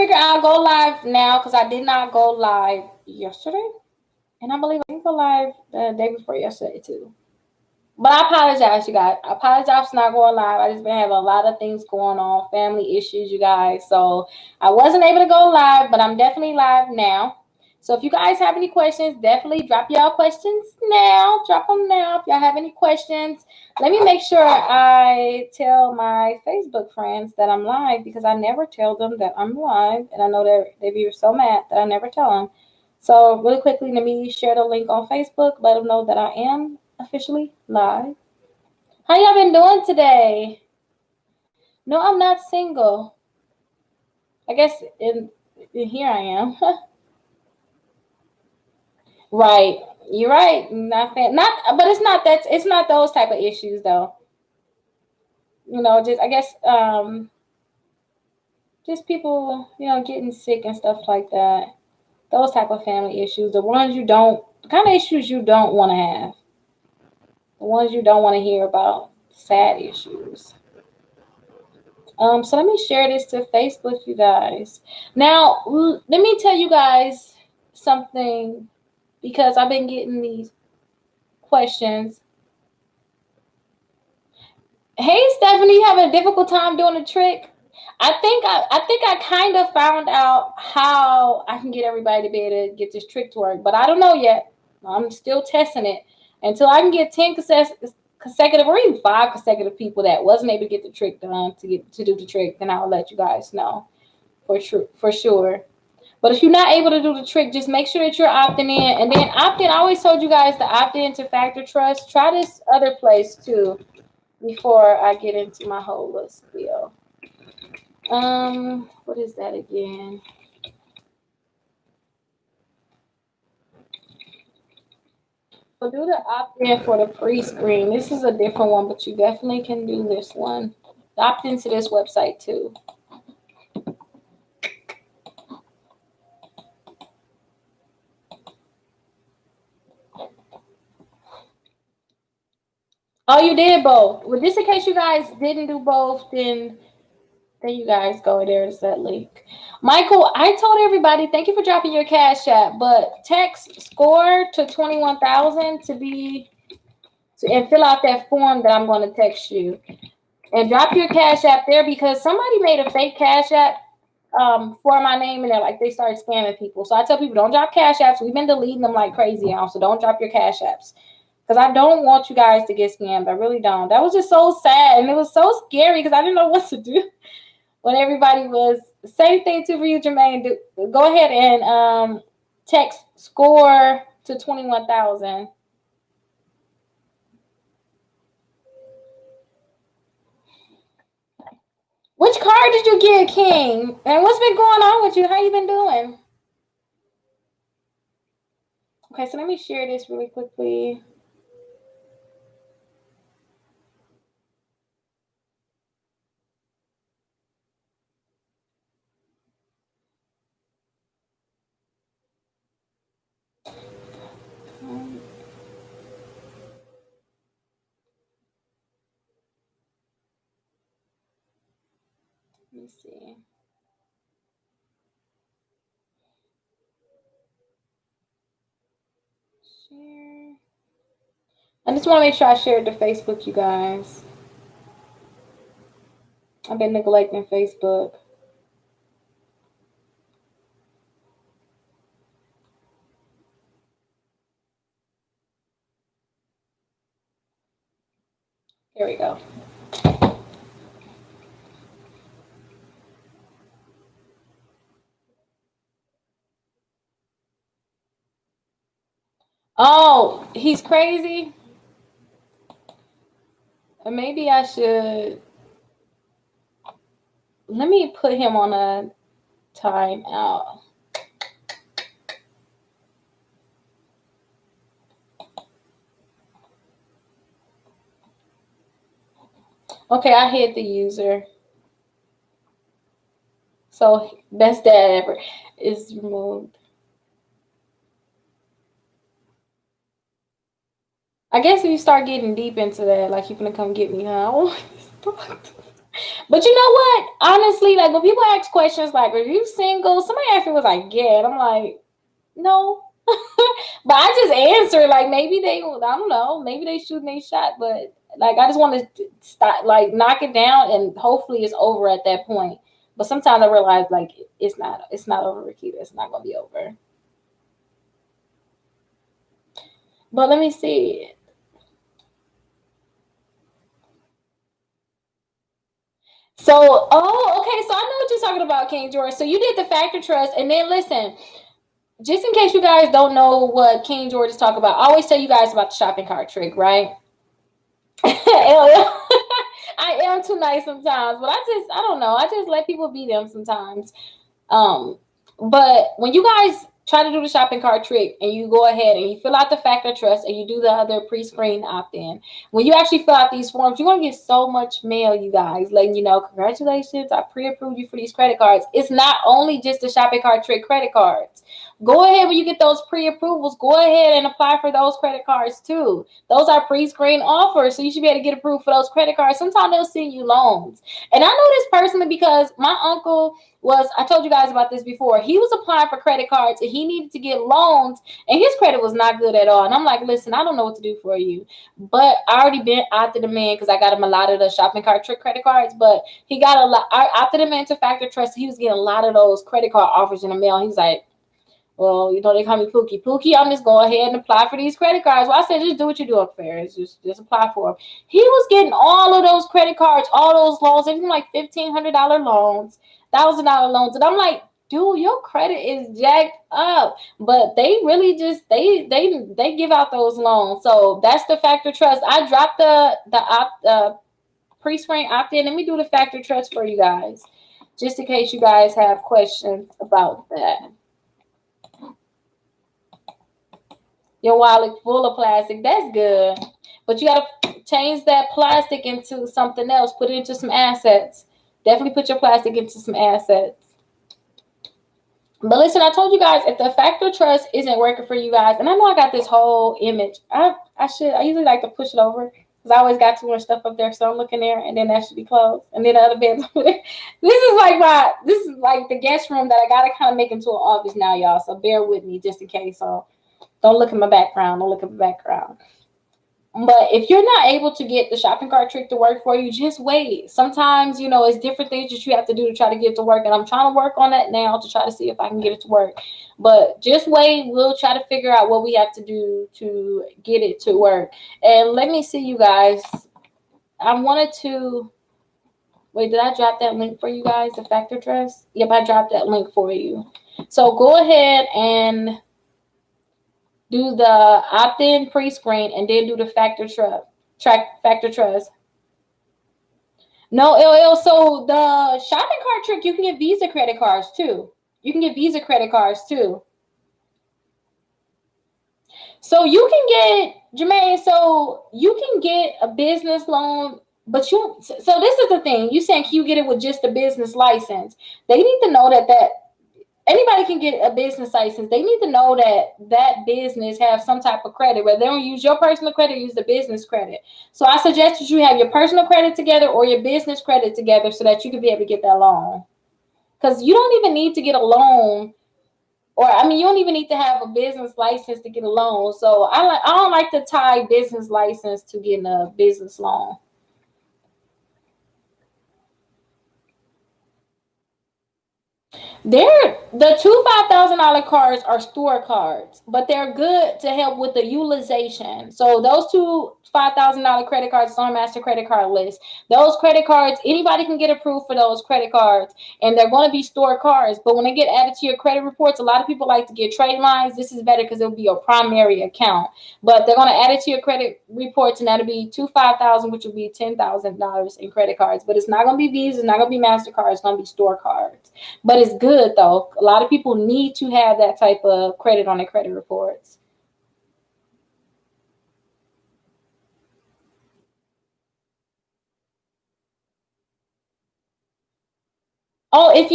figure I'll go live now because I did not go live yesterday. And I believe I didn't go live the day before yesterday too. But I apologize, you guys. I apologize for not going live. I just been having a lot of things going on, family issues, you guys. So I wasn't able to go live, but I'm definitely live now. So if you guys have any questions, definitely drop y'all questions now. Drop them now if y'all have any questions. Let me make sure I tell my Facebook friends that I'm live because I never tell them that I'm live. And I know they'd be so mad that I never tell them. So really quickly, let me share the link on Facebook. Let them know that I am officially live. How y'all been doing today? No, I'm not single. I guess in here I am. Right. You're right. Not, but it's not that. It's not those type of issues though. You know, just I guess just people, getting sick and stuff like that. Those type of family issues. The ones you don't, the kind of issues you don't want to have. The ones you don't want to hear about. Sad issues. So let me share this to Facebook, you guys. Now, let me tell you guys something because I've been getting these questions. Hey, Stephanie, you having a difficult time doing a trick? I think I kind of found out how I can get everybody to be able to get this trick to work, but I don't know yet. I'm still testing it until I can get 10 consecutive or even 5 consecutive people that wasn't able to get the trick done to do the trick. Then I'll let you guys know for sure. But if you're not able to do the trick, just make sure that you're opting in. And then opt in. I always told you guys to opt in to Factor Trust. Try this other place too before I get into my whole little spiel. What is that again? So do the opt-in for the pre-screen. This is a different one, but you definitely can do this one. Opt into this website too. Oh, you did both. Well, just in case you guys didn't do both, then there you guys go. There's that link. Michael, I told everybody, thank you for dropping your Cash App, but text SCORE to 21,000 and fill out that form that I'm going to text you. And drop your Cash App there because somebody made a fake Cash App for my name and they started scamming people. So I tell people, don't drop Cash Apps. We've been deleting them like crazy now, so don't drop your Cash Apps. Because I don't want you guys to get scammed. I really don't. That was just so sad. And it was so scary because I didn't know what to do when everybody was. Same thing too for you, Jermaine. Go ahead and text SCORE to 21,000. Which card did you get, King? And what's been going on with you? How you been doing? Okay, so let me share this really quickly. Let me see. Share. I just want to make sure I shared to Facebook, you guys. I've been neglecting Facebook. Here we go. Oh, he's crazy. Maybe I should. Let me put him on a timeout. Okay, I hit the user. So best dad ever is removed. I guess if you start getting deep into that, like you're gonna come get me, huh? But you know what? Honestly, like when people ask questions like, "Are you single?" Somebody asked me was like, "Yeah," and I'm like, "No." But I just answer like maybe they, I don't know, maybe they shooting a shot, but like I just want to stop, like knock it down, and hopefully it's over at that point. But sometimes I realize like it's not over, Rickita. It's not gonna be over. But let me see. So, oh, okay. So I know what you're talking about, King George. So you did the factor trust, and then listen, just in case you guys don't know what King George is talking about, I always tell you guys about the shopping cart trick, right? I am too nice sometimes, but I don't know. I just let people be them sometimes. Um, but when you guys try to do the shopping cart trick and you go ahead and you fill out the factor trust and you do the other pre-screen opt-in, when you actually fill out these forms, you're gonna get so much mail, you guys, letting you know, congratulations, I pre-approved you for these credit cards. It's not only just the shopping cart trick credit cards. Go ahead when you get those pre-approvals, go ahead and apply for those credit cards too. Those are pre-screen offers, so you should be able to get approved for those credit cards. Sometimes they'll send you loans. And I know this personally because my uncle was, I told you guys about this before, he was applying for credit cards and he needed to get loans and his credit was not good at all. And I'm like, listen, I don't know what to do for you. But I already been after the man because I got him a lot of the shopping cart trick credit cards. But he got a lot, after the man to Factor Trust, he was getting a lot of those credit card offers in the mail. He's like, well, you know, they call me Pookie. Pookie, I'm just going ahead and apply for these credit cards. Well, I said, just do what you do up there. Just apply for them. He was getting all of those credit cards, all those loans, everything like $1,500 loans, $1,000 loans. And I'm like, dude, your credit is jacked up. But they really just they give out those loans. So that's the Factor Trust. I dropped the pre-screen opt-in. Let me do the Factor Trust for you guys, just in case you guys have questions about that. Your wallet full of plastic. That's good. But you got to change that plastic into something else. Put it into some assets. Definitely put your plastic into some assets. But listen, I told you guys, if the Factor Trust isn't working for you guys, and I know I got this whole image. I usually like to push it over because I always got too much stuff up there. So I'm looking there, and then that should be closed. And then the other bed's over there. This is like the guest room that I got to kind of make into an office now, y'all. So bear with me just in case. So don't look at my background. Don't look at my background. But if you're not able to get the shopping cart trick to work for you, just wait. Sometimes, you know, it's different things that you have to do to try to get it to work. And I'm trying to work on that now to try to see if I can get it to work. But just wait. We'll try to figure out what we have to do to get it to work. And let me see, you guys. I wanted to... Wait, did I drop that link for you guys, the Factor Trust? Yep, I dropped that link for you. So go ahead and do the opt-in pre-screen and then do the Factor Trust. No, LL. So the shopping cart trick, you can get Visa credit cards too. You can get Visa credit cards too. So you can get, Jermaine, so you can get a business loan, but so this is the thing. You saying, can you get it with just a business license? They need to know that anybody can get a business license. They need to know that business have some type of credit, whether they don't use your personal credit, use the business credit. So I suggest that you have your personal credit together or your business credit together so that you can be able to get that loan. Because you don't even need to get a loan, or I mean, you don't even need to have a business license to get a loan. So I don't like to tie business license to getting a business loan. The two $5,000 cards are store cards, but they're good to help with the utilization. So those two $5,000 credit cards on Master Credit Card list. Those credit cards, anybody can get approved for those credit cards, and they're going to be store cards. But when they get added to your credit reports, a lot of people like to get trade lines. This is better because it'll be your primary account. But they're going to add it to your credit reports, and that'll be two $5,000, which will be $10,000 in credit cards. But it's not going to be Visa, it's not going to be MasterCard, it's going to be store cards. But it's good though. A lot of people need to have that type of credit on their credit reports. Oh, if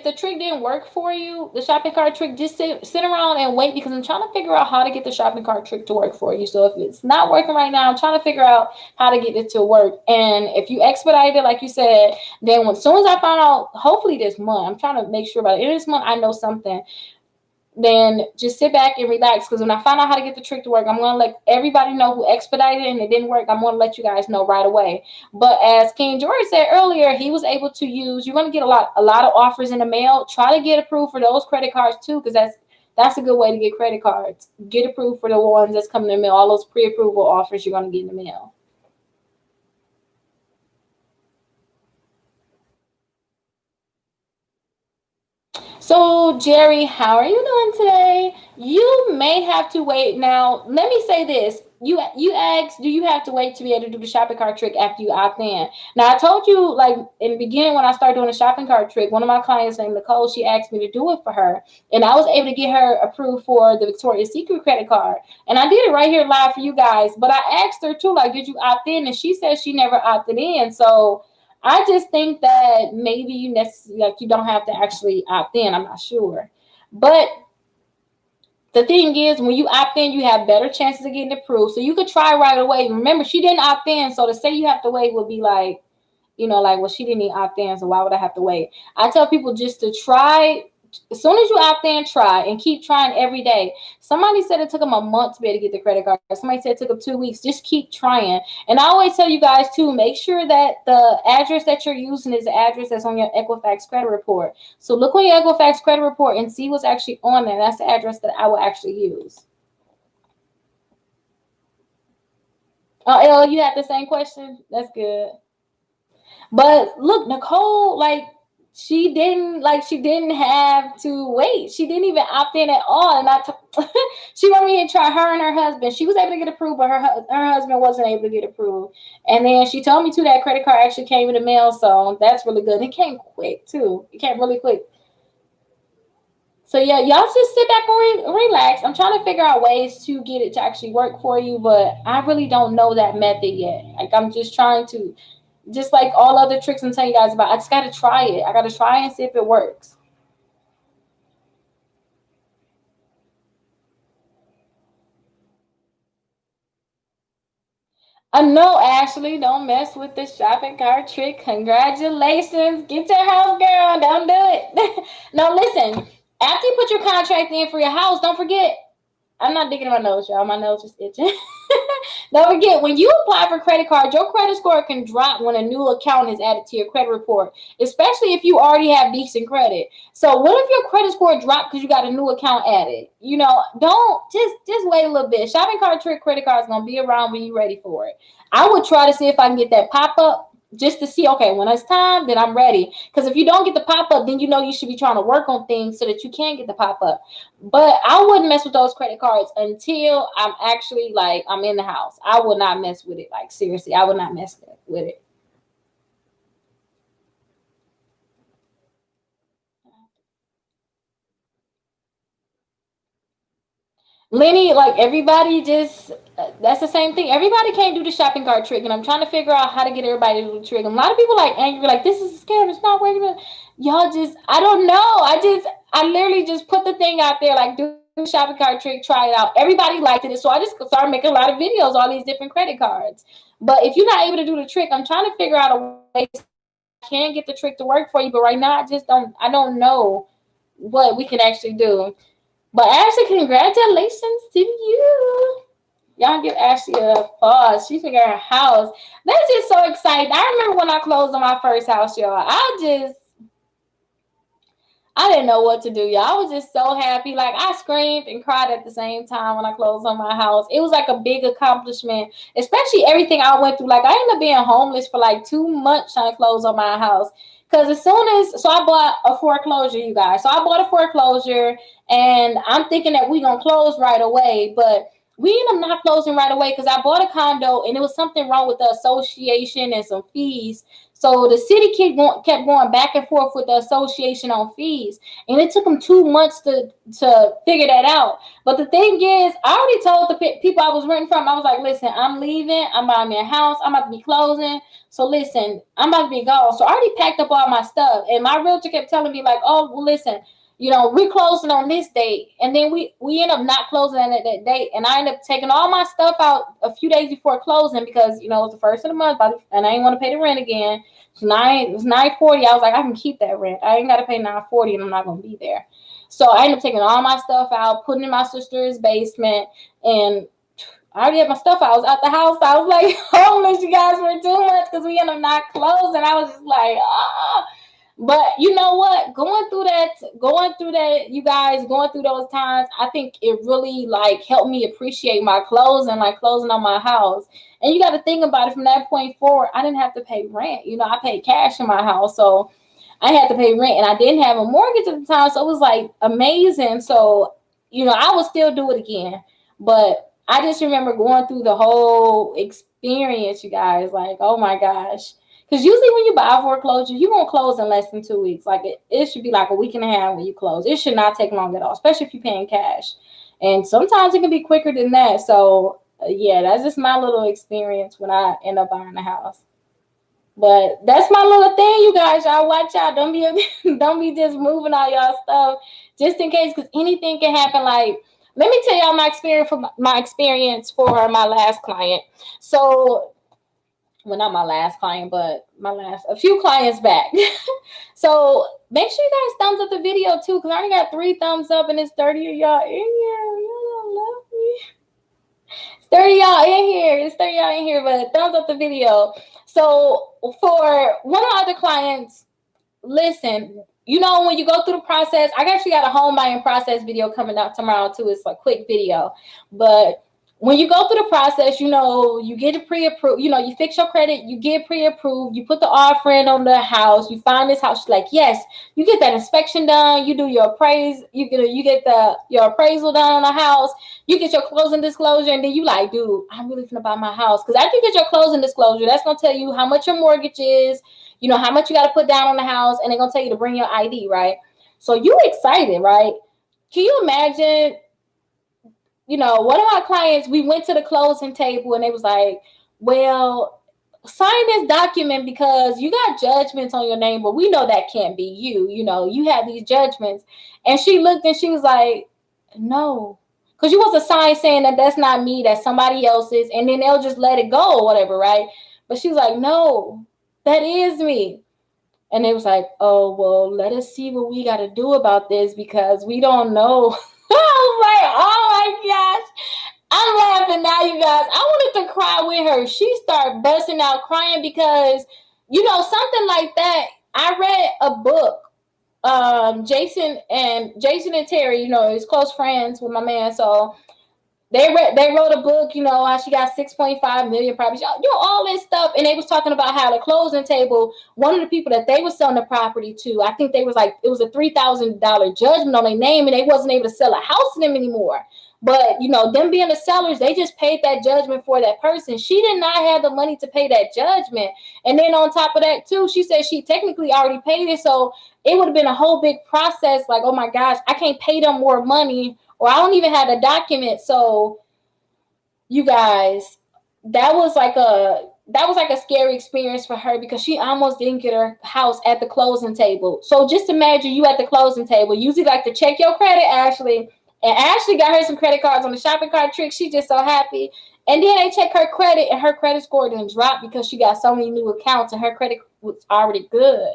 the trick didn't work for you, the shopping cart trick, just sit around and wait because I'm trying to figure out how to get the shopping cart trick to work for you. So if it's not working right now, I'm trying to figure out how to get it to work. And if you expedite it, like you said, then as soon as I find out, hopefully this month, I'm trying to make sure by the end of this month I know something, then just sit back and relax. Because when I find out how to get the trick to work, I'm going to let everybody know who expedited and it didn't work. I'm going to let you guys know right away. But as King George said earlier, he was able to use, you're going to get a lot of offers in the mail. Try to get approved for those credit cards too, because that's a good way to get credit cards. Get approved for the ones that's coming in the mail, all those pre-approval offers you're going to get in the mail. So, Jerry, how are you doing today? You may have to wait. Now, let me say this. You asked, do you have to wait to be able to do the shopping cart trick after you opt in? Now, I told you, like, in the beginning when I started doing the shopping cart trick, one of my clients named Nicole, she asked me to do it for her. And I was able to get her approved for the Victoria's Secret credit card. And I did it right here live for you guys. But I asked her, too, like, did you opt in? And she said she never opted in. So, I just think that maybe you don't have to actually opt in. I'm not sure, but the thing is, when you opt in, you have better chances of getting approved. So you could try right away. Remember, she didn't opt in, so to say you have to wait would be like, like, well, she didn't even opt in, so why would I have to wait? I tell people just to try. As soon as you opt in, try and keep trying every day. Somebody said it took them a month to be able to get the credit card. Somebody said it took them 2 weeks. Just keep trying. And I always tell you guys too, make sure that the address that you're using is the address that's on your Equifax credit report. So look on your Equifax credit report and see what's actually on there. That's the address that I will actually use. Oh, Elle, you had the same question? That's good. But look, Nicole, she didn't have to wait. She didn't even opt in at all. And she wanted me to try her and her husband. She was able to get approved, but her husband wasn't able to get approved. And then she told me too that credit card actually came in the mail, so that's really good. It came quick too. It came really quick. So yeah, y'all just sit back and relax. I'm trying to figure out ways to get it to actually work for you, but I really don't know that method yet. Like I'm just trying to, just like all other tricks I'm telling you guys about. I just got to try it. I got to try and see if it works. No, Ashley, don't mess with the shopping cart trick. Congratulations. Get your house, girl. Don't do it. No, listen. After you put your contract in for your house, don't forget. I'm not digging in my nose, y'all. My nose is itching. Don't forget, when you apply for credit card, your credit score can drop when a new account is added to your credit report, especially if you already have decent credit. So what if your credit score dropped because you got a new account added? Don't just wait a little bit. Shopping cart trick credit card is gonna be around when you're ready for it. I would try to see if I can get that pop up just to see, okay, when it's time, then I'm ready. Because if you don't get the pop up, then you should be trying to work on things so that you can get the pop up. But I wouldn't mess with those credit cards until I'm actually like I'm in the house. I would not mess with it. Like seriously, I would not mess with it. Lenny, like everybody just that's the same thing. Everybody can't do the shopping cart trick, and I'm trying to figure out how to get everybody to do the trick. And a lot of people like angry, like this is a scam. It's not working. Y'all just, I don't know. I literally just put the thing out there, like do the shopping cart trick, try it out. Everybody liked it, so I just started making a lot of videos, all these different credit cards. But if you're not able to do the trick, I'm trying to figure out a way to can get the trick to work for you. But right now, I don't know what we can actually do. But Ashley, congratulations to you. Y'all give Ashley a pause. She figured her house. That's just so exciting. I remember when I closed on my first house, y'all. I didn't know what to do, y'all. I was just so happy. Like I screamed and cried at the same time when I closed on my house. It was like a big accomplishment, especially everything I went through. Like I ended up being homeless for like 2 months trying to close on my house. Because I bought a foreclosure, you guys. So I bought a foreclosure and I'm thinking that we're going to close right away. But we ended up not closing right away because I bought a condo and it was something wrong with the association and some fees. So the city kept going back and forth with the association on fees, and it took them 2 months to figure that out. But the thing is, I already told the people I was renting from, I was like, listen, I'm leaving. I'm buying me a house. I'm about to be closing. So listen, I'm about to be gone. So I already packed up all my stuff, and my realtor kept telling me like, oh, well, listen, we're closing on this date. And then we end up not closing at that date. And I ended up taking all my stuff out a few days before closing because, it was the first of the month and I didn't want to pay the rent again. So it was $940. I was like, I can keep that rent. I ain't got to pay $940 and I'm not going to be there. So I ended up taking all my stuff out, putting it in my sister's basement, and I already had my stuff out. I was out the house. I was like homeless, you guys, for 2 months because we ended up not closing. I was just like, But you know what? Going through that, you guys, going through those times, I think it really helped me appreciate my closing on my house. And you got to think about it from that point forward. I didn't have to pay rent. I paid cash in my house, so I had to pay rent, and I didn't have a mortgage at the time, so it was amazing. So I would still do it again, but I just remember going through the whole experience, you guys. Oh my gosh. Because usually when you buy foreclosure, you won't close in less than 2 weeks. It should be a week and a half when you close. It should not take long at all, especially if you're paying cash. And sometimes it can be quicker than that. So yeah, that's just my little experience when I end up buying a house. But that's my little thing, you guys. Y'all watch out. Don't be just moving all y'all stuff just in case, because anything can happen. Let me tell y'all my experience for my last client. So, well, not my last client, but a few clients back. So make sure you guys thumbs up the video too, because I already got 3 thumbs up and it's 30 of y'all in here. You don't love me. It's 30 y'all in here. It's 30 y'all in here, but thumbs up the video. So for one of our other clients, listen, when you go through the process, I actually got a home buying process video coming out tomorrow too. It's a quick video, but when you go through the process, you get it pre-approved, you fix your credit, you get pre-approved, you put the offer in on the house, you find this house, yes, you get that inspection done, you do your you get your appraisal done on the house, you get your closing disclosure, and then you dude, I'm really gonna buy my house. Because after you get your closing disclosure, that's gonna tell you how much your mortgage is, how much you got to put down on the house, and they're gonna tell you to bring your ID, right? So you excited, right? Can you imagine? One of my clients, we went to the closing table and they was like, well, sign this document because you got judgments on your name, but we know that can't be you. You have these judgments. And she looked and she was like, no, because you was a sign saying that that's not me, that's somebody else's, and then they'll just let it go or whatever, right? But she was like, no, that is me. And it was like, oh, well, let us see what we got to do about this because we don't know. I was like, oh my gosh. I'm laughing now, you guys. I wanted to cry with her. She started busting out crying because, something like that. I read a book. Jason and Terry, is close friends with my man. So they wrote a book, how she got 6.5 million properties, all this stuff. And they was talking about how the closing table, one of the people that they were selling the property to, I think it was a $3,000 judgment on their name, and they wasn't able to sell a house to them anymore. But, them being the sellers, they just paid that judgment for that person. She did not have the money to pay that judgment. And then on top of that, too, she said she technically already paid it. So it would have been a whole big process. Oh my gosh, I can't pay them more money, or I don't even have the document. So you guys, that was like a scary experience for her because she almost didn't get her house at the closing table. So just imagine you at the closing table. Usually to check your credit, Ashley. And Ashley got her some credit cards on the shopping cart trick. She's just so happy. And then they check her credit, and her credit score didn't drop because she got so many new accounts and her credit was already good.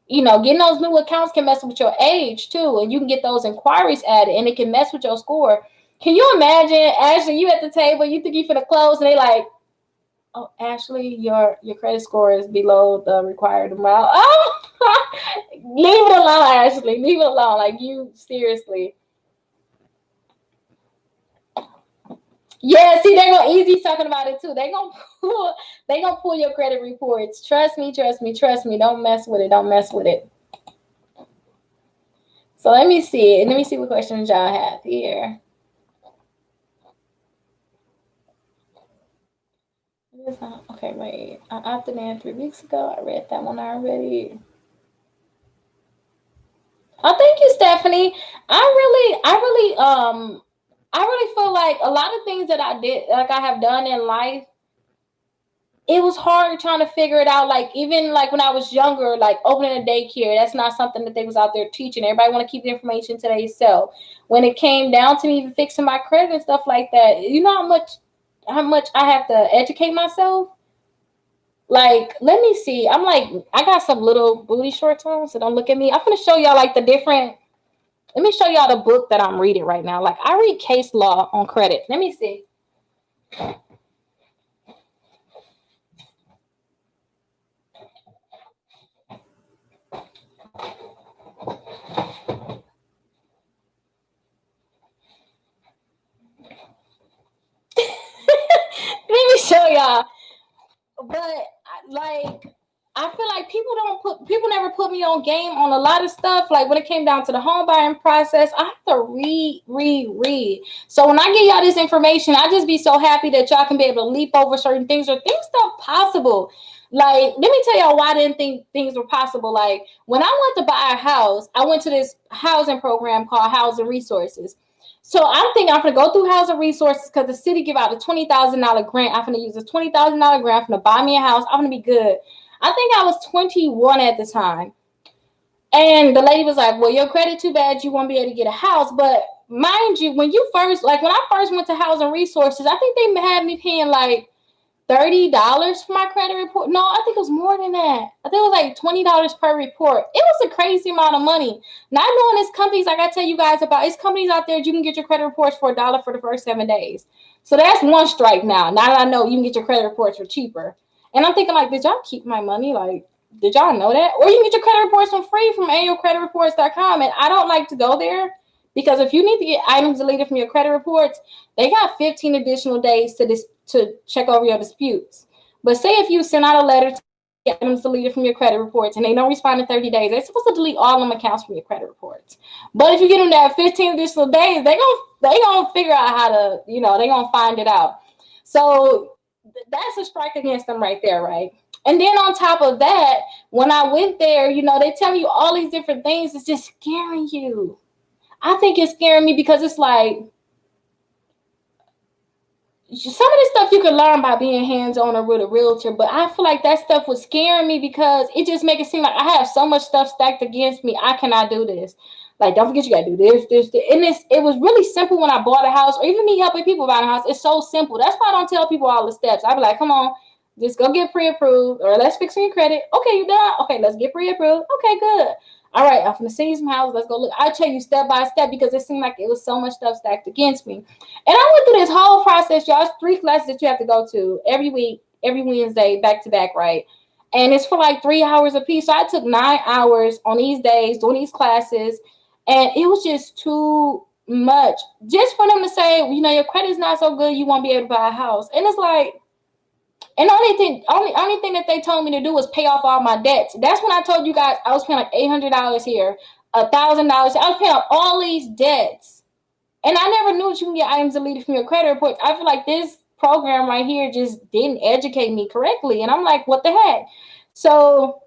Getting those new accounts can mess with your age too, and you can get those inquiries added, and it can mess with your score. Can you imagine, Ashley, you at the table, you think you finna close, and they like, oh, Ashley, your credit score is below the required amount. Oh, leave it alone, Ashley. Leave it alone. You seriously. Yeah, see, they're gonna easy talking about it too. They gonna pull your credit reports. Trust me. Don't mess with it. So let me see what questions y'all have here. Okay, wait. I opted in 3 weeks ago. I read that one already. Oh, thank you, Stephanie. I really feel like a lot of things that I did, like I have done in life, it was hard trying to figure it out. Like even like when I was younger, like opening a daycare, that's not something that they was out there teaching. Everybody want to keep the information to themselves. When it came down to me even fixing my credit and stuff like that, you know how much I have to educate myself. Like, let me see. I'm like, I got some little booty shorts on, so don't look at me. I'm gonna show y'all like the different. Let me show y'all the book that I'm reading right now. Like, I read case law on credit. Let me see. Let me show y'all. But like, I feel like people never put me on game on a lot of stuff. Like when it came down to the home buying process, I have to read. So when I give y'all this information, I just be so happy that y'all can be able to leap over certain things or things stuff possible. Like, let me tell y'all why I didn't think things were possible. Like when I went to buy a house, I went to this housing program called Housing Resources. So I'm thinking I'm gonna go through housing resources because the city give out a $20,000 grant. I'm gonna use a $20,000 grant. I'm gonna buy me a house. I'm gonna be good. I think I was 21 at the time. And the lady was like, well, your credit too bad. You won't be able to get a house. But mind you, when I first went to housing resources, I think they had me paying like $30 for my credit report. No, I think it was more than that. I think it was like $20 per report. It was a crazy amount of money. Not knowing it's companies, like I tell you guys about, it's companies out there you can get your credit reports for $1 for the first 7 days. So that's one strike now. Now that I know you can get your credit reports for cheaper. And I'm thinking like, did y'all keep my money? Like, did y'all know that? Or you can get your credit reports for free from annualcreditreports.com. And I don't like to go there because if you need to get items deleted from your credit reports, they got 15 additional days to check over your disputes. But say if you send out a letter to get items deleted from your credit reports and they don't respond in 30 days, they're supposed to delete all them accounts from your credit reports. But if you get them that 15 additional days, they gonna figure out how to, they gonna find it out. So that's a strike against them right there, right? And then on top of that, when I went there, they tell you all these different things. It's just scaring you. I think it's scaring me because it's like, some of this stuff you can learn by being hands-on or with a realtor, but I feel like that stuff was scaring me because it just makes it seem like I have so much stuff stacked against me. I cannot do this. Like, don't forget you gotta do this. And it was really simple when I bought a house, or even me helping people buy a house. It's so simple. That's why I don't tell people all the steps. I be like, come on, just go get pre-approved, or let's fix your credit. Okay, you done? Okay, let's get pre-approved. Okay, good. All right, I'm gonna send you some houses. Let's go look. I'll tell you step by step because it seemed like it was so much stuff stacked against me. And I went through this whole process, y'all. It's 3 classes that you have to go to every week, every Wednesday, back to back, right? And it's for like 3 hours a piece. So I took 9 hours on these days doing these classes, and it was just too much. Just for them to say, your credit's not so good, you won't be able to buy a house. And it's like, and the only thing that they told me to do was pay off all my debts. That's when I told you guys I was paying like $800 here, $1,000. I was paying off all these debts. And I never knew that you can get items deleted from your credit reports. I feel like this program right here just didn't educate me correctly. And I'm like, what the heck? So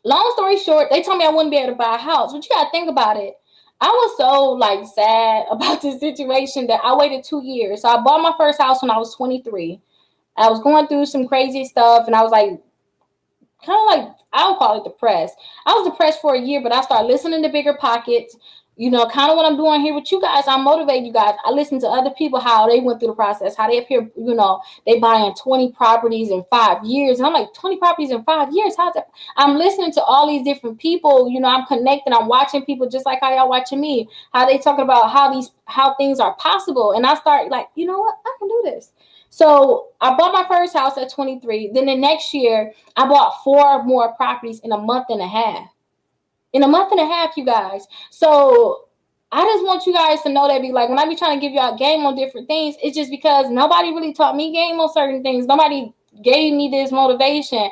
long story short, they told me I wouldn't be able to buy a house. But you got to think about it. I was so sad about this situation that I waited 2 years. So I bought my first house when I was 23. I was going through some crazy stuff, and I was like, kind of like, I would call it depressed. I was depressed for a year, but I started listening to Bigger Pockets. Kind of what I'm doing here with you guys. I motivate you guys. I listen to other people, how they went through the process, how they appear, they buying 20 properties in 5 years. And I'm like, 20 properties in 5 years? How's that? I'm listening to all these different people. I'm connecting. I'm watching people just like how y'all watching me, how they talking about how things are possible. And I start like, you know what? I can do this. So I bought my first house at 23. Then the next year, I bought 4 more properties in a month and a half. In a month and a half, you guys. So I just want you guys to know that, be like, when I be trying to give y'all game on different things, it's just because nobody really taught me game on certain things. Nobody gave me this motivation.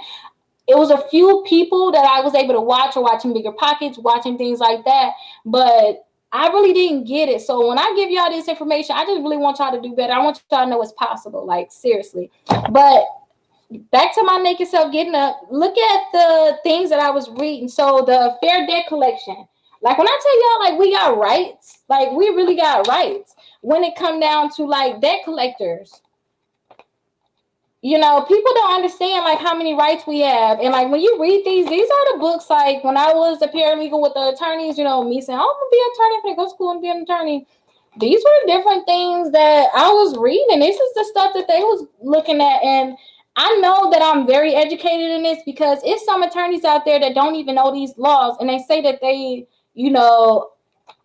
It was a few people that I was able to watch, or watching Bigger Pockets, watching things like that. But I really didn't get it. So when I give y'all this information, I just really want y'all to do better. I want y'all to know it's possible, like seriously. But back to my naked self getting up. Look at the things that I was reading. So the Fair Debt Collection. Like when I tell y'all, like we got rights, like we really got rights when it come down to like debt collectors. You know, people don't understand like how many rights we have. And like when you read these are the books. Like when I was a paralegal with the attorneys, you know, me saying, oh, I'm gonna be an attorney, I'm gonna go to school and be an attorney. These were different things that I was reading. This is the stuff that they was looking at. And I know that I'm very educated in this because it's some attorneys out there that don't even know these laws, and they say that they, you know,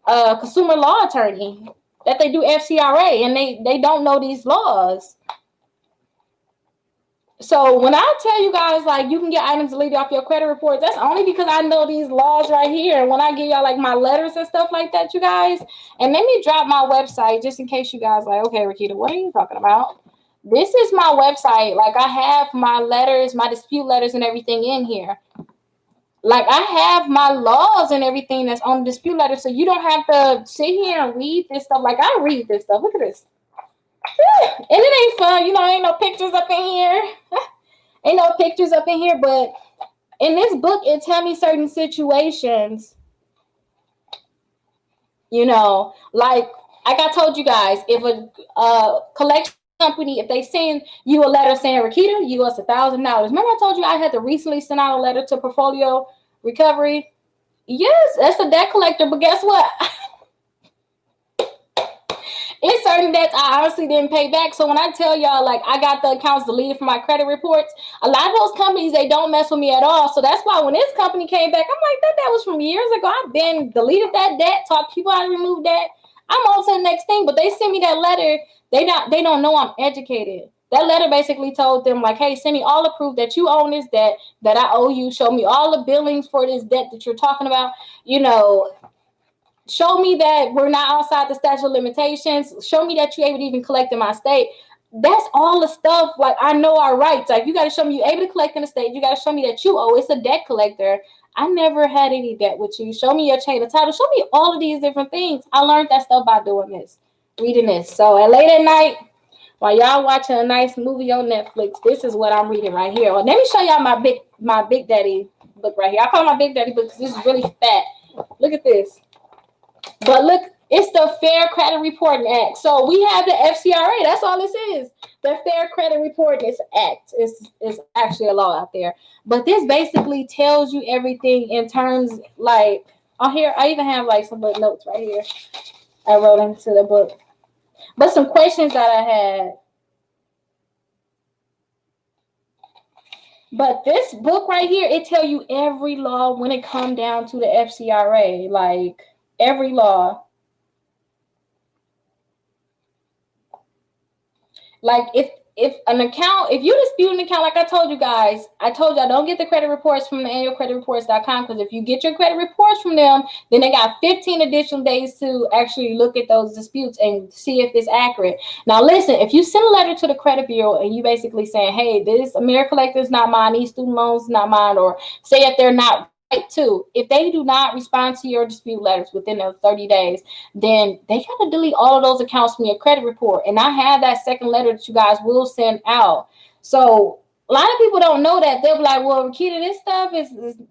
consumer law attorney, that they do FCRA, and they don't know these laws. So when I tell you guys, like, you can get items deleted off your credit reports, that's only because I know these laws right here. And when I give y'all, like, my letters and stuff like that, you guys, and let me drop my website just in case you guys like, okay, Rickita, what are you talking about? This is my website. Like, I have my letters, my dispute letters and everything in here. Like, I have my laws and everything that's on the dispute letter, so you don't have to sit here and read this stuff. Like, I read this stuff. Look at this. And it ain't fun. You know, ain't no pictures up in here. Ain't no pictures up in here, but in this book, it tell me certain situations, you know, like I told you guys, if a collection company, if they send you a letter saying, Rickita, you owe us $1,000. Remember I told you I had to recently send out a letter to Portfolio Recovery? Yes, that's a debt collector, but guess what? It's certain debts I honestly didn't pay back. So when I tell y'all, like, I got the accounts deleted from my credit reports, a lot of those companies, they don't mess with me at all. So that's why when this company came back, I'm like, that was from years ago. I've been deleted that debt, taught people how to remove that. I'm on to the next thing. But they sent me that letter. They don't know I'm educated. That letter basically told them, like, hey, send me all the proof that you own this debt, that I owe you. Show me all the billings for this debt that you're talking about. You know, show me that we're not outside the statute of limitations. Show me that you're able to even collect in my state. That's all the stuff. Like, I know our rights. Like, you got to show me you're able to collect in the state. You got to show me that you owe. It's a debt collector. I never had any debt with you. Show me your chain of title. Show me all of these different things. I learned that stuff by doing this, reading this. So at late at night, while y'all watching a nice movie on Netflix, this is what I'm reading right here. Well, let me show y'all my Big Daddy book right here. I call it my Big Daddy book because this is really fat. Look at this. But look, it's the Fair Credit Reporting Act. So we have the FCRA. That's all this is. The Fair Credit Reporting Act is actually a law out there. But this basically tells you everything in terms, like, on here, I even have like some little notes right here I wrote into the book. But some questions that I had. But this book right here, it tell you every law when it come down to the FCRA. Like, every law. Like, if an account, if you dispute an account, like I told you guys, I told y'all don't get the credit reports from the annualcreditreports.com, because if you get your credit reports from them, then they got 15 additional days to actually look at those disputes and see if it's accurate. Now listen, if you send a letter to the credit bureau and you basically saying, hey, this AmeriCollector is not mine, these student loans is not mine, or say if they're not too, if they do not respond to your dispute letters within those 30 days, then they got to delete all of those accounts from your credit report. And I have that second letter that you guys will send out. So a lot of people don't know that. They'll be like, well, Rickita, this stuff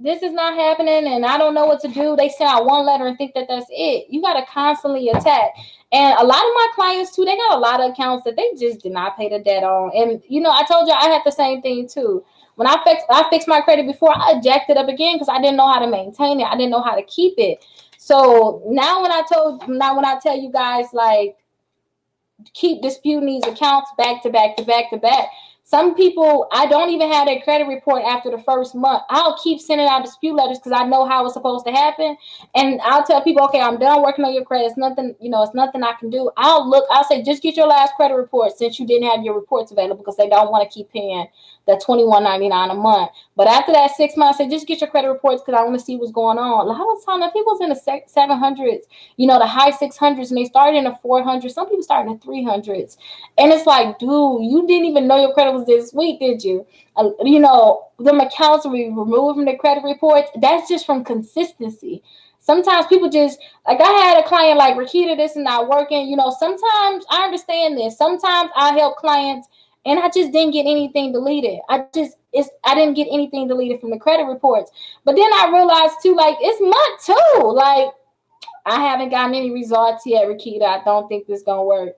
this is not happening and I don't know what to do. They send out one letter and think that that's it. You got to constantly attack. And a lot of my clients too, they got a lot of accounts that they just did not pay the debt on. And, you know, I told you I had the same thing too. When I fixed my credit before, I jacked it up again because I didn't know how to maintain it. I didn't know how to keep it. So now when I tell you guys, like, keep disputing these accounts back to back to back to back. Some people, I don't even have their credit report after the first month. I'll keep sending out dispute letters because I know how it's supposed to happen. And I'll tell people, okay, I'm done working on your credit. It's nothing, it's nothing I can do. I'll say, just get your last credit report since you didn't have your reports available, because they don't want to keep paying the $21.99 a month. But after that 6 months, I say, just get your credit reports because I want to see what's going on. A lot of time, people's in the 700s, the high 600s, and they started in the 400s. Some people started in the 300s. And it's like, dude, you didn't even know your credit was this weak, did you? Them accounts will be removed from the credit reports. That's just from consistency. Sometimes people just, like, I had a client like, Rickita, this is not working. Sometimes I understand this. Sometimes I help clients and I just didn't get anything deleted. I didn't get anything deleted from the credit reports. But then I realized too, like, it's month two. Like, I haven't gotten any results yet, Rickita. I don't think this gonna work.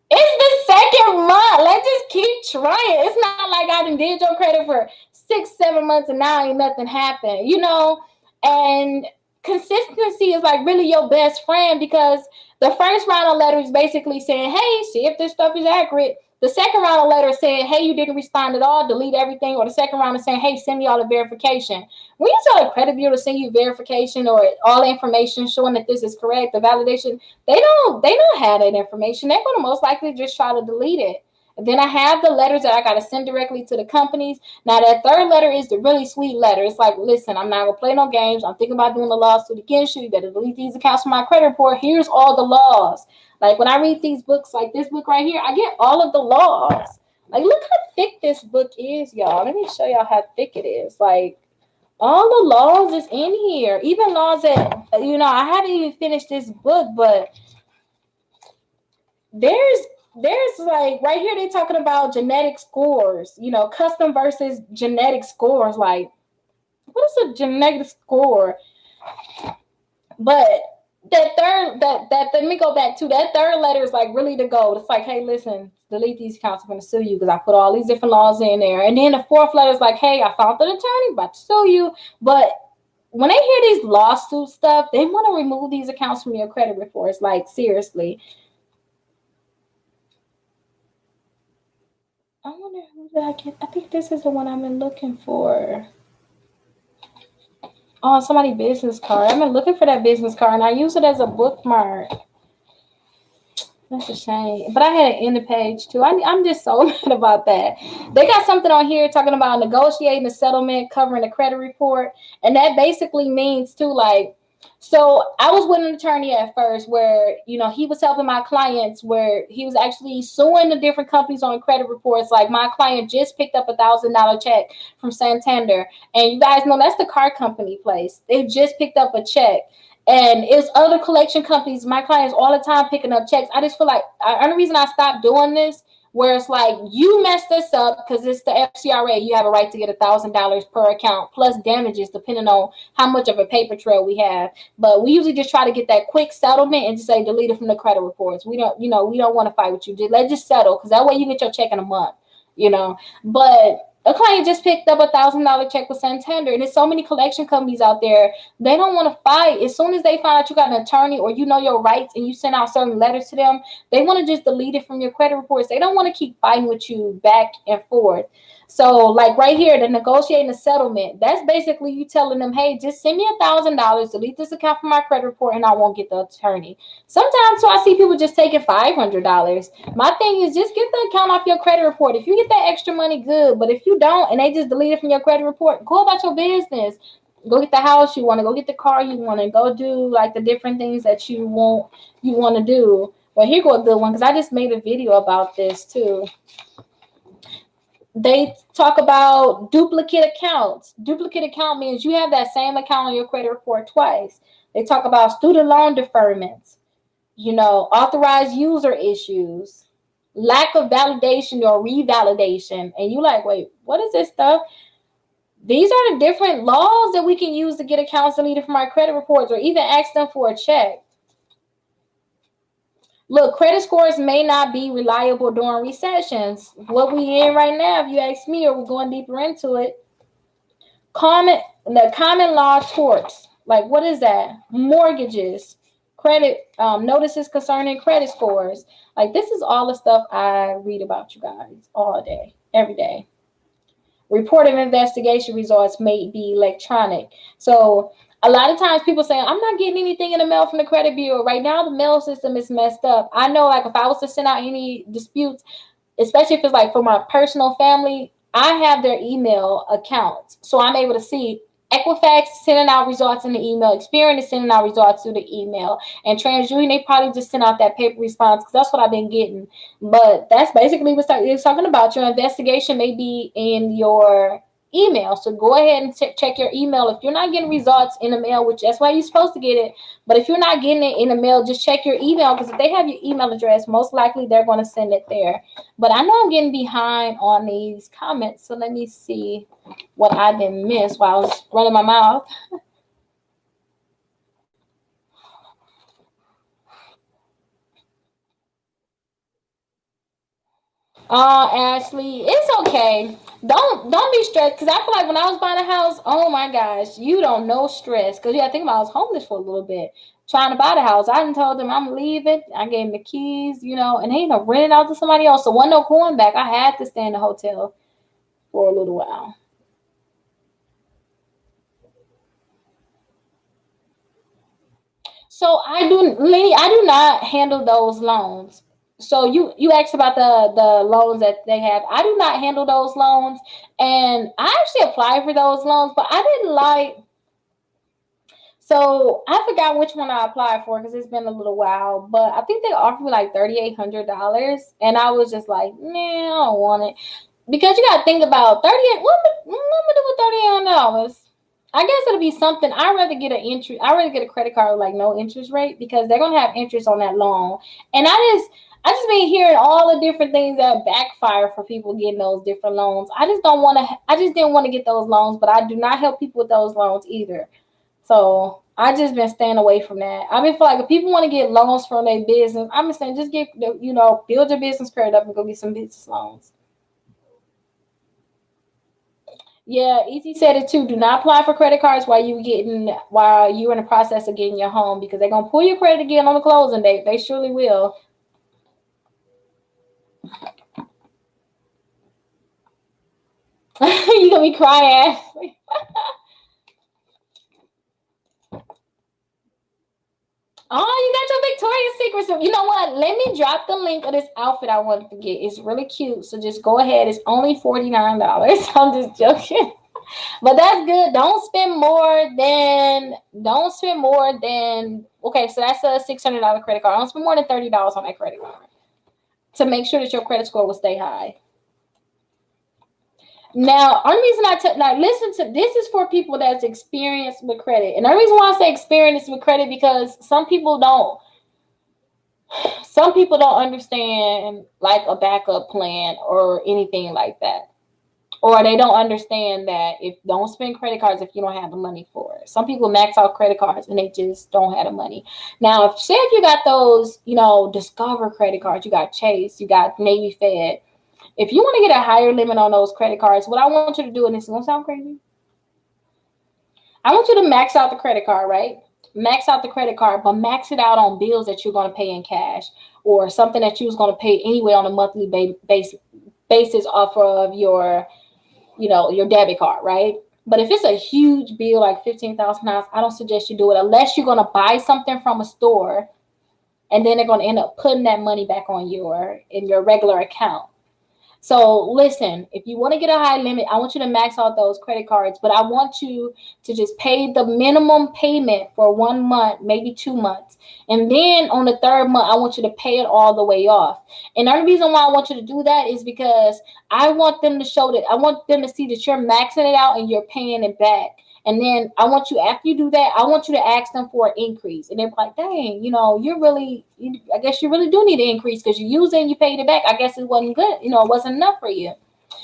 It's the second month. Let's just keep trying. It's not like I done did your credit for 6, 7 months and now ain't nothing happened, you know? And consistency is like really your best friend, because the first round of letters basically saying, hey, see if this stuff is accurate. The second round of letters saying, hey, you didn't respond at all, delete everything. Or the second round is saying, hey, send me all the verification. When you tell a credit bureau to send you verification or all the information showing that this is correct, the validation, they don't have that information. They're going to most likely just try to delete it. And then I have the letters that I got to send directly to the companies. Now, that third letter is the really sweet letter. It's like, listen, I'm not going to play no games. I'm thinking about doing a lawsuit against you. You better delete these accounts from my credit report. Here's all the laws. Like, when I read these books, like this book right here, I get all of the laws. Like, look how thick this book is, y'all. Let me show y'all how thick it is. Like, all the laws is in here. Even laws that, I haven't even finished this book, but there's like right here they talking about genetic scores, custom versus genetic scores. Like, what is a genetic score? But let me go back to that third letter is like really the goal. It's like, hey, listen, delete these accounts. I'm going to sue you because I put all these different laws in there. And then the fourth letter is like, hey, I found an attorney, about to sue you. But when they hear these lawsuit stuff, they want to remove these accounts from your credit reports. Like, seriously. I wonder who did I get. I think this is the one I've been looking for. Oh, somebody's business card. I've been looking for that business card, and I use it as a bookmark. That's a shame. But I had it in the page, too. I'm just so mad about that. They got something on here talking about negotiating a settlement, covering a credit report. And that basically means, too, like, so I was with an attorney at first where, he was helping my clients where he was actually suing the different companies on credit reports. Like, my client just picked up $1,000 check from Santander. And you guys know that's the car company place. They just picked up a check. And it's other collection companies, my clients all the time picking up checks. I just feel like the only reason I stopped doing this, where it's like, you messed this up because it's the FCRA. You have a right to get $1,000 per account plus damages depending on how much of a paper trail we have. But we usually just try to get that quick settlement and just say delete it from the credit reports. We don't want to fight with you. Let's just settle, because that way you get your check in a month, But a client just picked up $1,000 check with Santander, and there's so many collection companies out there. They don't want to fight. As soon as they find out you got an attorney or you know your rights and you send out certain letters to them, they want to just delete it from your credit reports. They don't want to keep fighting with you back and forth. So, like right here, the negotiating a settlement, that's basically you telling them, hey, just send me $1,000, delete this account from my credit report, and I won't get the attorney. Sometimes I see people just taking $500. My thing is, just get the account off your credit report. If you get that extra money, good. But if you don't and they just delete it from your credit report, go about your business. Go get the house you want to, go get the car you want to, go do like the different things that you want to do. Well, here go a good one, because I just made a video about this too. They talk about duplicate accounts. Duplicate account means you have that same account on your credit report twice. They talk about student loan deferments, authorized user issues, lack of validation or revalidation. And you like, wait, what is this stuff? These are the different laws that we can use to get accounts deleted from our credit reports or even ask them for a check. Look, credit scores may not be reliable during recessions. What we in right now, if you ask me, or we're going deeper into it. The common law torts. Like, what is that? Mortgages, credit notices concerning credit scores. Like, this is all the stuff I read about, you guys, all day, every day. Report of investigation results may be electronic. So a lot of times people say, I'm not getting anything in the mail from the credit bureau. Right now, the mail system is messed up. I know, like, if I was to send out any disputes, especially if it's like for my personal family, I have their email accounts. So I'm able to see Equifax sending out results in the email, Experian is sending out results through the email, and TransUnion, they probably just send out that paper response, because that's what I've been getting. But that's basically what it's talking about. Your investigation may be in your email. So go ahead and check your email. If you're not getting results in the mail, which that's why you're supposed to get it, but if you're not getting it in the mail, just check your email, because if they have your email address, most likely they're going to send it there. But I know I'm getting behind on these comments, so let me see what I didn't miss while I was running my mouth. Ashley, it's okay. Don't be stressed, because I feel like when I was buying a house, oh my gosh, you don't know stress. Because I think about I was homeless for a little bit trying to buy the house. I done told them I'm leaving. I gave them the keys, and they rent it out to somebody else. So wasn't no going back. I had to stay in the hotel for a little while. So I do not handle those loans. So you asked about the loans that they have. I do not handle those loans, and I actually applied for those loans, but I didn't like. So I forgot which one I applied for because it's been a little while, but I think they offered me like $3,800, and I was just like, man, I don't want it, because you got to think about 38. What am I do with $3,800? I guess it'll be something. I'd rather get an interest. I'd rather get a credit card with like no interest rate, because they're gonna have interest on that loan. And I just been hearing all the different things that backfire for people getting those different loans. I just don't want to. I just didn't want to get those loans, but I do not help people with those loans either. So I just been staying away from that. I've been feel like if people want to get loans from their business, I'm just saying just get build your business credit up and go get some business loans. Yeah, Easy said it too. Do not apply for credit cards while you're in the process of getting your home, because they're gonna pull your credit again on the closing date. They surely will. You're gonna be crying. Oh, you got your Victoria's Secret. So you know what? Let me drop the link of this outfit I wanted to get. It's really cute. So just go ahead. It's only $49. I'm just joking. But that's good. Don't spend more than okay, so that's a $600 credit card. Don't spend more than $30 on that credit card to make sure that your credit score will stay high. Now, only reason now listen to this is for people that's experienced with credit. And the only reason why I say experienced with credit, because some people don't understand like a backup plan or anything like that. Or they don't understand that if don't spend credit cards if you don't have the money for it. Some people max out credit cards and they just don't have the money. Now, if you got those, Discover credit cards, you got Chase, you got Navy Fed. If you want to get a higher limit on those credit cards, what I want you to do, and this is gonna sound crazy, I want you to max out the credit card, right? Max out the credit card, but max it out on bills that you're gonna pay in cash, or something that you was gonna pay anyway on a monthly basis off of your debit card, right? But if it's a huge bill like $15,000, I don't suggest you do it unless you're gonna buy something from a store, and then they're gonna end up putting that money back on in your regular account. So listen, if you want to get a high limit, I want you to max out those credit cards, but I want you to just pay the minimum payment for 1 month, maybe 2 months. And then on the third month, I want you to pay it all the way off. And the only reason why I want you to do that is because I want them to see that you're maxing it out and you're paying it back. And then after you do that, I want you to ask them for an increase. And they're like, dang, I guess you really do need an increase because you used it and you paid it back. I guess it wasn't good. It wasn't enough for you.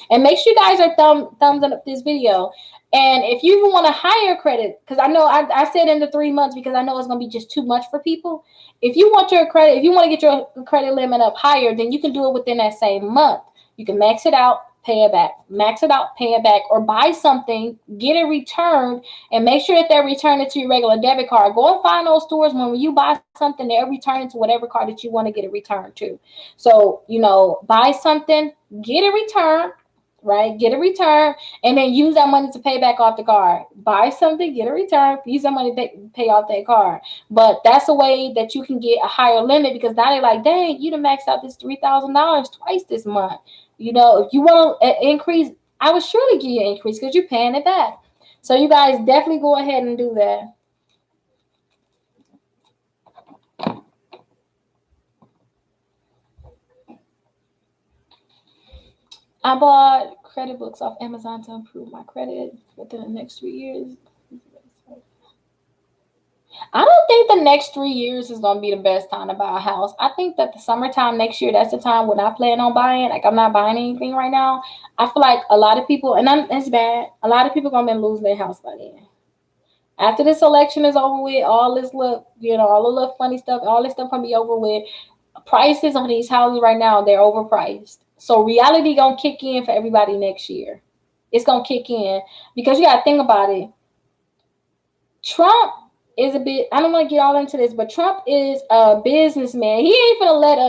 And make sure you guys are thumbs up this video. And if you even want a higher credit, because I know I said in the 3 months because I know it's going to be just too much for people. If you want to get your credit limit up higher, then you can do it within that same month. You can max it out, pay it back, max it out, pay it back, or buy something, get it returned, and make sure that they're returning to your regular debit card. Go and find those stores when you buy something, they're returning to whatever card that you want to get it returned to. So, buy something, get it returned, right? Get a return, and then use that money to pay back off the card. Buy something, get a return, use that money to pay off that card. But that's a way that you can get a higher limit, because now they're like, dang, you done maxed out this $3,000 twice this month. If you want an increase, I would surely give you an increase because you're paying it back. So you guys definitely go ahead and do that. I bought credit books off Amazon to improve my credit within the next 3 years. I don't think the next 3 years is gonna be the best time to buy a house. I think that the summertime next year, that's the time when I plan on buying. Like I'm not buying anything right now. I feel like a lot of people, and it's bad. A lot of people gonna be losing their house by then. After this election is over with, all this look, all the little funny stuff, all this stuff gonna be over with. Prices on these houses right now, they're overpriced. So reality gonna kick in for everybody next year. It's gonna kick in because you gotta think about it. Trump is a bit, I don't want to get all into this, but Trump is a businessman. He ain't gonna let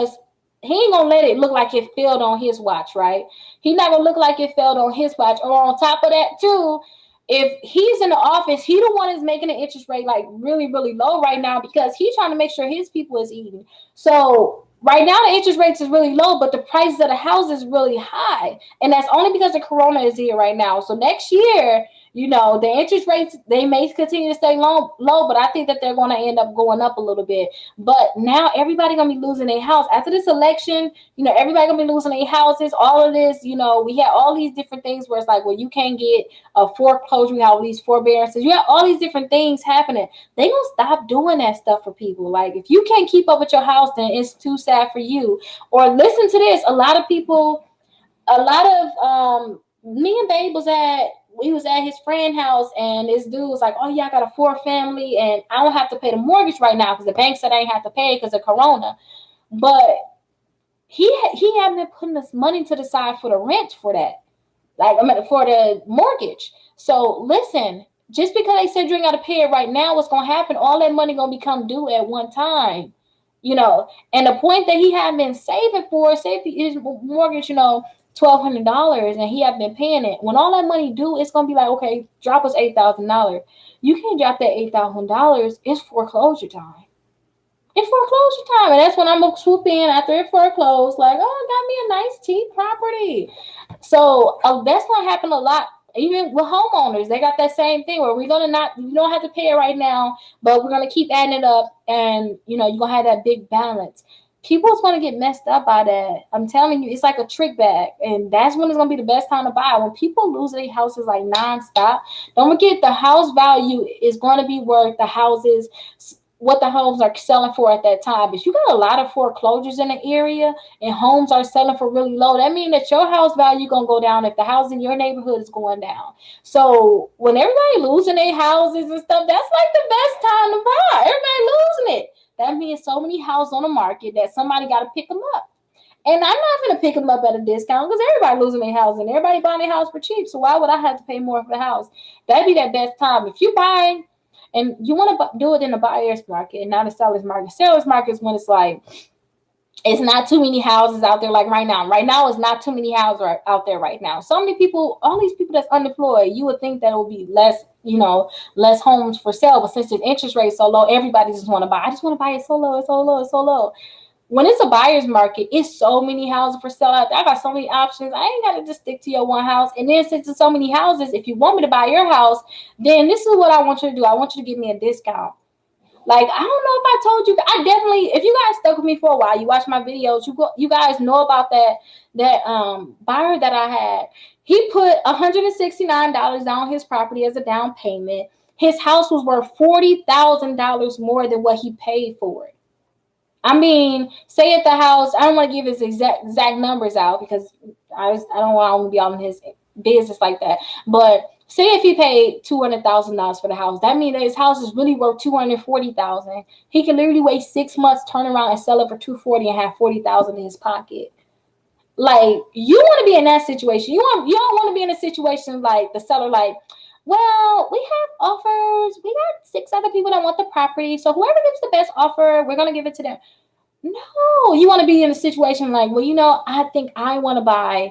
it look like it failed on his watch, right? He's not gonna look like it failed on his watch. Or on top of that, too, if he's in the office, he the one is making the interest rate like really, really low right now because he's trying to make sure his people is eating. So right now the interest rates is really low, but the prices of the house is really high. And that's only because the corona is here right now. So next year, the interest rates, they may continue to stay low, but I think that they're going to end up going up a little bit. But now everybody going to be losing their house. After this election, everybody going to be losing their houses. All of this, we had all these different things where it's like, well, you can't get a foreclosure. We have all these forbearances. You have all these different things happening. They going to stop doing that stuff for people. Like, if you can't keep up with your house, then it's too sad for you. Or listen to this. Me and Babe we was at his friend's house, and this dude was like, oh yeah, I got a 4 family and I don't have to pay the mortgage right now because the bank said I ain't have to pay because of corona. But he hadn't been putting this money to the side for the rent for that, for the mortgage. So listen, just because they said you ain't got to pay it right now, what's going to happen? All that money going to become due at one time, and the point that he had been saving his mortgage, $1,200, and he had been paying it. When all that money due, it's gonna be like, okay, drop us $8,000. You can't drop that $8,000. It's foreclosure time. It's foreclosure time, and that's when I'm gonna swoop in after it foreclosed. Like, oh, got me a nice cheap property. So that's gonna happen a lot. Even with homeowners, they got that same thing where you don't have to pay it right now, but we're gonna keep adding it up, and you're gonna have that big balance. People's going to get messed up by that. I'm telling you, it's like a trick bag. And that's when it's going to be the best time to buy. When people lose their houses like nonstop, don't forget the house value is going to be worth what the homes are selling for at that time. If you got a lot of foreclosures in the area and homes are selling for really low, that means that your house value going to go down if the house in your neighborhood is going down. So when everybody losing their houses and stuff, that's like the best time to buy. Everybody losing it. That means so many houses on the market that somebody got to pick them up. And I'm not going to pick them up at a discount because everybody losing their house and everybody buying their house for cheap. So why would I have to pay more for the house? That'd be that best time. If you buy and you want to do it in the buyer's market and not a seller's market. Seller's market is when it's like, it's not too many houses out there like right now. Right now, it's not too many houses out there right now. So many people, all these people that's unemployed, you would think that it would be less homes for sale. But since the interest rate is so low, everybody just want to buy. I just want to buy it so low, it's so low, it's so low. When it's a buyer's market, it's so many houses for sale out there. I got so many options. I ain't got to just stick to your one house. And then since there's so many houses, if you want me to buy your house, then this is what I want you to do. I want you to give me a discount. Like, I don't know if I told you. I definitely, if you guys stuck with me for a while, you watch my videos, you guys know about that buyer that I had. He put $169 down his property as a down payment. His house was worth $40,000 more than what he paid for it. I mean, say at the house, I don't want to give his exact numbers out because I don't want to be on his business like that. But say if he paid $200,000 for the house, that means that his house is really worth $240,000. He can literally wait 6 months, turn around and sell it for $240,000 and have $40,000 in his pocket. Like, you want to be in that situation. You don't want to be in a situation like the seller, like, well, we have offers. We got 6 other people that want the property. So whoever gives the best offer, we're going to give it to them. No, you want to be in a situation like, well, I think I want to buy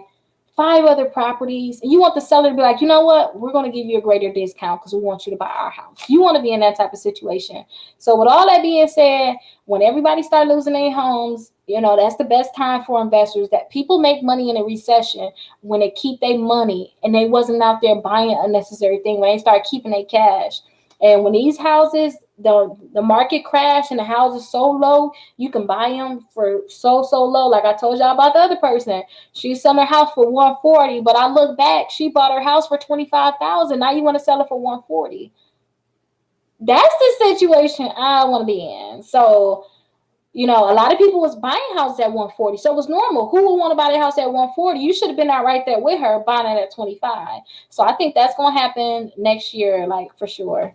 5 other properties. And you want the seller to be like, you know what? We're going to give you a greater discount because we want you to buy our house. You want to be in that type of situation. So with all that being said, when everybody start losing their homes, that's the best time for investors. That people make money in a recession when they keep their money and they wasn't out there buying unnecessary things, when they start keeping their cash. And when these houses, the market crash and the houses so low, you can buy them for so low. Like I told y'all about the other person, she's selling her house for 140, but I look back, she bought her house for 25,000. Now you want to sell it for 140. That's the situation I want to be in. So, you know, a lot of people was buying houses at 140, so it was normal. Who would want to buy a house at 140? You should have been out right there with her buying it at 25. So I think that's going to happen next year, like for sure.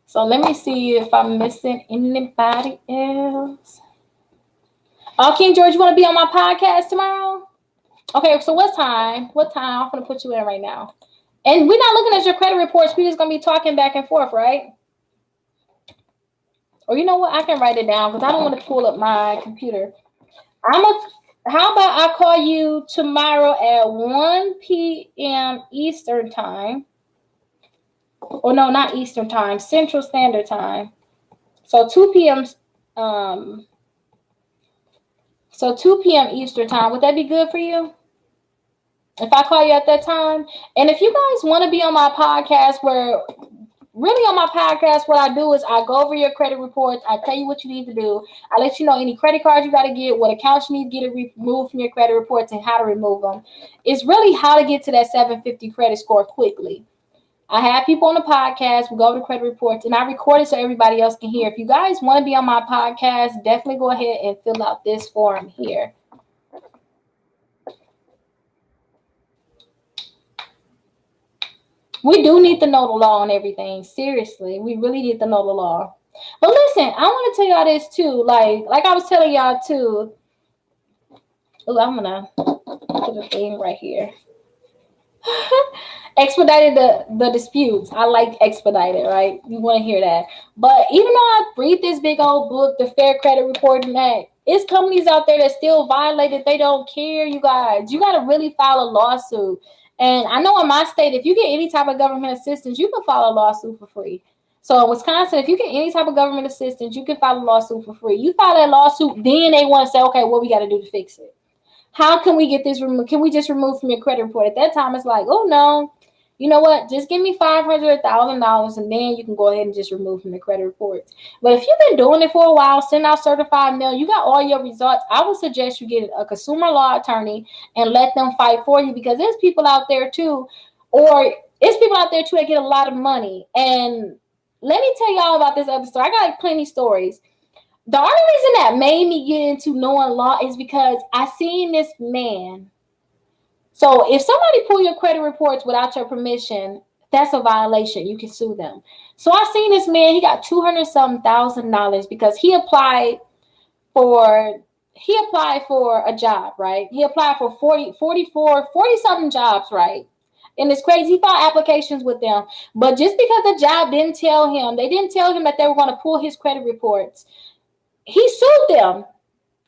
So let me see if I'm missing anybody else. Oh, King George, you want to be on my podcast tomorrow? Okay, so what time? What time? I'm going to put you in right now. And we're not looking at your credit reports. We're just going to be talking back and forth, right? Or you know what? I can write it down because I don't want to pull up my computer. How about I call you tomorrow at 1 p.m. Eastern time? Oh, no, not Eastern time. Central Standard Time. So 2 p.m. So 2 p.m. Eastern time. Would that be good for you? If I call you at that time? And if you guys want to be on my podcast, really on my podcast, what I do is I go over your credit reports. I tell you what you need to do. I let you know any credit cards you got to get, what accounts you need to get removed from your credit reports, and how to remove them. It's really how to get to that 750 credit score quickly. I have people on the podcast. We go over the credit reports, and I record it so everybody else can hear. If you guys want to be on my podcast, definitely go ahead and fill out this form here. We do need to know the law and everything. Seriously, we really need to know the law. But listen, I want to tell y'all this too. Like I was telling y'all too. Oh, I'm gonna put a thing right here. Expedited the disputes. I like expedited, right? You want to hear that. But even though I read this big old book, the Fair Credit Reporting Act, it's companies out there that still violate it. They don't care, you guys. You got to really file a lawsuit. And I know in my state, if you get any type of government assistance, you can file a lawsuit for free. So in Wisconsin, if you get any type of government assistance, you can file a lawsuit for free. You file that lawsuit, then they want to say, okay, what we got to do to fix it? How can we get this removed? Can we just remove from your credit report? At that time, it's like, oh, no. You know what? Just give me $500,000 and then you can go ahead and just remove from the credit reports. But if you've been doing it for a while, send out certified mail, you got all your results, I would suggest you get a consumer law attorney and let them fight for you, because there's people out there too, that get a lot of money. And let me tell y'all about this other story. I got like plenty of stories. The only reason that made me get into knowing law is because I seen this man. So if somebody pull your credit reports without your permission, that's a violation. You can sue them. So I seen this man, he got $200,000 because he applied for a job, right? He applied for 40 something jobs, right? And it's crazy. He filed applications with them. But just because the job didn't tell him that they were going to pull his credit reports, he sued them.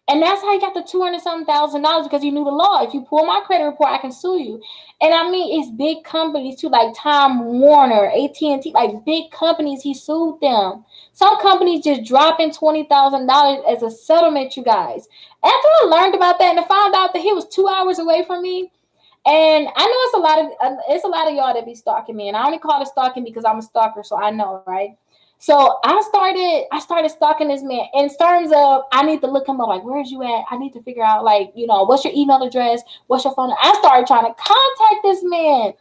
And that's how he got the $200,000 because he knew the law. If you pull my credit report, I can sue you. And I mean, it's big companies too, like Time Warner, AT&T, like big companies. He sued them. Some companies just dropping $20,000 as a settlement, you guys. After I learned about that and I found out that he was 2 hours away from me, and I know it's a lot of y'all that be stalking me, and I only call it stalking because I'm a stalker, so I know, right? So I started stalking this man in terms of I need to look him up. Like, where is you at? I need to figure out, like, you know, what's your email address? What's your phone? I started trying to contact this man.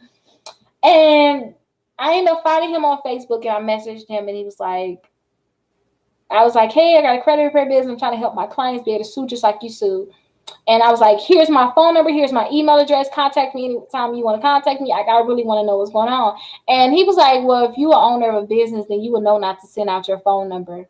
And I ended up finding him on Facebook, and I messaged him, and he was like, I was like, hey, I got a credit repair business. I'm trying to help my clients be able to sue just like you sue. And I was like, here's my phone number. Here's my email address. Contact me anytime you want to contact me. I really want to know what's going on. And he was like, well, if you are owner of a business, then you would know not to send out your phone number.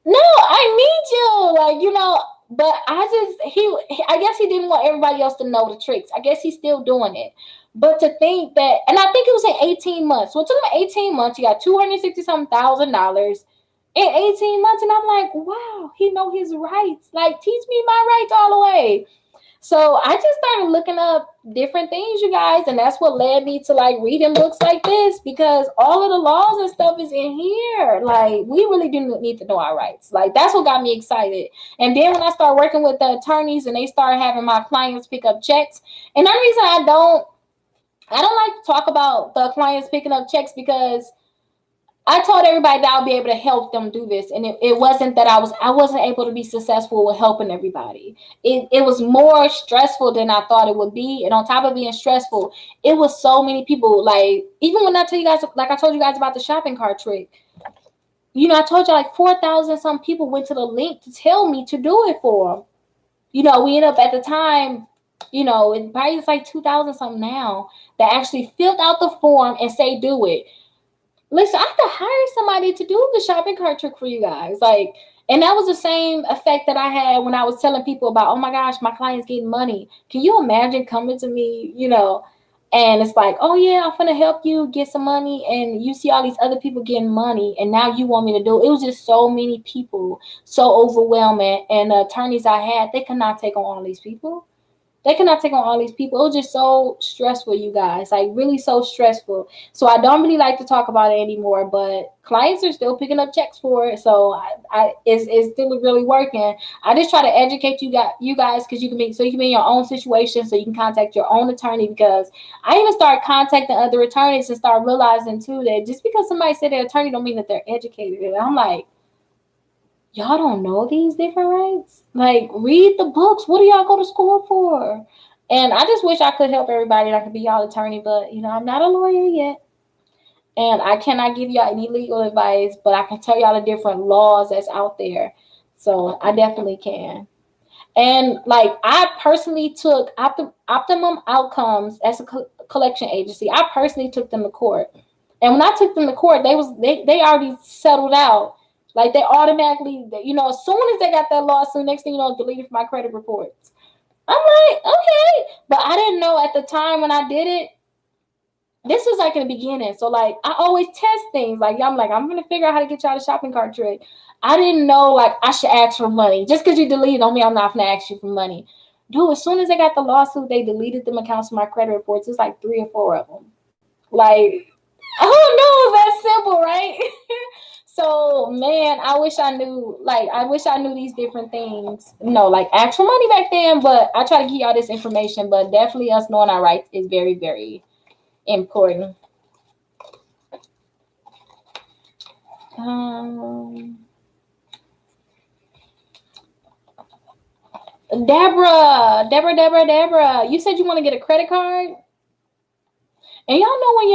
No, I need you. Like, you know, but I guess he didn't want everybody else to know the tricks. I guess he's still doing it. But to think that, and I think it was in 18 months. So it took him 18 months. He got $260,000 in 18 months. And I'm like, wow, he know his rights. Like, teach me my rights all the way. So I just started looking up different things, you guys. And that's what led me to like reading books like this, because all of the laws and stuff is in here. Like, we really do need to know our rights. Like, that's what got me excited. And then when I started working with the attorneys and they started having my clients pick up checks. And the reason I don't like to talk about the clients picking up checks, because I told everybody that I'll be able to help them do this, and it wasn't that I wasn't able to be successful with helping everybody. It was more stressful than I thought it would be, and on top of being stressful, it was so many people. Like, even when I tell you guys, like I told you guys about the shopping cart trick, you know, I told you like 4,000 some people went to the link to tell me to do it for them. You know, we end up at the time, you know, it probably it's like 2,000 something now that actually filled out the form and say do it. Listen, I have to hire somebody to do the shopping cart trick for you guys. Like, and that was the same effect that I had when I was telling people about, oh my gosh, my client's getting money. Can you imagine coming to me, you know, and it's like, oh yeah, I'm gonna help you get some money, and you see all these other people getting money, and now you want me to do it. It was just so many people, so overwhelming, and the attorneys I had, they could not take on all these people. They cannot take on all these people. It was just so stressful, you guys. Like, really so stressful. So I don't really like to talk about it anymore, but clients are still picking up checks for it. So it's still really working. I just try to educate you guys, because you can be in your own situation, so you can contact your own attorney, because I even start contacting other attorneys and start realizing too that just because somebody said they're attorney don't mean that they're educated. And I'm like, y'all don't know these different rights? Like, read the books. What do y'all go to school for? And I just wish I could help everybody and I could be y'all attorney, but, you know, I'm not a lawyer yet. And I cannot give y'all any legal advice, but I can tell y'all the different laws that's out there. So I definitely can. And, like, I personally took Optimum Outcomes as a collection agency. I personally took them to court. And when I took them to court, they already settled out. Like, they automatically, you know, as soon as they got that lawsuit, next thing you know, it's deleted from my credit reports. I'm like, okay. But I didn't know at the time when I did it, this was like in the beginning. So, like, I always test things. Like, I'm going to figure out how to get y'all the shopping cart trick. I didn't know, like, I should ask for money. Just because you deleted on me, I'm not going to ask you for money. Dude, as soon as they got the lawsuit, they deleted them accounts from my credit reports. It's like 3 or 4 of them. Like, oh no, that's simple, right? So, man, I wish I knew these different things. No, like, actual money back then, but I try to give y'all this information. But definitely us knowing our rights is very, very important. Deborah, you said you want to get a credit card? And y'all know when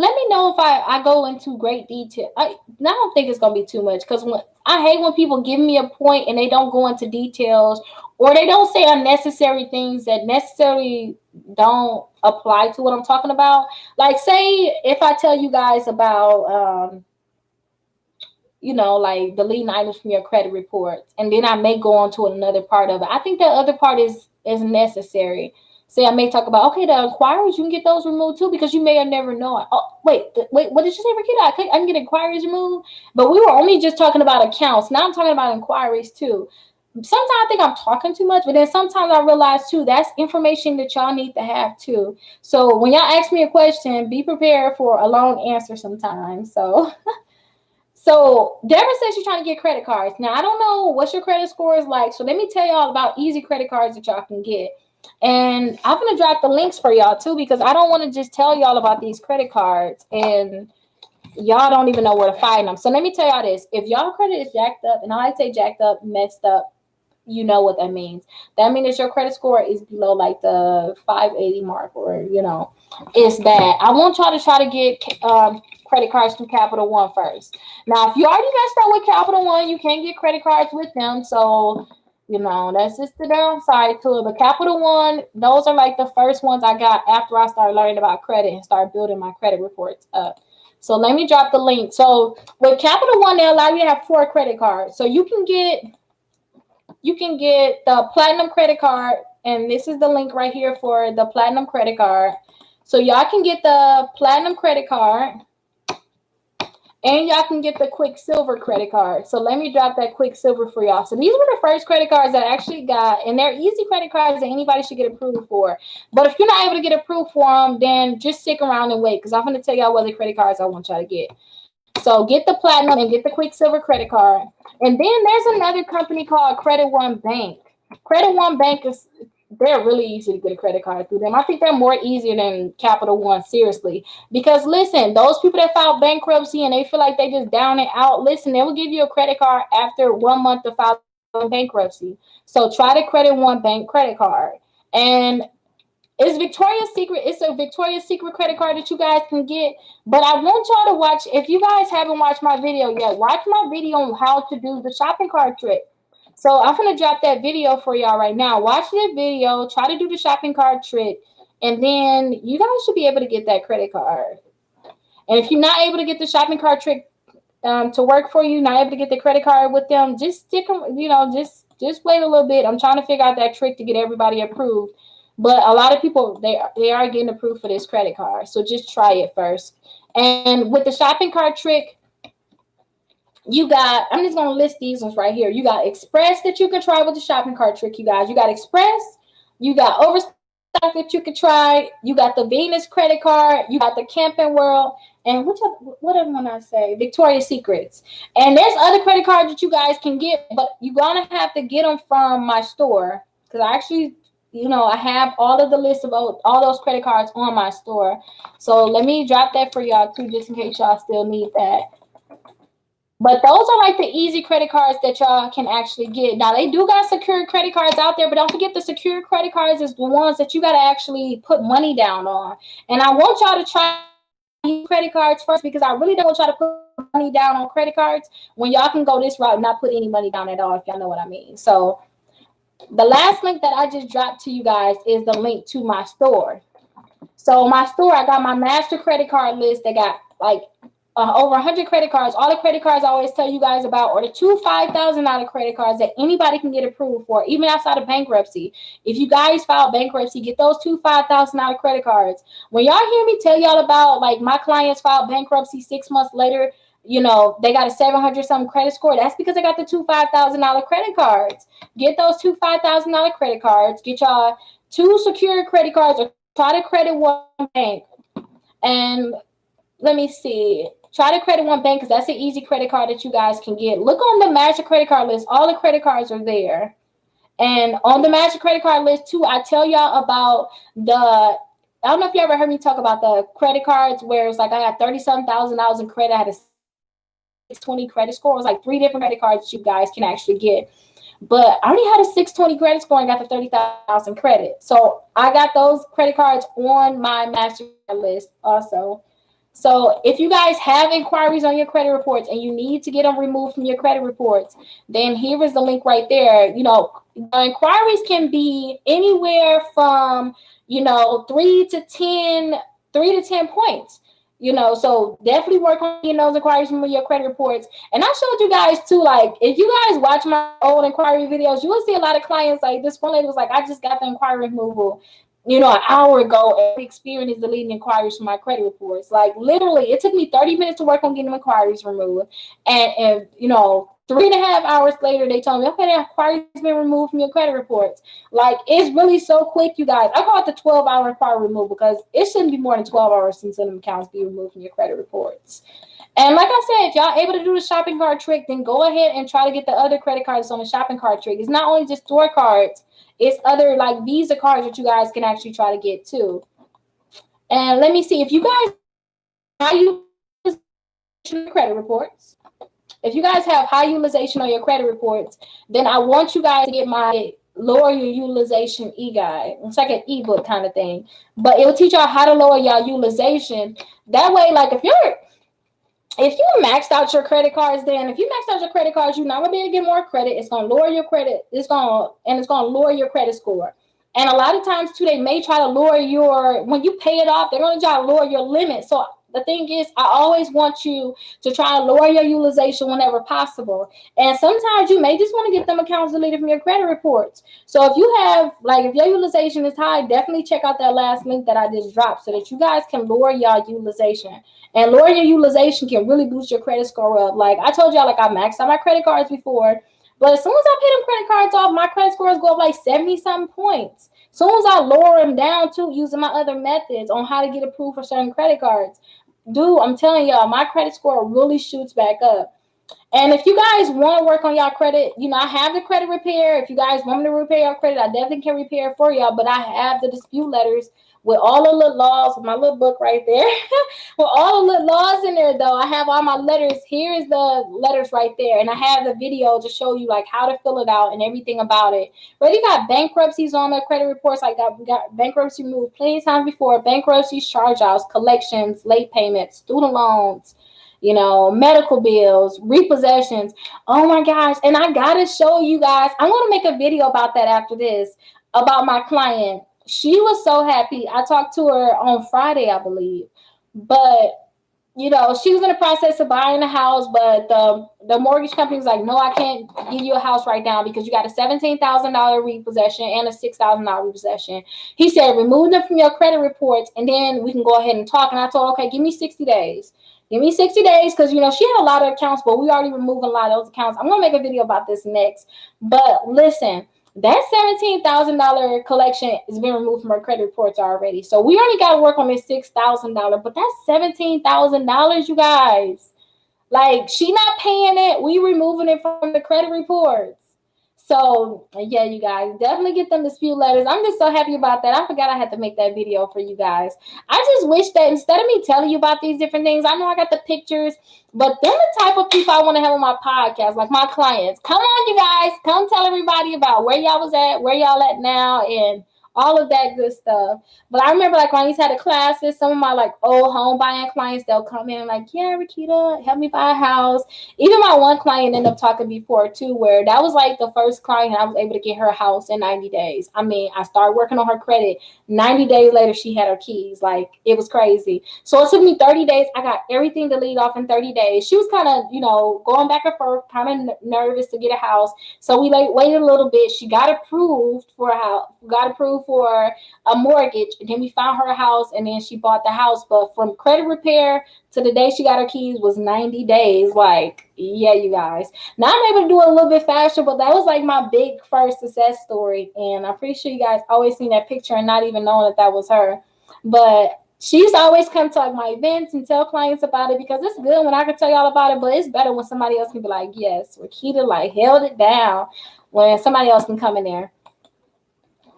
let me know if I go into great detail. I don't think it's going to be too much, because I hate when people give me a point and they don't go into details, or they don't say unnecessary things that necessarily don't apply to what I'm talking about. Like, say if I tell you guys about, you know, like, deleting items from your credit reports, and then I may go on to another part of it. I think that other part is necessary. Say I may talk about, okay, the inquiries, you can get those removed too, because you may have never known. Oh, wait, what did you say, Rickita? I can get inquiries removed? But we were only just talking about accounts. Now I'm talking about inquiries too. Sometimes I think I'm talking too much, but then sometimes I realize too, that's information that y'all need to have too. So when y'all ask me a question, be prepared for a long answer sometimes. So Deborah says she's trying to get credit cards. Now, I don't know what your credit score is like, so let me tell y'all about easy credit cards that y'all can get. And I'm going to drop the links for y'all too, because I don't want to just tell y'all about these credit cards and y'all don't even know where to find them. So let me tell y'all this. If y'all credit is jacked up, and I say jacked up, messed up, you know what that means. That means that your credit score is below like the 580 mark, or, you know, it's bad. I want y'all to try to get credit cards through Capital One first. Now, if you already messed up with Capital One, you can't get credit cards with them. So, you know, that's just the downside to it. But Capital One, those are like the first ones I got after I started learning about credit and started building my credit reports up. So let me drop the link. So with Capital One, they allow you to have 4 credit cards. So you can get the Platinum credit card, and this is the link right here for the Platinum credit card. So y'all can get the Platinum credit card, and y'all can get the Quicksilver credit card. So let me drop that Quicksilver for y'all. So these were the first credit cards that I actually got, and they're easy credit cards that anybody should get approved for. But if you're not able to get approved for them, then just stick around and wait, because I'm going to tell y'all what the credit cards I want y'all to get. So get the Platinum and get the Quicksilver credit card. And then there's another company called Credit One Bank. Credit One Bank they're really easy to get a credit card through them. I think they're more easier than Capital One, seriously. Because listen, those people that file bankruptcy and they feel like they just down and out, listen, they will give you a credit card after 1 month of filing bankruptcy. So try the Credit One Bank credit card. And it's Victoria's Secret. It's a Victoria's Secret credit card that you guys can get. But I want y'all to watch, if you guys haven't watched my video yet, watch my video on how to do the shopping cart trick. So I'm going to drop that video for y'all right now. Watch that video, try to do the shopping cart trick, and then you guys should be able to get that credit card. And if you're not able to get the shopping cart trick to work for you, not able to get the credit card with them, just stick them, just wait a little bit. I'm trying to figure out that trick to get everybody approved. But a lot of people, they are getting approved for this credit card. So just try it first. And with the shopping cart trick, you got, I'm just going to list these ones right here. You got Express that you can try with the shopping cart trick, you guys. You got Express. You got Overstock that you can try. You got the Venus credit card. You got the Camping World. And what other one I say? Victoria's Secrets. And there's other credit cards that you guys can get, but you're going to have to get them from my store. Because I actually, I have all of the list of all those credit cards on my store. So let me drop that for y'all too, just in case y'all still need that. But those are like the easy credit cards that y'all can actually get. Now, they do got secured credit cards out there, but don't forget the secured credit cards is the ones that you got to actually put money down on. And I want y'all to try credit cards first, because I really don't want y'all to put money down on credit cards when y'all can go this route and not put any money down at all, if y'all know what I mean. So the last link that I just dropped to you guys is the link to my store. So my store, I got my master credit card list. They got like over 100 credit cards. All the credit cards I always tell you guys about are the two $5,000 credit cards that anybody can get approved for, even outside of bankruptcy. If you guys file bankruptcy, get those two $5,000 credit cards. When y'all hear me tell y'all about, like, my clients filed bankruptcy 6 months later, they got a 700 something credit score. That's because they got the two $5,000 credit cards. Get those two $5,000 credit cards. Get y'all two secured credit cards, or try to Credit One Bank. And let me see. Try to Credit One Bank, because that's an easy credit card that you guys can get. Look on the Master Credit Card list. All the credit cards are there. And on the Master Credit Card list, too, I tell y'all about I don't know if you ever heard me talk about the credit cards where it's like I got $30,000 in credit. I had a 620 credit score. It was like 3 different credit cards you guys can actually get. But I already had a 620 credit score and got the 30,000 credit. So I got those credit cards on my Master Card list also. So if you guys have inquiries on your credit reports and you need to get them removed from your credit reports, then here is the link right there. The inquiries can be anywhere from, 3 to 10 points. So definitely work on getting those inquiries from your credit reports. And I showed you guys too, like, if you guys watch my old inquiry videos, you will see a lot of clients, like this one lady was like, I just got the inquiry removal, an hour ago, and experience deleting inquiries from my credit reports. Like, literally, it took me 30 minutes to work on getting inquiries removed. And 3.5 hours later, they told me, okay, the inquiry's been removed from your credit reports. Like, it's really so quick, you guys. I call it the 12-hour inquiry removal, because it shouldn't be more than 12 hours since some accounts be removed from your credit reports. And like I said, if y'all able to do the shopping cart trick, then go ahead and try to get the other credit cards on the shopping cart trick. It's not only just store cards. It's other, like, Visa cards that you guys can actually try to get too. And let me see, if you guys high utilization credit reports, if you guys have high utilization on your credit reports, then I want you guys to get my Lower Your Utilization e-guide. It's like an ebook kind of thing, but it will teach y'all how to lower your utilization. That way, like, if you maxed out your credit cards, then if you maxed out your credit cards, you're not gonna be able to get more credit. It's gonna lower your credit. It's gonna lower your credit score. And a lot of times too, they may try to lower when you pay it off, they're gonna try to lower your limit. So the thing is, I always want you to try to lower your utilization whenever possible. And sometimes you may just want to get them accounts deleted from your credit reports. So if you have, like, if your utilization is high, definitely check out that last link that I just dropped so that you guys can lower your utilization. And lower your utilization can really boost your credit score up. Like I told y'all, like, I maxed out my credit cards before, but as soon as I pay them credit cards off, my credit scores go up like 70-something points. As soon as I lower them down too, using my other methods on how to get approved for certain credit cards, dude, I'm telling y'all, my credit score really shoots back up. And if you guys want to work on y'all credit, I have the credit repair. If you guys want me to repair your credit, I definitely can repair it for y'all. But I have the dispute letters with all the little laws, with my little book right there, with all the little laws in there. Though I have all my letters. Here is the letters right there, and I have the video to show you like how to fill it out and everything about it. Already got bankruptcies on the credit reports. I got bankruptcy removed plenty of times before. Bankruptcies, charge-offs, collections, late payments, student loans, medical bills, repossessions. Oh my gosh. And I gotta show you guys, I'm gonna make a video about that after this, about my client. She was so happy. I talked to her on Friday, I believe. But she was in the process of buying a house, but the mortgage company was like, no, I can't give you a house right now because you got a $17,000 repossession and a $6,000 repossession. He said, remove them from your credit reports and then we can go ahead and talk. And I told her, okay, give me 60 days. Give me 60 days because, she had a lot of accounts, but we already removed a lot of those accounts. I'm going to make a video about this next. But listen, that $17,000 collection has been removed from our credit reports already. So we only got to work on this $6,000, but that's $17,000, you guys. Like, she not paying it. We removing it from the credit reports. So, yeah, you guys, definitely get them dispute letters. I'm just so happy about that. I forgot I had to make that video for you guys. I just wish that instead of me telling you about these different things, I know I got the pictures, but they're the type of people I want to have on my podcast, like my clients. Come on, you guys. Come tell everybody about where y'all was at, where y'all at now, and all of that good stuff. But I remember like when I used to have the classes, some of my like old home buying clients, they'll come in like, yeah, Rickita, help me buy a house. Even my one client ended up talking before too, where that was like the first client I was able to get her house in 90 days. I mean, I started working on her credit. 90 days later, she had her keys. Like, it was crazy. So it took me 30 days. I got everything deleted off in 30 days. She was kind of, going back and forth, kind of nervous to get a house. So we waited a little bit. She got approved for a house, got approved for a mortgage, and then we found her a house, and then she bought the house. But from credit repair to the day she got her keys was 90 days. Like, yeah, you guys. Now I'm able to do it a little bit faster, but that was like my big first success story, and I'm pretty sure you guys always seen that picture and not even knowing that was her. But she used to always come to like my events and tell clients about it because it's good when I can tell y'all about it, but it's better when somebody else can be like, yes, Rickita like held it down, when somebody else can come in there.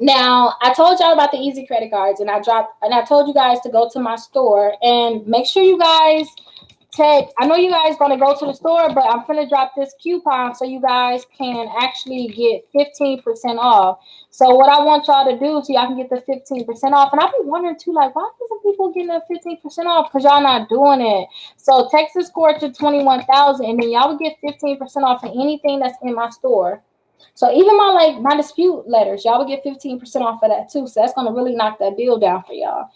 Now, I told y'all about the easy credit cards, and I told you guys to go to my store and make sure you guys I know you guys going to go to the store, but I'm going to drop this coupon so you guys can actually get 15% off. So what I want y'all to do so y'all can get the 15% off, and I've been wondering too, like, why isn't people getting the 15% off? Because y'all not doing it. So text the score to 21,000, and then y'all will get 15% off of anything that's in my store. So even my dispute letters, y'all will get 15% off of that too. So that's going to really knock that bill down for y'all.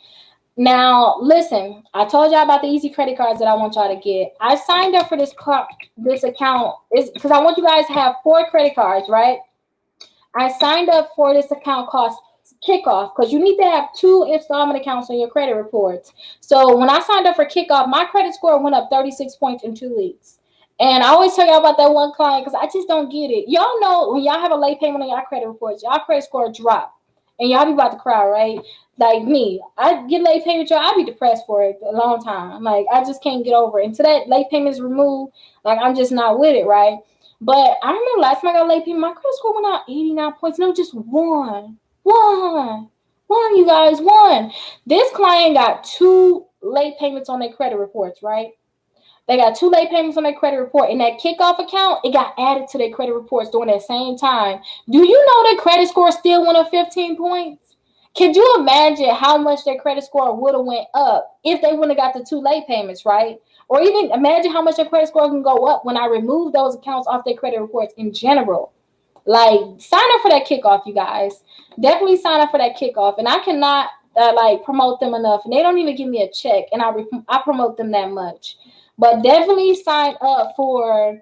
Now, listen, I told y'all about the easy credit cards that I want y'all to get. I signed up for this account because I want you guys to have 4 credit cards, right? I signed up for this account called Kickoff because you need to have 2 installment accounts on your credit reports. So when I signed up for Kickoff, my credit score went up 36 points in 2 weeks. And I always tell y'all about that one client because I just don't get it. Y'all know when y'all have a late payment on y'all credit reports, y'all credit score drop. And y'all be about to cry, right? Like me, I get late payment, y'all. I be depressed for it a long time. Like, I just can't get over it. Until that late payment is removed, like, I'm just not with it, right? But I remember last time I got late payment, my credit score went out 89 points. No, just one, you guys, one. This client got 2 late payments on their credit reports, right? They got 2 late payments on their credit report. And that Kickoff account, it got added to their credit reports during that same time. Do you know their credit score still went up 15 points? Could you imagine how much their credit score would have went up if they wouldn't have got the 2 late payments, right? Or even imagine how much their credit score can go up when I remove those accounts off their credit reports in general. Like, sign up for that Kickoff, you guys. Definitely sign up for that Kickoff. And I cannot promote them enough. And they don't even give me a check, and I promote them that much. But definitely sign up for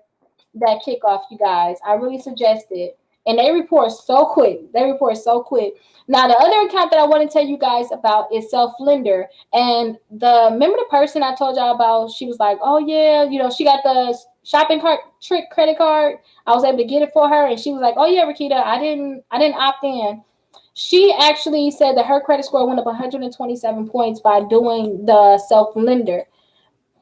that Kickoff, you guys. I really suggest it. And they report so quick. Now, the other account that I want to tell you guys about is Self-Lender. And remember the person I told y'all about? She was like, oh, yeah, she got the shopping cart trick credit card. I was able to get it for her. And she was like, oh, yeah, Rickita, I didn't opt in. She actually said that her credit score went up 127 points by doing the Self-Lender.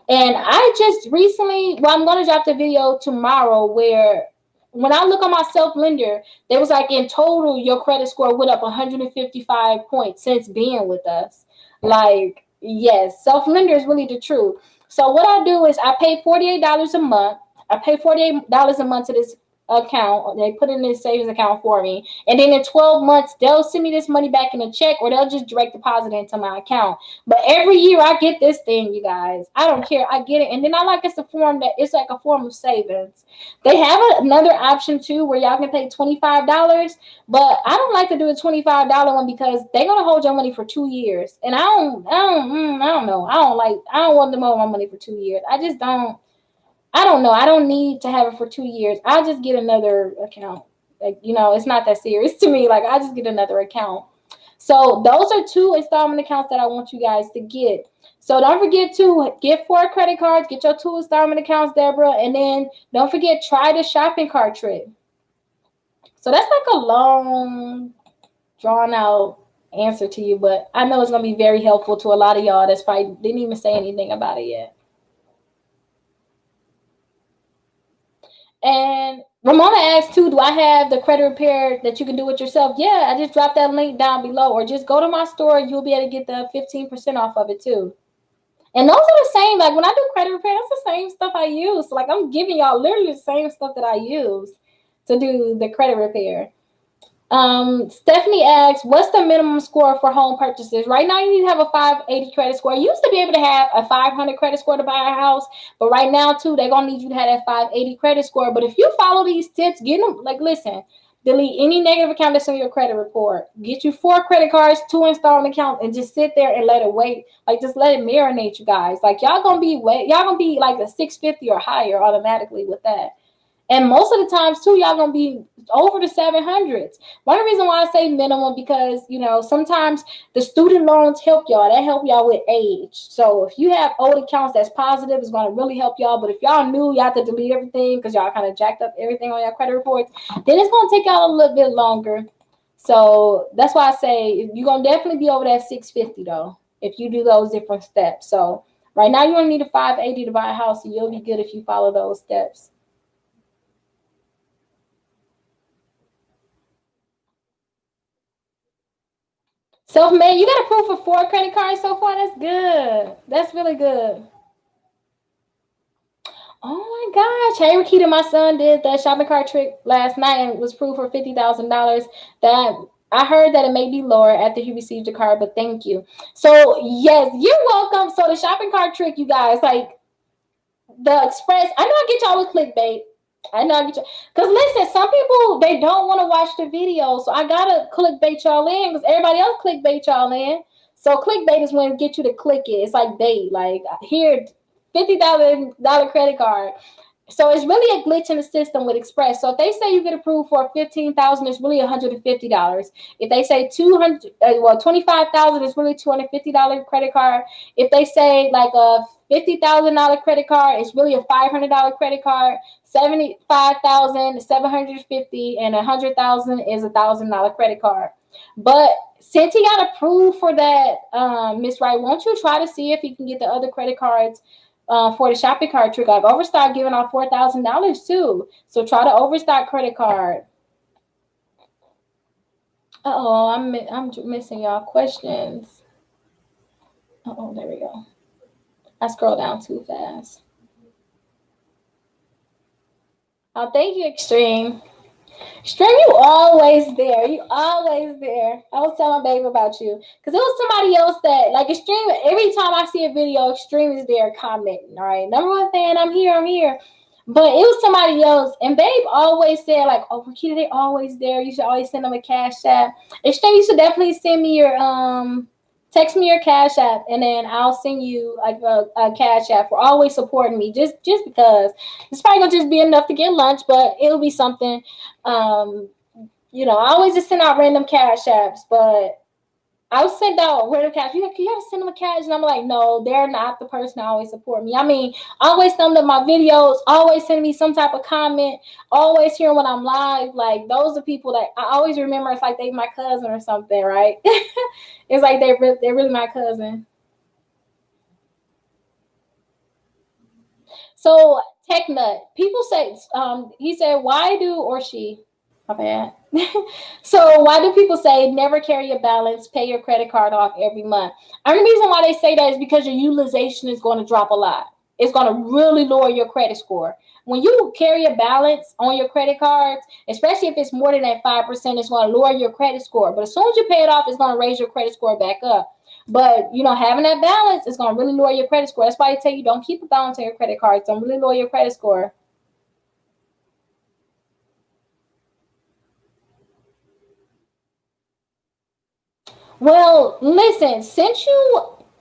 And I just recently, well, I'm going to drop the video tomorrow where when I look on my self-lender, there was like in total, your credit score went up 155 points since being with us. Like, yes, self-lender is really the truth. So what I do is I pay $48 a month. I pay $48 a month to this account. They put it in this savings account for me. And then in 12 months, they'll send me this money back in a check or they'll just direct deposit it into my account. But every year I get this thing, you guys. I don't care. I get it. And then I like it's a form that it's like a form of savings. They have another option too where y'all can pay $25. But I don't like to do a $25 one because they're gonna hold your money for 2 years. And I don't know. I don't want them hold my money for 2 years. I don't know. I don't need to have it for 2 years. I just get another account. Like, it's not that serious to me. Like, I just get another account. So those are 2 installment accounts that I want you guys to get. So don't forget to get 4 credit cards, get your 2 installment accounts, Deborah, and then don't forget, try the shopping cart trick. So that's like a long, drawn out answer to you, but I know it's going to be very helpful to a lot of y'all that's probably didn't even say anything about it yet. And Ramona asked too, do I have the credit repair that you can do it yourself? Yeah, I just dropped that link down below, or just go to my store. You'll be able to get the 15% off of it too. And those are the same, like when I do credit repair, that's the same stuff I use. So like I'm giving y'all literally the same stuff that I use to do the credit repair. Stephanie asks, what's the minimum score for home purchases? Right now, you need to have a 580 credit score. You used to be able to have a 500 credit score to buy a house, but right now, too, they're going to need you to have that 580 credit score. But if you follow these tips, get them, like, listen, delete any negative account that's on your credit report. Get you 4 credit cards, 2 installment accounts, and just sit there and let it wait. Like, just let it marinate, you guys. Like, y'all going to be like a 650 or higher automatically with that. And most of the times, too, y'all going to be over the 700s. One reason why I say minimum, because, sometimes the student loans help y'all. They help y'all with age. So if you have old accounts that's positive, it's going to really help y'all. But if y'all new, you have to delete everything because y'all kind of jacked up everything on your credit reports, then it's going to take y'all a little bit longer. So that's why I say you're going to definitely be over that 650, though, if you do those different steps. So right now, you only need a 580 to buy a house, so you'll be good if you follow those steps. Self-made, you got approved for 4 credit cards so far. That's good. That's really good. Oh my gosh. Hey, Rickita, my son did that shopping cart trick last night and was approved for $50,000. That I heard that it may be lower after he received the card, but thank you. So yes, you're welcome. So the shopping cart trick, you guys, like the express, I know I get y'all with clickbait. I know I get you. Because listen, some people, they don't want to watch the video. So I got to clickbait y'all in because everybody else clickbait y'all in. So clickbait is when it get you to click it. It's like bait. Like here, $50,000 credit card. So it's really a glitch in the system with Express. So if they say you get approved for $15,000, it's really $150. If they say $25,000, it's really $250 credit card. If they say like a $50,000 credit card, it's really a $500 credit card. $75,000, $750, and $100,000 is $1,000 credit card. But since he got approved for that, Miss Wright, won't you try to see if you can get the other credit cards for the shopping cart trick? I've overstock giving out $4,000 too. So try to overstock credit card. I'm missing y'all questions. There we go. I scrolled down too fast. Oh, thank you, Extreme. Extreme, you always there. You always there. I was telling my baby about you. Because it was somebody else that, like Extreme, every time I see a video, Extreme is there commenting. All right. Number 1 fan, I'm here. But it was somebody else. And Babe always said, like, oh, Rickita, they always there. You should always send them a cash app. Extreme, you should definitely send me your text me your cash app, and then I'll send you like a cash app for always supporting me. Just because it's probably gonna just be enough to get lunch, but it'll be something. I always just send out random cash apps, but I'll send out random cash. You have to send them a cash, and I'm like, no, they're not the person that always support me. I mean, always send them my videos, always send me some type of comment, always hear when I'm live. Like those are people that I always remember. It's like they my cousin or something, right? It's like they're really my cousin. So Tech Nut, people say, he said, why do, or she, my bad. So why do people say never carry a balance, pay your credit card off every month? And the reason why they say that is because your utilization is going to drop a lot. It's going to really lower your credit score. When you carry a balance on your credit cards, especially if it's more than that 5%, it's going to lower your credit score. But as soon as you pay it off, it's going to raise your credit score back up. But having that balance is going to really lower your credit score. That's why they tell you don't keep a balance on your credit cards. Don't really lower your credit score. Well, listen, since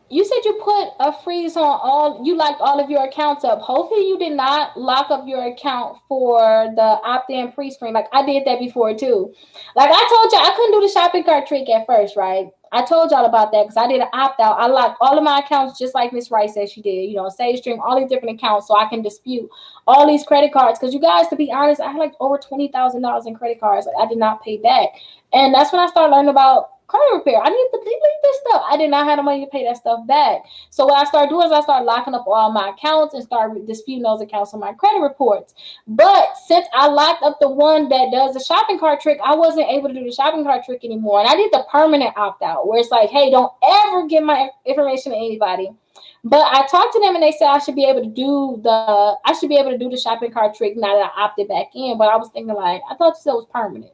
you said you put a freeze on you locked all of your accounts up. Hopefully you did not lock up your account for the opt-in pre-screen. Like I did that before too. Like I told you, I couldn't do the shopping cart trick at first, right? I told y'all about that because I did an opt-out. I locked all of my accounts just like Miss Rice said she did. Save stream, all these different accounts so I can dispute all these credit cards. Because you guys, to be honest, I had like over $20,000 in credit cards. Like I did not pay back. And that's when I started learning about credit repair. I need to delete this stuff. I did not have the money to pay that stuff back. So what I started doing is I started locking up all my accounts and started disputing those accounts on my credit reports. But since I locked up the one that does the shopping cart trick, I wasn't able to do the shopping cart trick anymore. And I did the permanent opt-out where it's like, hey, don't ever give my information to anybody. But I talked to them and they said I should be able to do the shopping cart trick now that I opted back in. But I was thinking like, I thought it was permanent.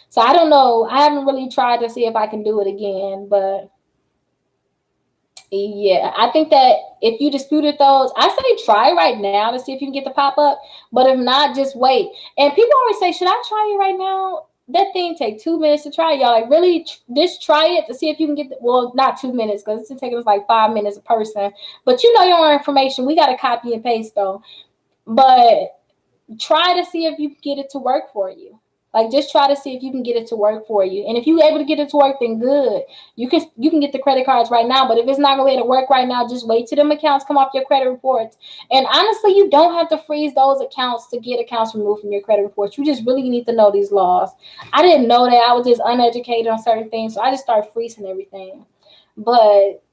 So I don't know. I haven't really tried to see if I can do it again, but yeah, I think that if you disputed those, I say try right now to see if you can get the pop up. But if not, just wait. And people always say, should I try it right now? That thing take 2 minutes to try, y'all. Like really, just try it to see if you can get. Well, not 2 minutes because it's taking us like 5 minutes a person. But your own information. We got to copy and paste though. But try to see if you can get it to work for you. Like just try to see if you can get it to work for you. And if you're able to get it to work, then good. You can get the credit cards right now. But if it's not going to work right now, just wait till them accounts come off your credit reports. And honestly, you don't have to freeze those accounts to get accounts removed from your credit reports. You just really need to know these laws. I didn't know that. I was just uneducated on certain things. So I just started freezing everything. But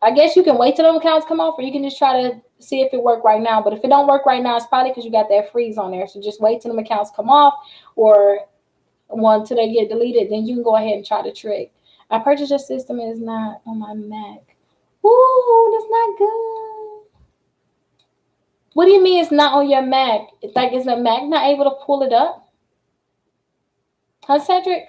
I guess you can wait till those accounts come off, or you can just try to see if it work right now. But if it don't work right now, it's probably because you got that freeze on there. So just wait till them accounts come off, or until they get deleted. Then you can go ahead and try the trick. I purchased your system is not on my Mac. Ooh, that's not good. What do you mean it's not on your Mac? It's like, is the Mac not able to pull it up? Huh, Cedric?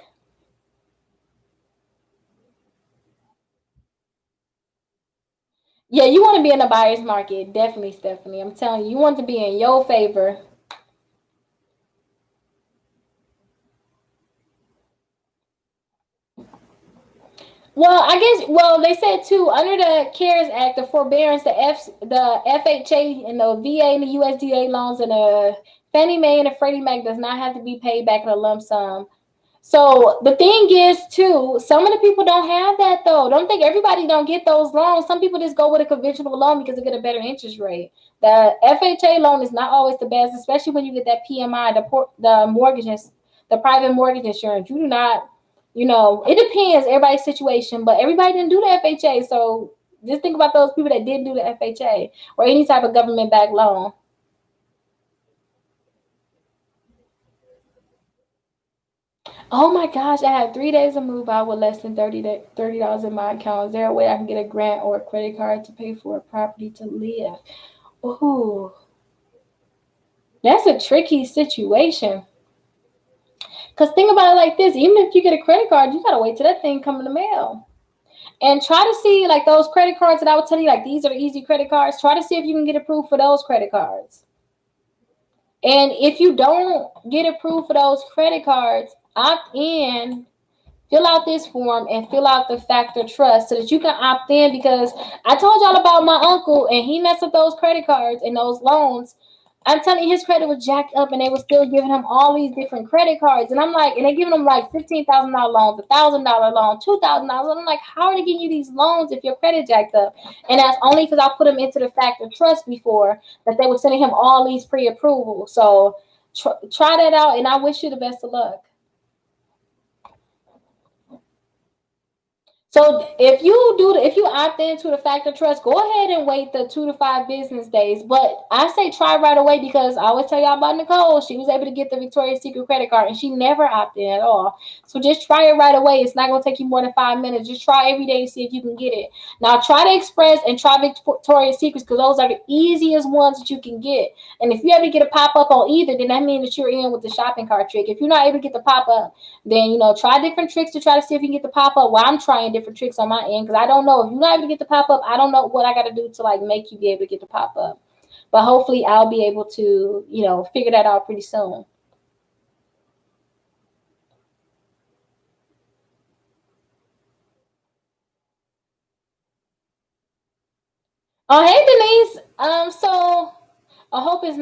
Yeah, you want to be in the buyer's market. Definitely, Stephanie. I'm telling you, you want to be in your favor. Well, I guess. Well, they said too under the CARES Act, the forbearance, the FHA and the VA and the USDA loans and the Fannie Mae and the Freddie Mac does not have to be paid back in a lump sum. So the thing is too, some of the people don't have that though. Don't think everybody don't get those loans. Some people just go with a conventional loan because they get a better interest rate. The FHA loan is not always the best, especially when you get that PMI, the mortgages, the private mortgage insurance. You do not, it depends everybody's situation, but everybody didn't do the FHA. So just think about those people that didn't do the FHA or any type of government backed loan. Oh my gosh, I had 3 days to move out with less than $30 in my account. Is there a way I can get a grant or a credit card to pay for a property to live? Ooh, that's a tricky situation. Because think about it like this, even if you get a credit card, you got to wait till that thing come in the mail. And try to see like those credit cards that I would tell you, like these are the easy credit cards. Try to see if you can get approved for those credit cards. And if you don't get approved for those credit cards, opt in, fill out this form and fill out the factor trust so that you can opt in, because I told y'all about my uncle and he messed up those credit cards and those loans. I'm telling you, his credit was jacked up and they were still giving him all these different credit cards. And I'm like, and they giving him like $15,000 loans, $1,000 loan, $2,000. I'm like, how are they giving you these loans if your credit jacked up? And that's only because I put him into the factor trust before that they were sending him all these pre-approvals. So try that out and I wish you the best of luck. So if you opt into the factor trust, go ahead and wait the 2 to 5 business days. But I say try right away because I always tell y'all about Nicole. She was able to get the Victoria's Secret credit card and she never opted in at all. So just try it right away. It's not gonna take you more than 5 minutes. Just try every day to see if you can get it. Now try the Express and try Victoria's Secrets because those are the easiest ones that you can get. And if you ever get a pop up on either, then that means that you're in with the shopping cart trick. If you're not able to get the pop up, then try different tricks to try to see if you can get the pop up. While I'm trying different tricks on my end because I don't know if you're not able to get the pop up. I don't know what I got to do to like make you be able to get the pop up, but hopefully I'll be able to figure that out pretty soon. Oh, hey Denise. So I hope it's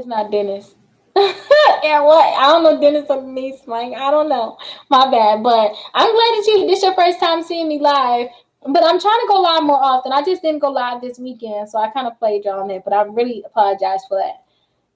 not Dennis. Yeah, what? I don't know Dennis or Denise, Mike. I don't know. My bad. But I'm glad that this your first time seeing me live. But I'm trying to go live more often. I just didn't go live this weekend, so I kind of played y'all on it. But I really apologize for that.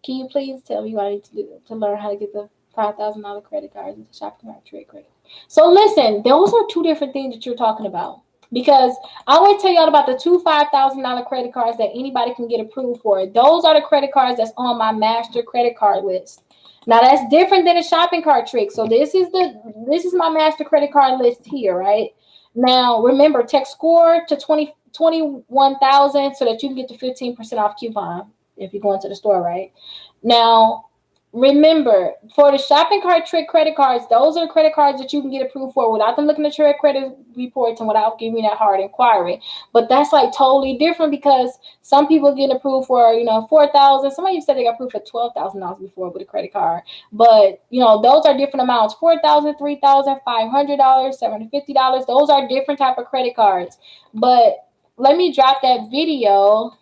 Can you please tell me what I need to do to learn how to get the $5,000 credit cards and the shopping cart trade credit? So listen, those are two different things that you're talking about. Because I always tell y'all about the two $5,000 credit cards that anybody can get approved for. Those are the credit cards that's on my master credit card list. Now that's different than a shopping cart trick. So this is my master credit card list here, right? Now remember, text score to 21,000 so that you can get the 15% off coupon if you go into the store, right? Now remember, for the shopping cart trick credit cards, those are credit cards that you can get approved for without them looking at your credit reports and without giving you that hard inquiry. But that's like totally different because some people get approved for, 4,000. Somebody said they got approved for $12,000 before with a credit card. But, those are different amounts. $4,000, $3,000, $500, $750. Those are different type of credit cards. But let me drop that video.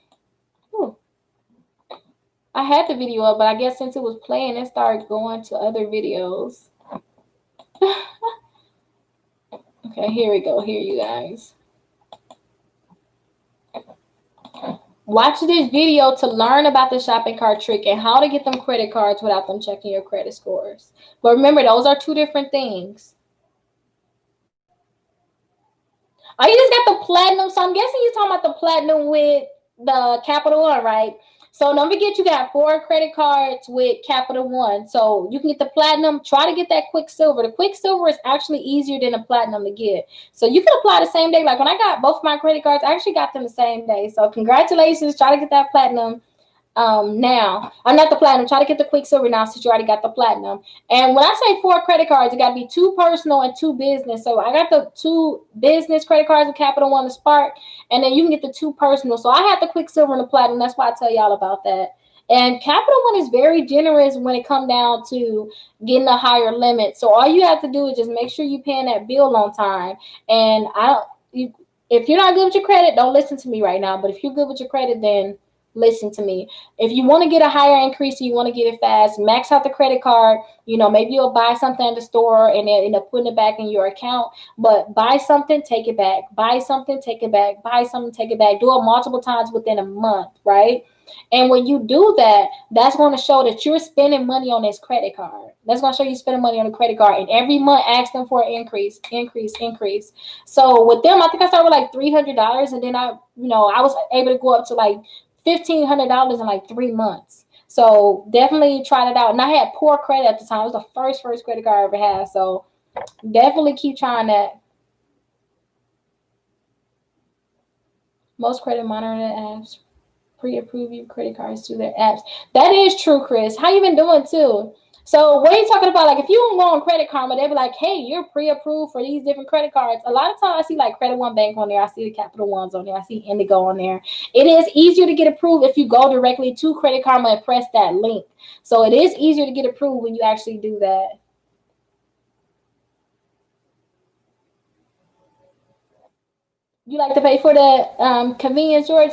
Ooh. I had the video up, but I guess since it was playing, it started going to other videos. Okay, here we go. Here, you guys. Watch this video to learn about the shopping cart trick and how to get them credit cards without them checking your credit scores. But remember, those are two different things. Oh, you just got the platinum. So I'm guessing you're talking about the platinum with the Capital One, right? So don't forget you got 4 credit cards with Capital One. So you can get the platinum. Try to get that Quicksilver. The Quicksilver is actually easier than the platinum to get. So you can apply the same day. Like when I got both my credit cards, I actually got them the same day. So congratulations. Try to get that platinum. Now I'm not the platinum. Try to get the Quicksilver now since you already got the platinum. And when I say 4 credit cards, it got to be 2 personal and 2 business. So I got the 2 business credit cards with Capital One to Spark, and then you can get the 2 personal. So I have the Quicksilver and the platinum. That's why I tell y'all about that. And Capital One is very generous when it comes down to getting a higher limit. So all you have to do is just make sure you're paying that bill on time. And if you're not good with your credit, don't listen to me right now. But if you're good with your credit, then listen to me. If you want to get a higher increase and you want to get it fast, max out the credit card. Maybe you'll buy something at the store and then end up putting it back in your account. But buy something, take it back. Buy something, take it back. Buy something, take it back. Do it multiple times within a month, right? And when you do that, that's going to show that you're spending money on this credit card. That's going to show you spending money on the credit card. And every month, ask them for an increase. So with them, I think I started with like $300, and then I was able to go up to like $1,500 in like 3 months. So definitely try it out. And I had poor credit at the time. It was the first credit card I ever had. So definitely keep trying that. Most credit monitoring apps pre-approve your credit cards through their apps. That is true, Chris. How you been doing too? So what are you talking about? Like if you don't go on Credit Karma, they be like, hey, you're pre-approved for these different credit cards. A lot of times I see like Credit One Bank on there. I see the Capital Ones on there. I see Indigo on there. It is easier to get approved if you go directly to Credit Karma and press that link. So it is easier to get approved when you actually do that. You like to pay for the convenience, George?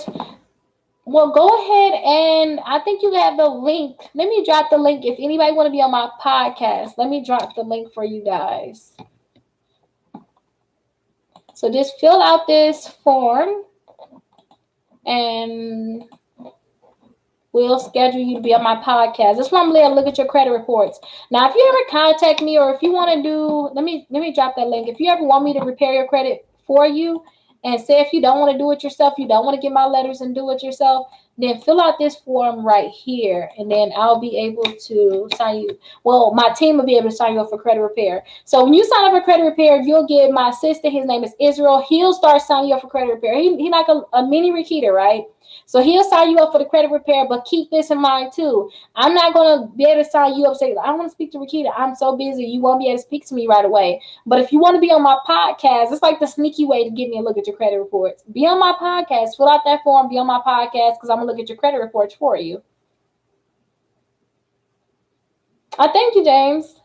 Well, go ahead and I think you have the link. Let me drop the link. If anybody want to be on my podcast, let me drop the link for you guys. So just fill out this form and We'll schedule you to be on my podcast. That's why I'm going to look at your credit reports. Now, if you ever contact me or if you want to do, let me drop that link. If you ever want me to repair your credit for you, and say if you don't want to do it yourself, you don't want to get my letters and do it yourself, then fill out this form right here, and then I'll be able to sign you. Well, my team will be able to sign you up for credit repair. So when you sign up for credit repair, you'll get my assistant. His name is Israel. He'll start signing you up for credit repair. He like a mini Rickita, right? So he'll sign you up for the credit repair, but keep this in mind too. I'm not going to be able to sign you up, say, I want to speak to Rickita. I'm so busy. You won't be able to speak to me right away. But if you want to be on my podcast, it's like the sneaky way to get me a look at your credit reports. Be on my podcast. Fill out that form. Be on my podcast because I'm going to look at your credit reports for you. I thank you, James.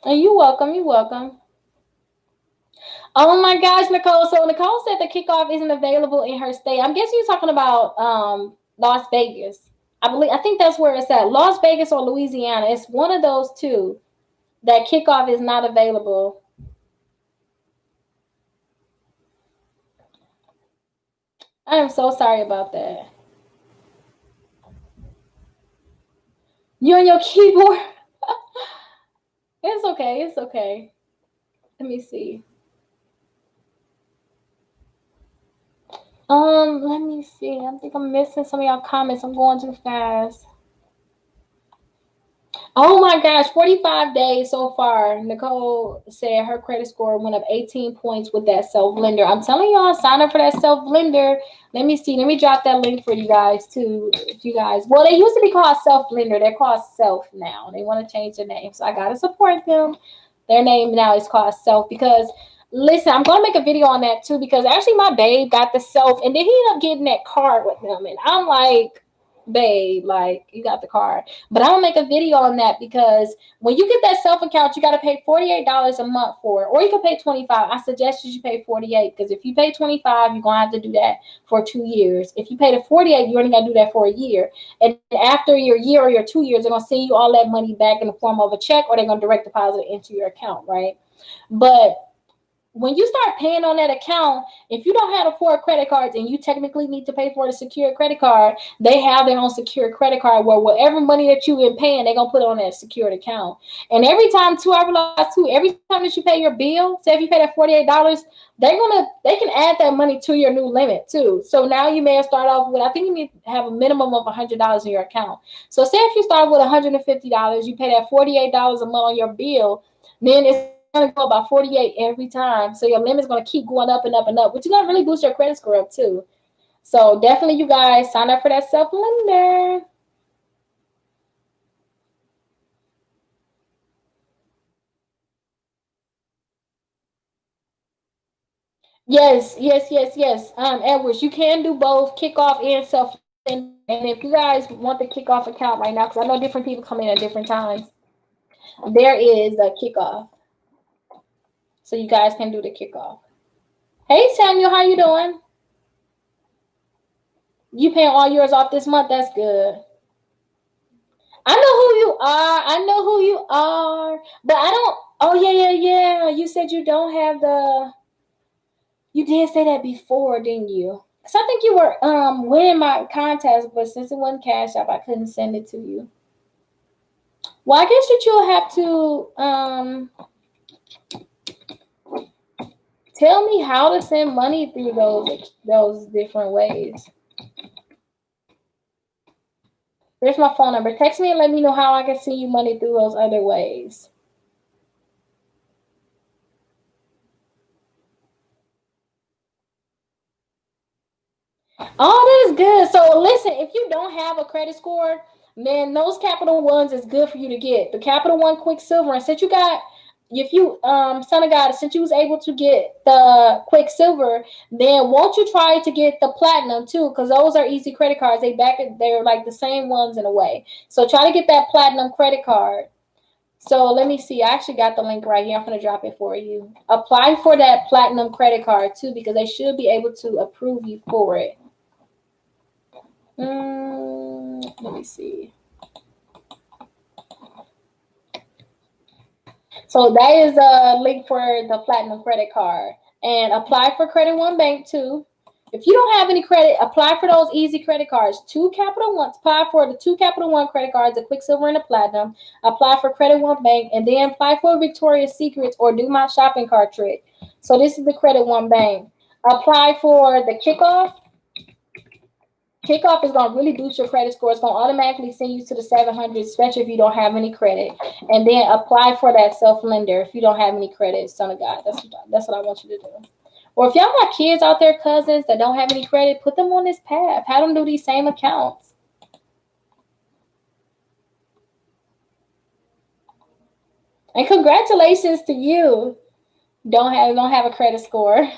And you're welcome. You're welcome. Oh my gosh, Nicole. So Nicole said the kickoff isn't available in her state. I'm guessing you're talking about Las Vegas. I think that's where it's at. Las Vegas or Louisiana. It's one of those two that kickoff is not available. I am so sorry about that. You on your keyboard? It's okay. It's okay. Let me see. Let me see. I think I'm missing some of y'all comments. I'm going too fast. Oh my gosh, 45 days so far. Nicole said her credit score went up 18 points with that self-lender. I'm telling y'all, sign up for that self-lender. Let me see. Let me drop that link for you guys too. If you guys, well, they used to be called self-lender. They're called self now. They want to change their name. So I got to support them. Their name now is called self because, listen, I'm going to make a video on that too because actually my babe got the self and then he ended up getting that card with them. And I'm like, babe, like you got the card. But I'm gonna make a video on that because when you get that self account, you gotta pay $48 a month for it, or you can pay $25. I suggest you pay $48 because if you pay $25, you're gonna have to do that for 2 years. If you pay the $48, you only gotta do that for a year. And after your year or your 2 years, they're gonna send you all that money back in the form of a check, or they're gonna direct deposit it into your account, right? But when you start paying on that account, if you don't have 4 credit cards and you technically need to pay for a secure credit card, they have their own secure credit card where whatever money that you've been paying, they're going to put it on that secured account. And every time every time that you pay your bill, say if you pay that $48, they can add that money to your new limit too. So now you may start off with, I think you need to have a minimum of $100 in your account. So say if you start with $150, you pay that $48 a month on your bill, then it's going to go about 48 every time. So your limit's going to keep going up and up and up, which is going to really boost your credit score up too. So definitely you guys sign up for that self-lender. Yes. Edwards, you can do both kickoff and self-lender. And if you guys want the kickoff account right now, because I know different people come in at different times, there is a kickoff. So you guys can do the kickoff. Hey, Samuel, how you doing? You paying all yours off this month? That's good. I know who you are. I know who you are. But I don't. Oh, yeah. You said you don't have the. You did say that before, didn't you? So I think you were winning my contest, but since it wasn't Cash App, I couldn't send it to you. Well, I guess that you'll have to tell me how to send money through those different ways. There's my phone number. Text me and let me know how I can send you money through those other ways. Oh, that is good. So listen, if you don't have a credit score, then those Capital Ones is good for you to get. The Capital One Quicksilver, and since you got, if you son of God, since you was able to get the Quicksilver, then won't you try to get the Platinum too? Because those are easy credit cards. They're like the same ones in a way. So try to get that Platinum credit card. So let me see. I actually got the link right here. I'm gonna drop it for you. Apply for that Platinum credit card too, because they should be able to approve you for it. Let me see. So that is a link for the Platinum credit card. And apply for Credit One Bank too. If you don't have any credit, apply for those easy credit cards. Two Capital One. Apply for the two Capital One credit cards, the Quicksilver and the Platinum. Apply for Credit One Bank, and then apply for Victoria's Secrets or do my shopping cart trick. So this is the Credit One Bank. Apply for the Kickoff. Kickoff is going to really boost your credit score. It's going to automatically send you to the 700, especially if you don't have any credit. And then apply for that self-lender if you don't have any credit. Son of God, that's what I want you to do. Or if y'all got kids out there, cousins that don't have any credit, put them on this path. Have them do these same accounts. And congratulations to you. Don't have a credit score.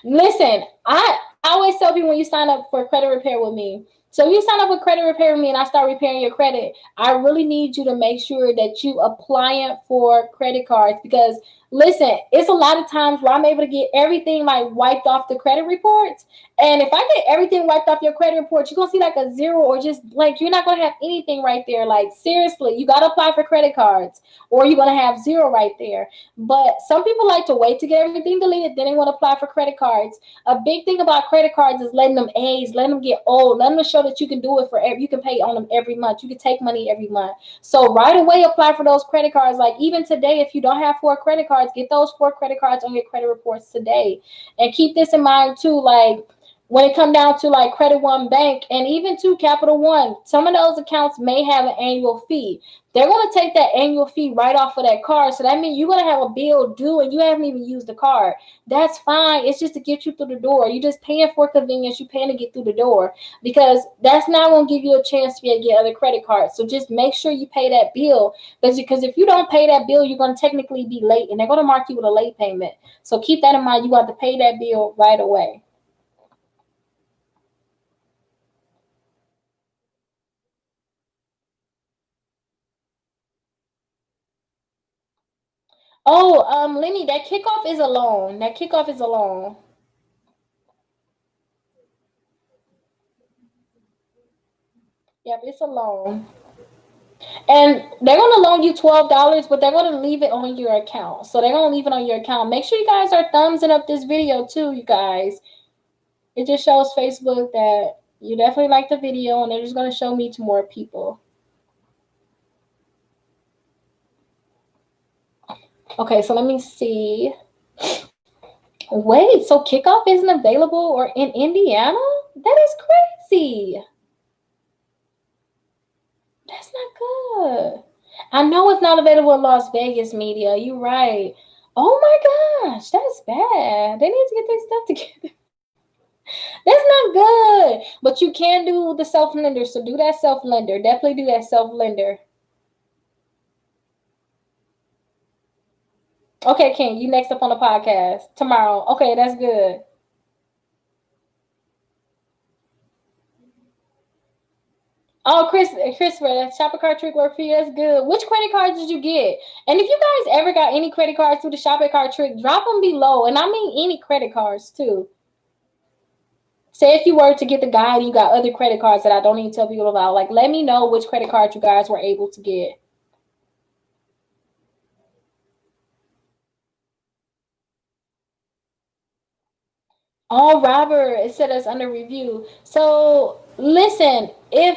Listen, I always tell people when you sign up for credit repair with me. So if you sign up for credit repair with me and I start repairing your credit, I really need you to make sure that you applying for credit cards because listen, it's a lot of times where I'm able to get everything like wiped off the credit reports. And if I get everything wiped off your credit report, you're gonna see like a zero or just blank. You're not gonna have anything right there. Like seriously, you gotta apply for credit cards or you're gonna have zero right there. But some people like to wait to get everything deleted, then they want to apply for credit cards. A big thing about credit cards is letting them age, letting them get old, letting them show that you can do it you can pay on them every month. You can take money every month. So right away apply for those credit cards. Like even today, if you don't have 4 credit cards, get those 4 credit cards on your credit reports today. And keep this in mind too, like when it come down to like Credit One Bank and even to Capital One, some of those accounts may have an annual fee. They're going to take that annual fee right off of that card. So that means you're going to have a bill due and you haven't even used the card. That's fine. It's just to get you through the door. You're just paying for convenience. You're paying to get through the door because that's not going to give you a chance to be able to get other credit cards. So just make sure you pay that bill because if you don't pay that bill, you're going to technically be late and they're going to mark you with a late payment. So keep that in mind. You got to pay that bill right away. Oh, Lenny, that kickoff is a loan. That kickoff is a loan. Yep, it's a loan. And they're gonna loan you $12, but they're gonna leave it on your account. So they're gonna leave it on your account. Make sure you guys are thumbsing up this video too, you guys. It just shows Facebook that you definitely like the video, and they're just gonna show me to more people. Okay, so let me see. Wait, so kickoff isn't available or in Indiana? That is crazy. That's not good. I know it's not available in Las Vegas media. You're right. Oh my gosh, that's bad. They need to get their stuff together. That's not good. But you can do the self-lender. So do that self-lender. Definitely do that self-lender. Okay, Ken, you next up on the podcast tomorrow. Okay, that's good. Oh, Christopher, that shopping cart trick work for you. That's good. Which credit cards did you get? And if you guys ever got any credit cards through the shopping cart trick, drop them below. And I mean any credit cards too. Say if you were to get the guide, you got other credit cards that I don't even tell people about. Like, let me know which credit card you guys were able to get. Oh, Robert, it said it's under review. So listen, if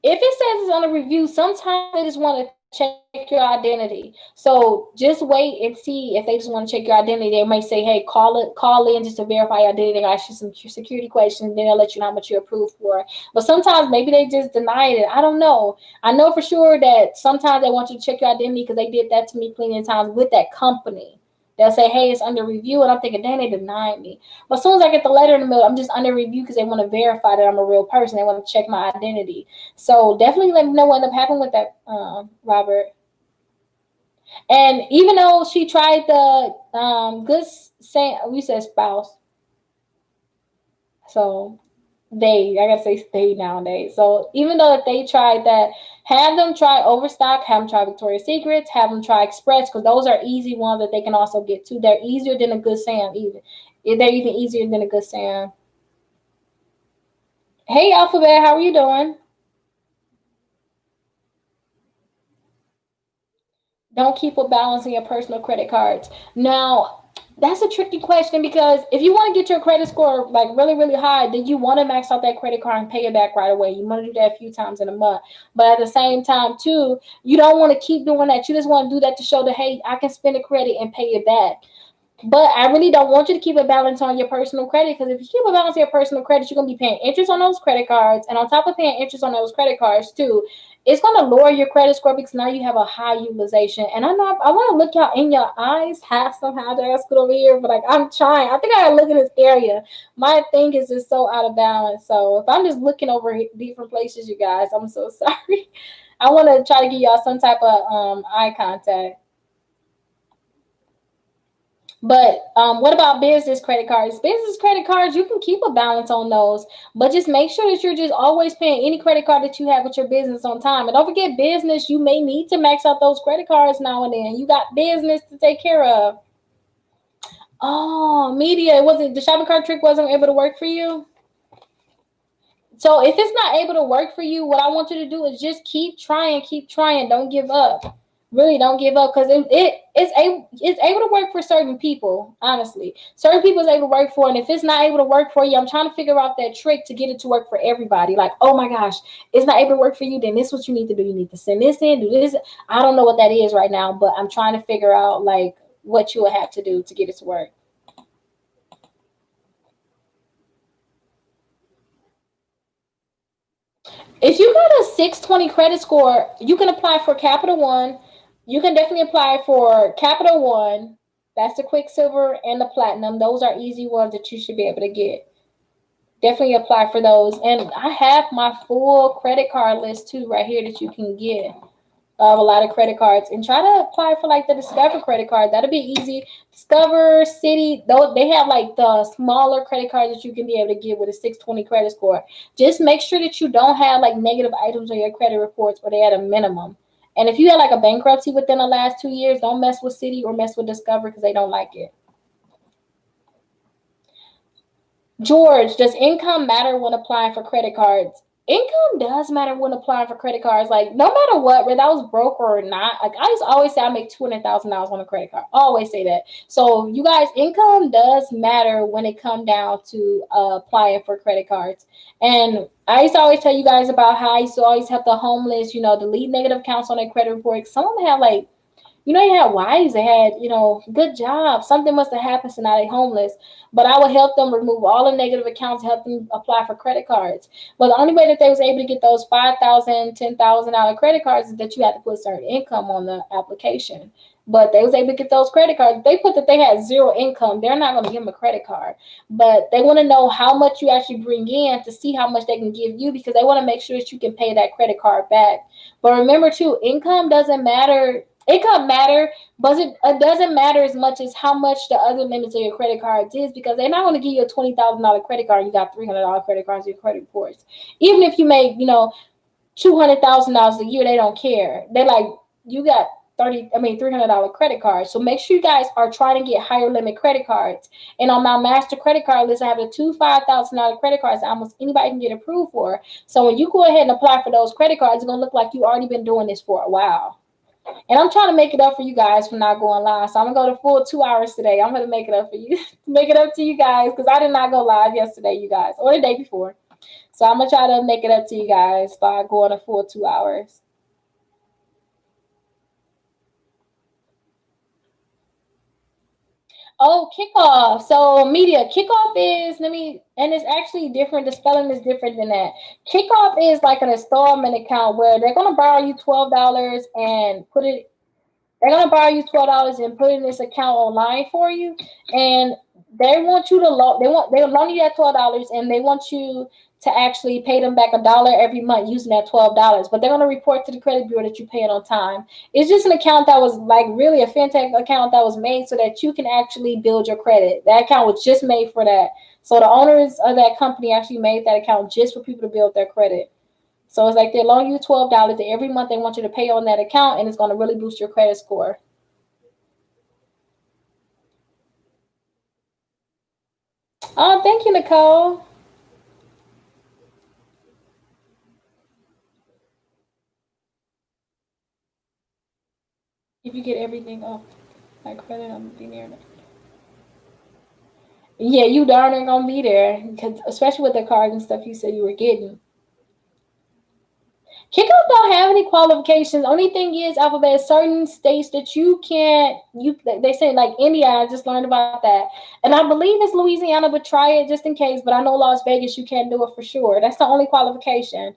it says it's under review, sometimes they just want to check your identity. So just wait and see if they just want to check your identity. They might say, hey, call in just to verify your identity. They ask you some security questions, then they'll let you know how much you're approved for. But sometimes maybe they just denied it. I don't know. I know for sure that sometimes they want you to check your identity because they did that to me plenty of times with that company. They'll say, hey, it's under review. And I'm thinking, dang, they denied me. But as soon as I get the letter in the mail, I'm just under review because they want to verify that I'm a real person. They want to check my identity. So definitely let me know what ended up happening with that, Robert. And even though she tried the good saying, we said spouse. So I gotta say stay nowadays. So even though that they tried that, have them try Overstock, have them try Victoria's Secrets, have them try Express, because those are easy ones that they can also get to. They're easier than a Good Sam, even. They're even easier than a Good Sam. Hey, Alphabet, how are you doing? Don't keep a balance in your personal credit cards. Now, That's a tricky question because if you want to get your credit score like really, really high, then you want to max out that credit card and pay it back right away. You want to do that a few times in a month. But at the same time, too, you don't want to keep doing that. You just want to do that to show that, hey, I can spend a credit and pay it back. But I really don't want you to keep a balance on your personal credit because if you keep a balance on your personal credit, you're gonna be paying interest on those credit cards, and on top of paying interest on those credit cards too, it's gonna lower your credit score because now you have a high utilization. And I want to look y'all in your eyes, have some how to ask it over here, but like I'm trying. I think I gotta look in this area. My thing is just so out of balance. So if I'm just looking over different places, you guys, I'm so sorry. I want to try to give y'all some type of eye contact. But what about business credit cards? Business credit cards, you can keep a balance on those, but just make sure that you're just always paying any credit card that you have with your business on time. And don't forget, business, you may need to max out those credit cards now and then. You got business to take care of. Oh, media, was it the shopping cart trick wasn't able to work for you? So if it's not able to work for you, what I want you to do is just keep trying. Don't give up. Really, don't give up because it's able to work for certain people. Honestly, certain people is able to work for, and if it's not able to work for you, I'm trying to figure out that trick to get it to work for everybody. Like, oh my gosh, it's not able to work for you. Then this is what you need to do. You need to send this in, do this. I don't know what that is right now, but I'm trying to figure out like what you will have to do to get it to work. If you got a 620 credit score, you can apply for Capital One. You can definitely apply for Capital One. That's the Quicksilver and the Platinum. Those are easy ones that you should be able to get. Definitely apply for those. And I have my full credit card list too, right here that you can get of a lot of credit cards and try to apply for like the Discover credit card. That'll be easy. Discover, City, though they have like the smaller credit cards that you can be able to get with a 620 credit score. Just make sure that you don't have like negative items on your credit reports or they at a minimum. And if you had like a bankruptcy within the last 2 years, don't mess with City or mess with Discover because they don't like it. George, does income matter when applying for credit cards? Income does matter when applying for credit cards. Like no matter what, whether I was broke or not, like I used to always say I make $200,000 on a credit card. I always say that. So you guys, income does matter when it come down to applying for credit cards. And I used to always tell you guys about how I used to always help the homeless, delete negative accounts on their credit report. Some of them have like they had wives, they had, good jobs. Something must have happened, so now they homeless. But I would help them remove all the negative accounts, help them apply for credit cards. But the only way that they was able to get those $5,000, $10,000 credit cards is that you had to put certain income on the application. But they was able to get those credit cards. If they put that they had zero income, they're not going to give them a credit card. But they want to know how much you actually bring in to see how much they can give you because they want to make sure that you can pay that credit card back. But remember too, income doesn't matter. It could matter, but it doesn't matter as much as how much the other limits of your credit cards is because they're not going to give you a $20,000 credit card. You got $300 credit cards in your credit reports. Even if you make $200,000 a year, they don't care. They're like you got $300 credit cards. So make sure you guys are trying to get higher limit credit cards. And on my master credit card list, I have the two $5,000 credit cards that almost anybody can get approved for. So when you go ahead and apply for those credit cards, it's gonna look like you already been doing this for a while. And I'm trying to make it up for you guys for not going live. So I'm gonna go to full 2 hours today. I'm gonna make it up for you, make it up to you guys because I did not go live yesterday, you guys, or the day before. So I'm gonna try to make it up to you guys by going a full 2 hours. Oh, kickoff. So media kickoff is and it's actually different. The spelling is different than that. Kickoff is like an installment account where they're gonna borrow you $12 and put it they're gonna borrow you $12 and put in this account online for you, and they want you to they loan you that $12, and they want you to actually pay them back $1 every month using that $12. But they're gonna report to the credit bureau that you pay it on time. It's just an account that was like really a fintech account that was made so that you can actually build your credit. That account was just made for that. So the owners of that company actually made that account just for people to build their credit. So it's like they loan you $12 every month they want you to pay on that account, and it's going to really boost your credit score. Oh, thank you, Nicole. If you get everything off my credit, I'm be near that. Yeah, you darn ain't gonna be there, because especially with the cards and stuff you said you were getting. Kickoff don't have any qualifications. Only thing is, Alphabet, certain states that you can't. They say like Indiana. I just learned about that, and I believe it's Louisiana. But try it just in case. But I know Las Vegas, you can't do it for sure. That's the only qualification.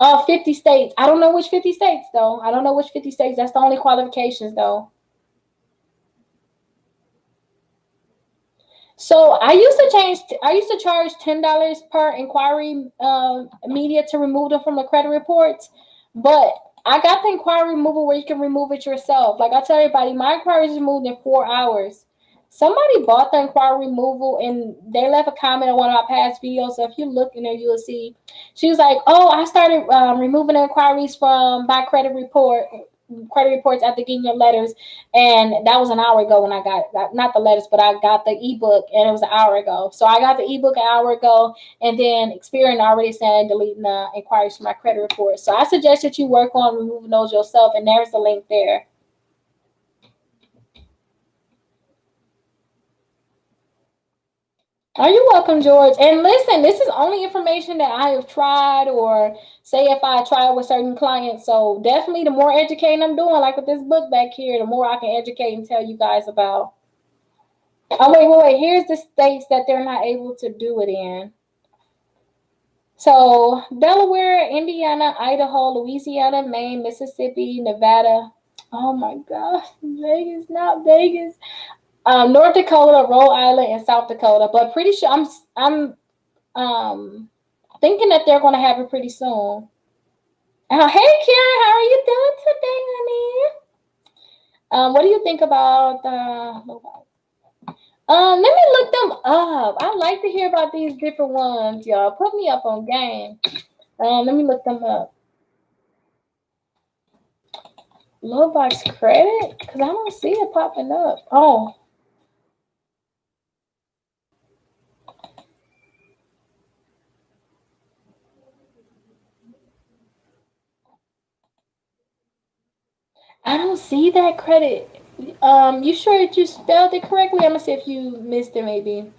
50 states. I don't know which 50 states though. I don't know which 50 states. That's the only qualifications though. So I used to charge $10 per inquiry media to remove them from the credit reports, but I got the inquiry removal where you can remove it yourself. Like I tell everybody, my inquiry is removed in 4 hours. Somebody bought the inquiry removal and they left a comment on one of my past videos. So if you look in there, you will see. She was like, "Oh, I started removing the inquiries from my credit reports after getting your letters, and that was an hour ago when I got not the letters, but I got the ebook, and it was an hour ago. So I got the ebook an hour ago, and then Experian already said deleting the inquiries from my credit report. So I suggest that you work on removing those yourself, and there's the link there. Oh, you're welcome, George. And listen, this is only information that I have tried, or say if I try with certain clients. So definitely the more educating I'm doing, like with this book back here, the more I can educate and tell you guys about. Oh, wait. Here's the states that they're not able to do it in. So Delaware, Indiana, Idaho, Louisiana, Maine, Mississippi, Nevada. Oh my gosh, Vegas, not Vegas. North Dakota, Rhode Island, and South Dakota. But pretty sure I'm thinking that they're gonna have it pretty soon. Hey Karen, how are you doing today, honey? What do you think about let me look them up. I like to hear about these different ones, y'all. Put me up on game. Let me look them up. Low box credit? Because I don't see it popping up. Oh. I don't see that credit. You sure that you spelled it correctly? I'm gonna see if you missed it maybe.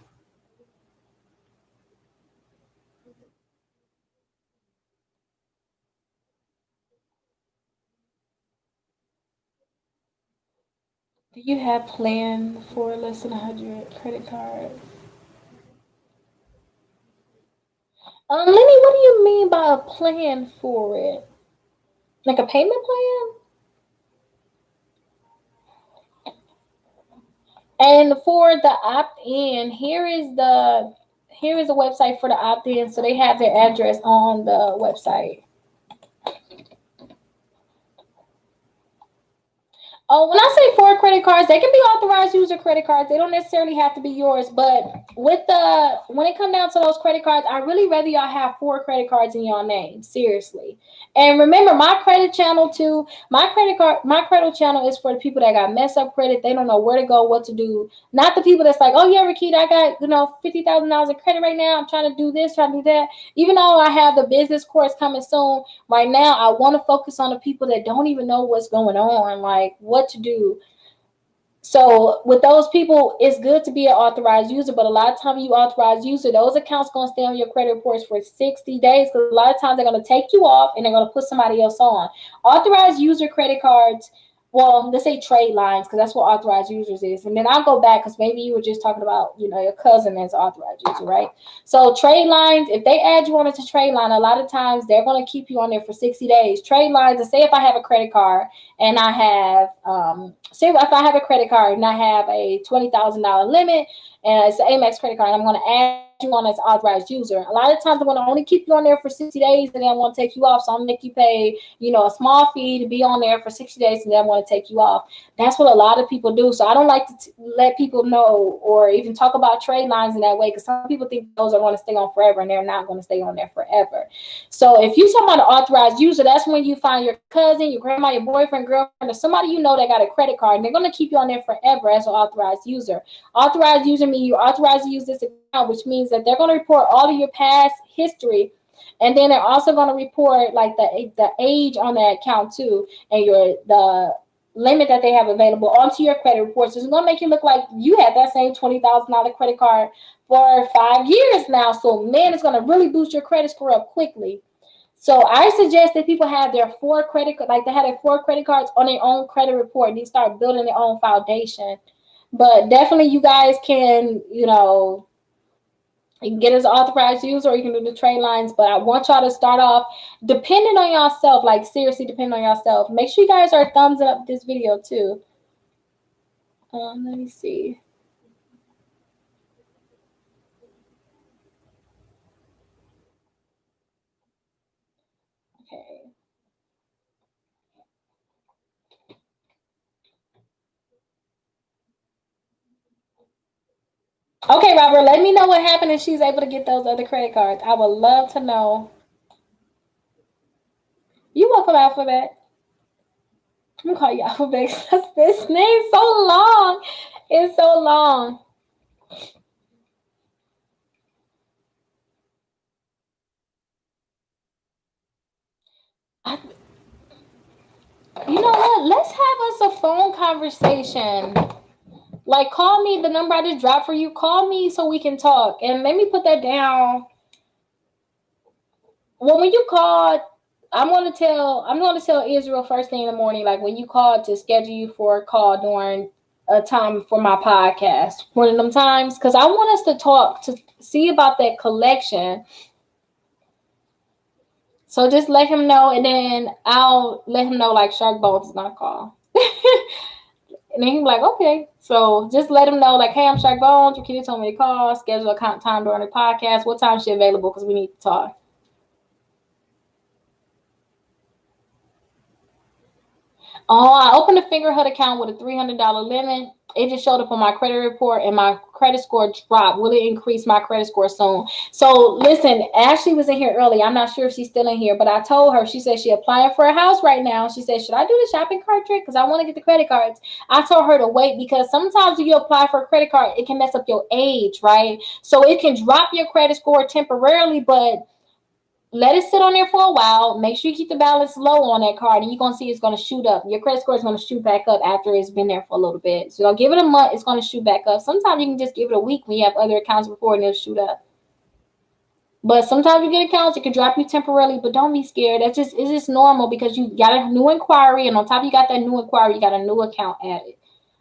Do you have plan for less than 100 credit card? Lenny, what do you mean by a plan for it? Like a payment plan? And for the opt-in, here is the website for the opt-in. So they have their address on the website. Oh, when I say for credit cards, they can be authorized user credit cards. They don't necessarily have to be yours. But when it comes down to those credit cards, I really rather y'all have 4 credit cards in your name. Seriously. And remember, my credit channel too. My credit channel is for the people that got messed up credit. They don't know where to go, what to do. Not the people that's like, oh yeah, Rickita, I got $50,000 in credit right now. I'm trying to do this, trying to do that. Even though I have the business course coming soon, right now I want to focus on the people that don't even know what's going on, like what to do. So with those people, it's good to be an authorized user, but a lot of times you authorized user, those accounts going to stay on your credit reports for 60 days because a lot of times they're going to take you off and they're going to put somebody else on. Authorized user credit cards, well, let's say trade lines, because that's what authorized users is. And then I'll go back because maybe you were just talking about, your cousin as authorized user, right? So trade lines, if they add you on to trade line, a lot of times they're going to keep you on there for 60 days. Trade lines, and say if I have a credit card and I have, say if I have a credit card and I have a $20,000 limit and it's an Amex credit card, and I'm going to add you on as authorized user. A lot of times I'm going to only keep you on there for 60 days and then I'm going to take you off. So I'm going to make you pay, a small fee to be on there for 60 days and then I'm going to take you off. That's what a lot of people do. So I don't like to let people know or even talk about trade lines in that way because some people think those are going to stay on forever and they're not going to stay on there forever. So if you talk about an authorized user, that's when you find your cousin, your grandma, your boyfriend, girlfriend, or somebody that got a credit card and they're going to keep you on there forever as an authorized user. Authorized user means you're authorized to use this account, which means that they're going to report all of your past history, and then they're also going to report like the age on that account too, and limit that they have available onto your credit reports. It's going to make you look like you had that same $20,000 credit card for 5 years now. So, man, it's going to really boost your credit score up quickly. So I suggest that people have their 4 credit, like they have their 4 credit cards on their own credit report, and they start building their own foundation. But definitely you guys can, you can get as authorized user, or you can do the trade lines. But I want y'all to start off depending on yourself, like seriously depending on yourself. Make sure you guys are thumbs up this video too. Let me see. Okay. Okay, Robert, let me know what happened if she's able to get those other credit cards. I would love to know. You welcome, Alphabet. I'm gonna call you Alphabet. This name's so long. It's so long. You know what? Let's have us a phone conversation. Like, call me, the number I just dropped for you. Call me so we can talk. And let me put that down. Well, when you call, I'm gonna tell Israel first thing in the morning, like when you call, to schedule you for a call during a time for my podcast. One of them times, because I want us to talk to see about that collection. So just let him know, and then I'll let him know like Shark Bones is gonna call. And then he'll be like, okay. So just let him know, like, hey, I'm Shark Bones. Rickita told me to call, schedule a time during the podcast. What time is she available? Because we need to talk. Oh, I opened a Fingerhood account with a $300 limit. It just showed up on my credit report, and my credit score dropped. Will it increase my credit score soon? So listen, Ashley was in here early. I'm not sure if she's still in here, but I told her, she said she applying for a house right now. She said, should I do the shopping cart trick? Because I want to get the credit cards. I told her to wait, because sometimes when you apply for a credit card, it can mess up your age, right? So it can drop your credit score temporarily, but let it sit on there for a while. Make sure you keep the balance low on that card, and you're going to see it's going to shoot up. Your credit score is going to shoot back up after it's been there for a little bit. So give it a month, it's going to shoot back up. Sometimes you can just give it a week when you have other accounts before, and it'll shoot up. But sometimes you get accounts, it can drop you temporarily, but don't be scared. It's just normal, because you got a new inquiry, and on top of you got that new inquiry, you got a new account added,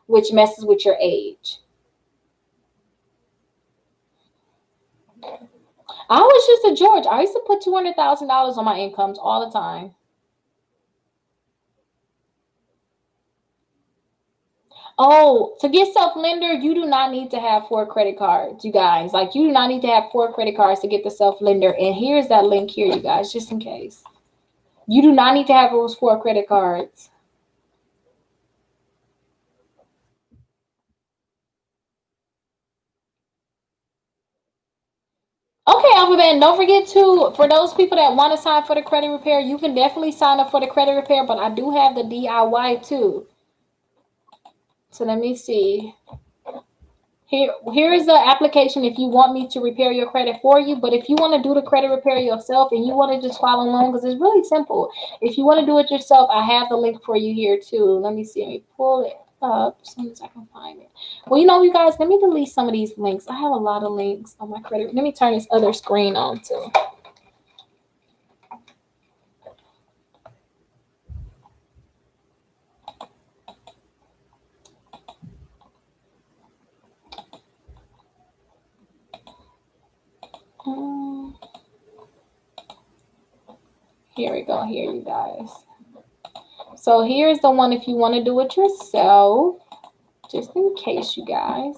which messes with your age. I was just a George. I used to put $200,000 on my incomes all the time. Oh, to get self-lender, you do not need to have 4 credit cards, you guys. Like, you do not need to have 4 credit cards to get the self-lender. And here's that link here, you guys, just in case. You do not need to have those 4 credit cards. Okay, Alphabet, and don't forget to, for those people that want to sign for the credit repair, you can definitely sign up for the credit repair, but I do have the DIY too. So let me see. Here is the application if you want me to repair your credit for you. But if you want to do the credit repair yourself and you want to just follow along, because it's really simple. If you want to do it yourself, I have the link for you here too. Let me see. Let me pull it up as soon as I can find it. Well, you guys, let me delete some of these links. I have a lot of links on my credit. Let me turn this other screen on too. Here we go. Here, you guys. So here's the one if you want to do it yourself, just in case, you guys.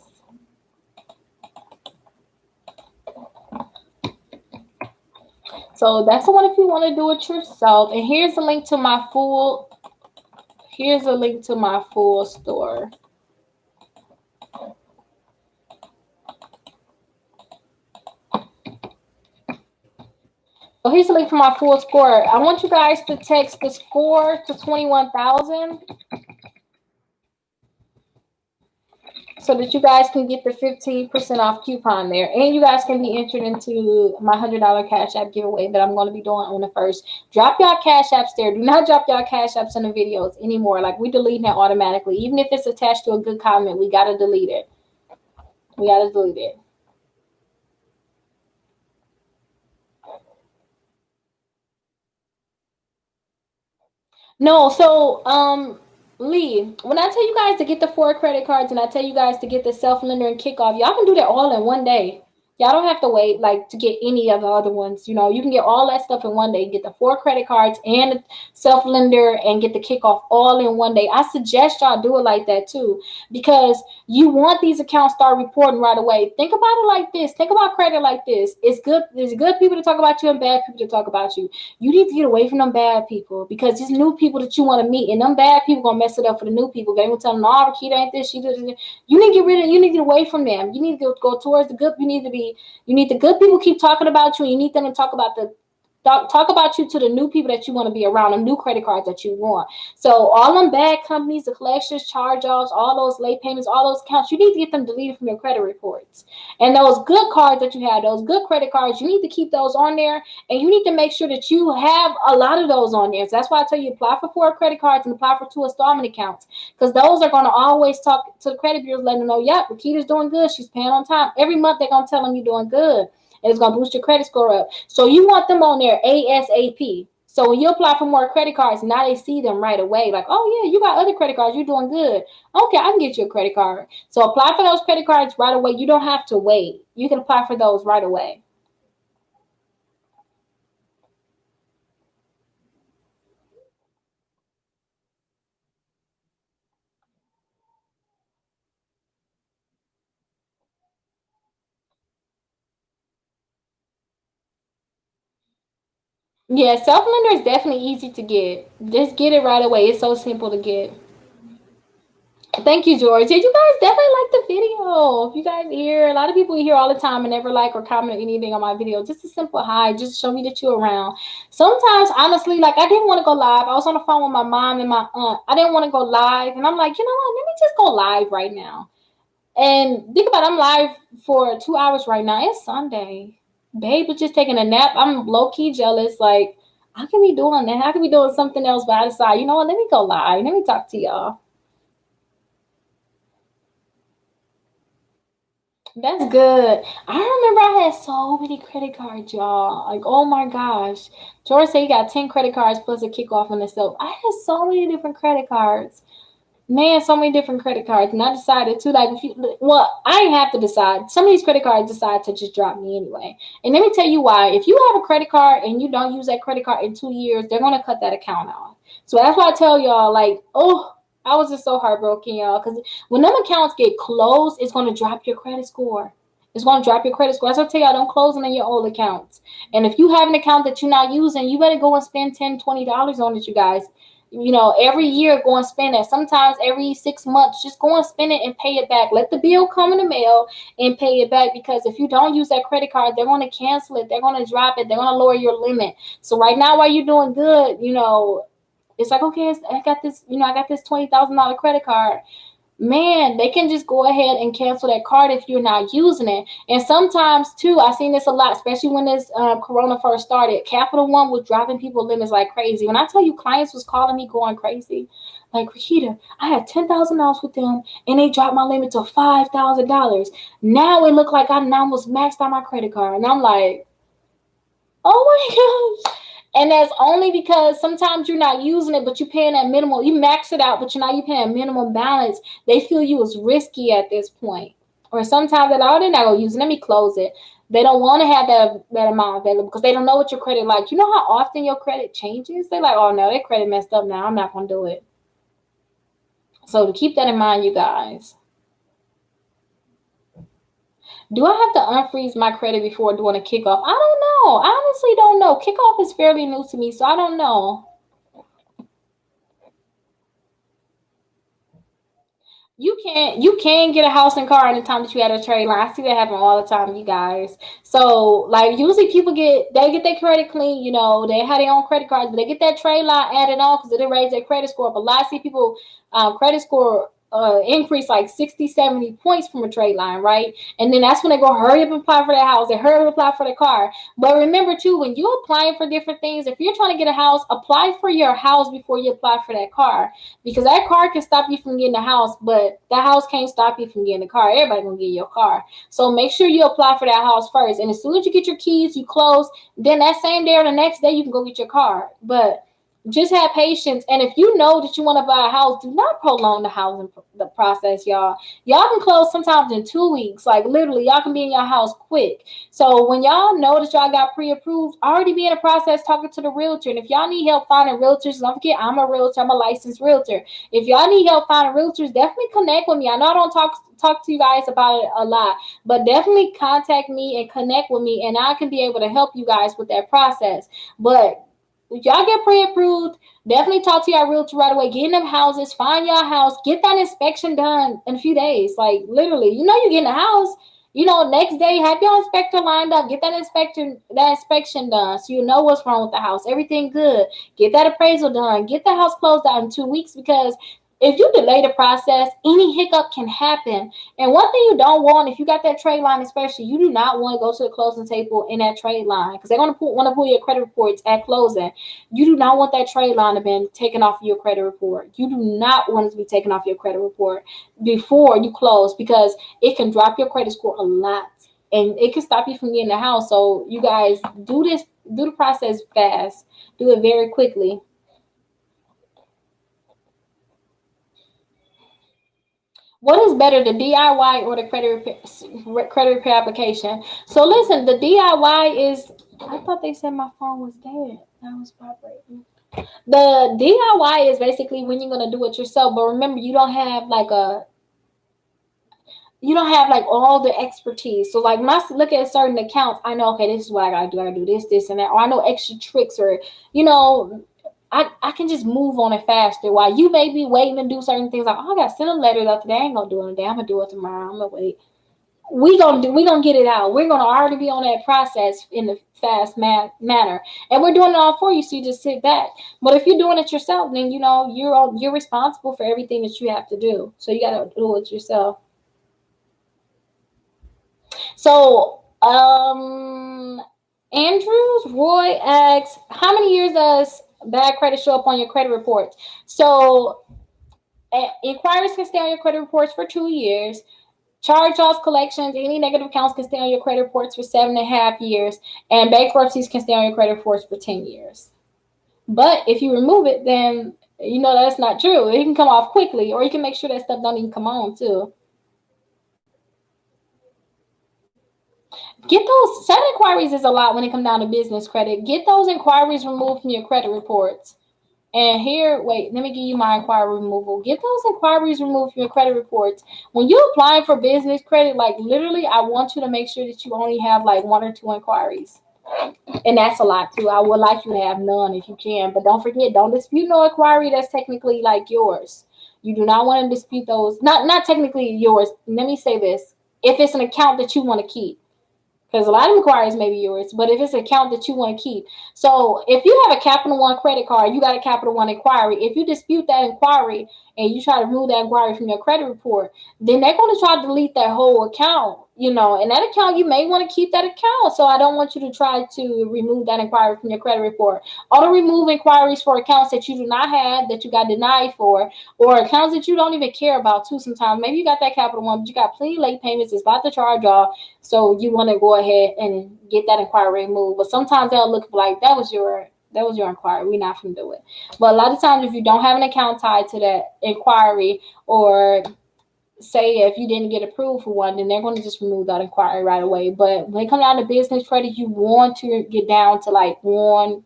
So that's the one if you want to do it yourself. And here's a link to my full. Here's a link to my full store. So here's a link for my full score. I want you guys to text the score to 21,000. so that you guys can get the 15% off coupon there. And you guys can be entered into my $100 Cash App giveaway that I'm going to be doing on the 1st. Drop y'all Cash Apps there. Do not drop y'all Cash Apps in the videos anymore. Like, we delete that automatically. Even if it's attached to a good comment, we got to delete it. We got to delete it. No, so Lee, when I tell you guys to get the 4 credit cards and I tell you guys to get the self-lender and kickoff, y'all can do that all in one day. Y'all don't have to wait like to get any of the other ones. You know, you can get all that stuff in one day. Get the 4 credit cards and the self-lender and get the kickoff all in one day. I suggest y'all do it like that too, because you want these accounts start reporting right away. Think about it like this. Think about credit like this. It's good. There's good people to talk about you and bad people to talk about you. You need to get away from them bad people, because these new people that you want to meet, and them bad people gonna mess it up for the new people. They gonna tell them, "No, Rickita ain't this. She did it." You need to get rid of. You need to get away from them. You need to go towards the good. You need the good people keep talking about you, and you need them to talk about you to the new people that you want to be around, the new credit cards that you want. So all them bad companies, the collections, charge-offs, all those late payments, all those accounts, you need to get them deleted from your credit reports. And those good cards that you have, those good credit cards, you need to keep those on there, and you need to make sure that you have a lot of those on there. So that's why I tell you, apply for 4 credit cards and apply for 2 installment accounts, because those are going to always talk to the credit bureaus, letting them know, yep, Rickita's doing good, she's paying on time. Every month they're going to tell them you're doing good. And it's going to boost your credit score up. So you want them on there ASAP. So when you apply for more credit cards, now they see them right away. Like, oh, yeah, you got other credit cards. You're doing good. Okay, I can get you a credit card. So apply for those credit cards right away. You don't have to wait. You can apply for those right away. Yeah, self-lender is definitely easy to get. Just get it right away. It's so simple to get. Thank you, George. Did you guys definitely like the video? If you guys hear, a lot of people here all the time and never like or comment anything on my video. Just a simple hi. Just show me that you're around. Sometimes, honestly, like, I didn't want to go live. I was on the phone with my mom and my aunt. I didn't want to go live. And I'm like, you know what? Let me just go live right now. And think about it, I'm live for 2 hours right now. It's Sunday. Babe was just taking a nap. I'm low-key jealous. Like, I can be doing that. I can be doing something else by the side. You know what? Let me go live. Let me talk to y'all. That's good. I remember I had so many credit cards, y'all. Like, oh my gosh. George said he got 10 credit cards plus a kickoff on himself. I had so many different credit cards. Man, so many different credit cards. And I decided to, like, I didn't have to decide. Some of these credit cards decide to just drop me anyway. And let me tell you why. If you have a credit card and you don't use that credit card in 2 years, they're going to cut that account off. So that's why I tell y'all, like, oh, I was just so heartbroken, y'all. Because when them accounts get closed, it's going to drop your credit score. It's going to drop your credit score. That's why I tell y'all, don't close on your old accounts. And if you have an account that you're not using, you better go and spend $10, $20 on it, you guys. You know, every year go and spend it. Sometimes every 6 months, just go and spend it and pay it back. Let the bill come in the mail and pay it back, because if you don't use that credit card, they're going to cancel it. They're going to drop it. They're going to lower your limit. So right now, while you're doing good, you know, it's like, okay, I got this $20,000 credit card. Man, they can just go ahead and cancel that card if you're not using it. And sometimes, too, I've seen this a lot, especially when this Corona first started. Capital One was dropping people limits like crazy. When I tell you, clients was calling me going crazy. Like, Rickita, I had $10,000 with them, and they dropped my limit to $5,000. Now it looked like I now was maxed out my credit card. And I'm like, oh my gosh. And that's only because sometimes you're not using it, but you're paying that minimal. You max it out, but you're paying minimum balance. They feel you as risky at this point. Or sometimes they're like, oh, they're not going to use it. Let me close it. They don't want to have that amount available because they don't know what your credit like. You know how often your credit changes? They're like, oh, no, their credit messed up now. I'm not going to do it. So to keep that in mind, you guys. Do I have to unfreeze my credit before doing a kickoff? I don't know. I honestly don't know. Kickoff is fairly new to me, so I don't know. You can get a house and car anytime that you had a trade line. I see that happen all the time, you guys. So like usually people get their credit clean, you know, they have their own credit cards, but they get that trade line added on because it'll raise their credit score. But a lot of people credit score increase like 60, 70 points from a trade line, right? And then that's when they go hurry up and apply for that house, they hurry up and apply for the car. But remember too, when you're applying for different things, if you're trying to get a house, apply for your house before you apply for that car, because that car can stop you from getting a house, but that house can't stop you from getting a car. Everybody gonna get your car. So make sure you apply for that house first, and as soon as you get your keys, you close, then that same day or the next day you can go get your car. But just have patience. And if you know that you want to buy a house, do not prolong the housing the process, y'all. Y'all can close sometimes in 2 weeks. Like literally, y'all can be in your house quick. So when y'all know that y'all got pre-approved, already be in the process talking to the realtor. And if y'all need help finding realtors, don't forget, I'm a realtor. I'm a licensed realtor. If y'all need help finding realtors, definitely connect with me. I know I don't talk to you guys about it a lot, but definitely contact me and connect with me, and I can be able to help you guys with that process. But if y'all get pre-approved, definitely talk to your realtor right away. Get in them houses, find your house, get that inspection done in a few days. Like literally, you get in the house, next day have your inspector lined up, get that inspection done, so you know what's wrong with the house. Everything good. Get that appraisal done. Get the house closed out in 2 weeks, because if you delay the process, any hiccup can happen. And one thing you don't want, if you got that trade line, especially, you do not want to go to the closing table in that trade line, because they're going to want to pull your credit reports at closing. You do not want that trade line to be taken off your credit report. You do not want it to be taken off your credit report before you close, because it can drop your credit score a lot, and it can stop you from getting the house. So you guys do the process fast. Do it very quickly. What is better, the DIY or the credit repair application? So listen, the DIY is. I thought they said my phone was dead. That was vibrating. The DIY is basically when you're gonna do it yourself, but remember, you don't have like all the expertise. So like when I look at certain accounts, I know, okay, this is what I gotta do. I gotta do this, and that, or I know extra tricks, or you know, I can just move on it faster. While you may be waiting to do certain things, like, oh, I got to send a letter out today. I ain't gonna do it today. I'm gonna do it tomorrow. I'm gonna wait. We gonna get it out. We're gonna already be on that process in the fast manner, and we're doing it all for you. So you just sit back. But if you're doing it yourself, then you're responsible for everything that you have to do. So you gotta do it yourself. So Andrews Roy asks, how many years does bad credit show up on your credit reports? So inquiries can stay on your credit reports for 2 years. Charge-offs, collections, any negative accounts can stay on your credit reports for 7.5 years, and bankruptcies can stay on your credit reports for 10 years. But if you remove it, then that's not true. It can come off quickly, or you can make sure that stuff don't even come on too. Get those 7 inquiries is a lot when it comes down to business credit. Get those inquiries removed from your credit reports. And here, wait, let me give you my inquiry removal. Get those inquiries removed from your credit reports. When you're applying for business credit, like literally, I want you to make sure that you only have like 1 or 2 inquiries. And that's a lot too. I would like you to have none if you can. But don't forget, don't dispute no inquiry that's technically like yours. You do not want to dispute those. Not technically yours. Let me say this. If it's an account that you want to keep. Because a lot of inquiries may be yours, but if it's an account that you want to keep. So if you have a Capital One credit card, you got a Capital One inquiry. If you dispute that inquiry and you try to remove that inquiry from your credit report, then they're going to try to delete that whole account, and that account, you may want to keep that account. So I don't want you to try to remove that inquiry from your credit report. Auto remove inquiries for accounts that you do not have, that you got denied for, or accounts that you don't even care about too sometimes. Maybe you got that Capital One, but you got plenty late payments. It's about to charge off. So you want to go ahead and get that inquiry removed. But sometimes they'll look like that was your inquiry. We're not going to do it. But a lot of times, if you don't have an account tied to that inquiry, or say if you didn't get approved for one, then they're going to just remove that inquiry right away. But when it comes down to business credit, you want to get down to like 1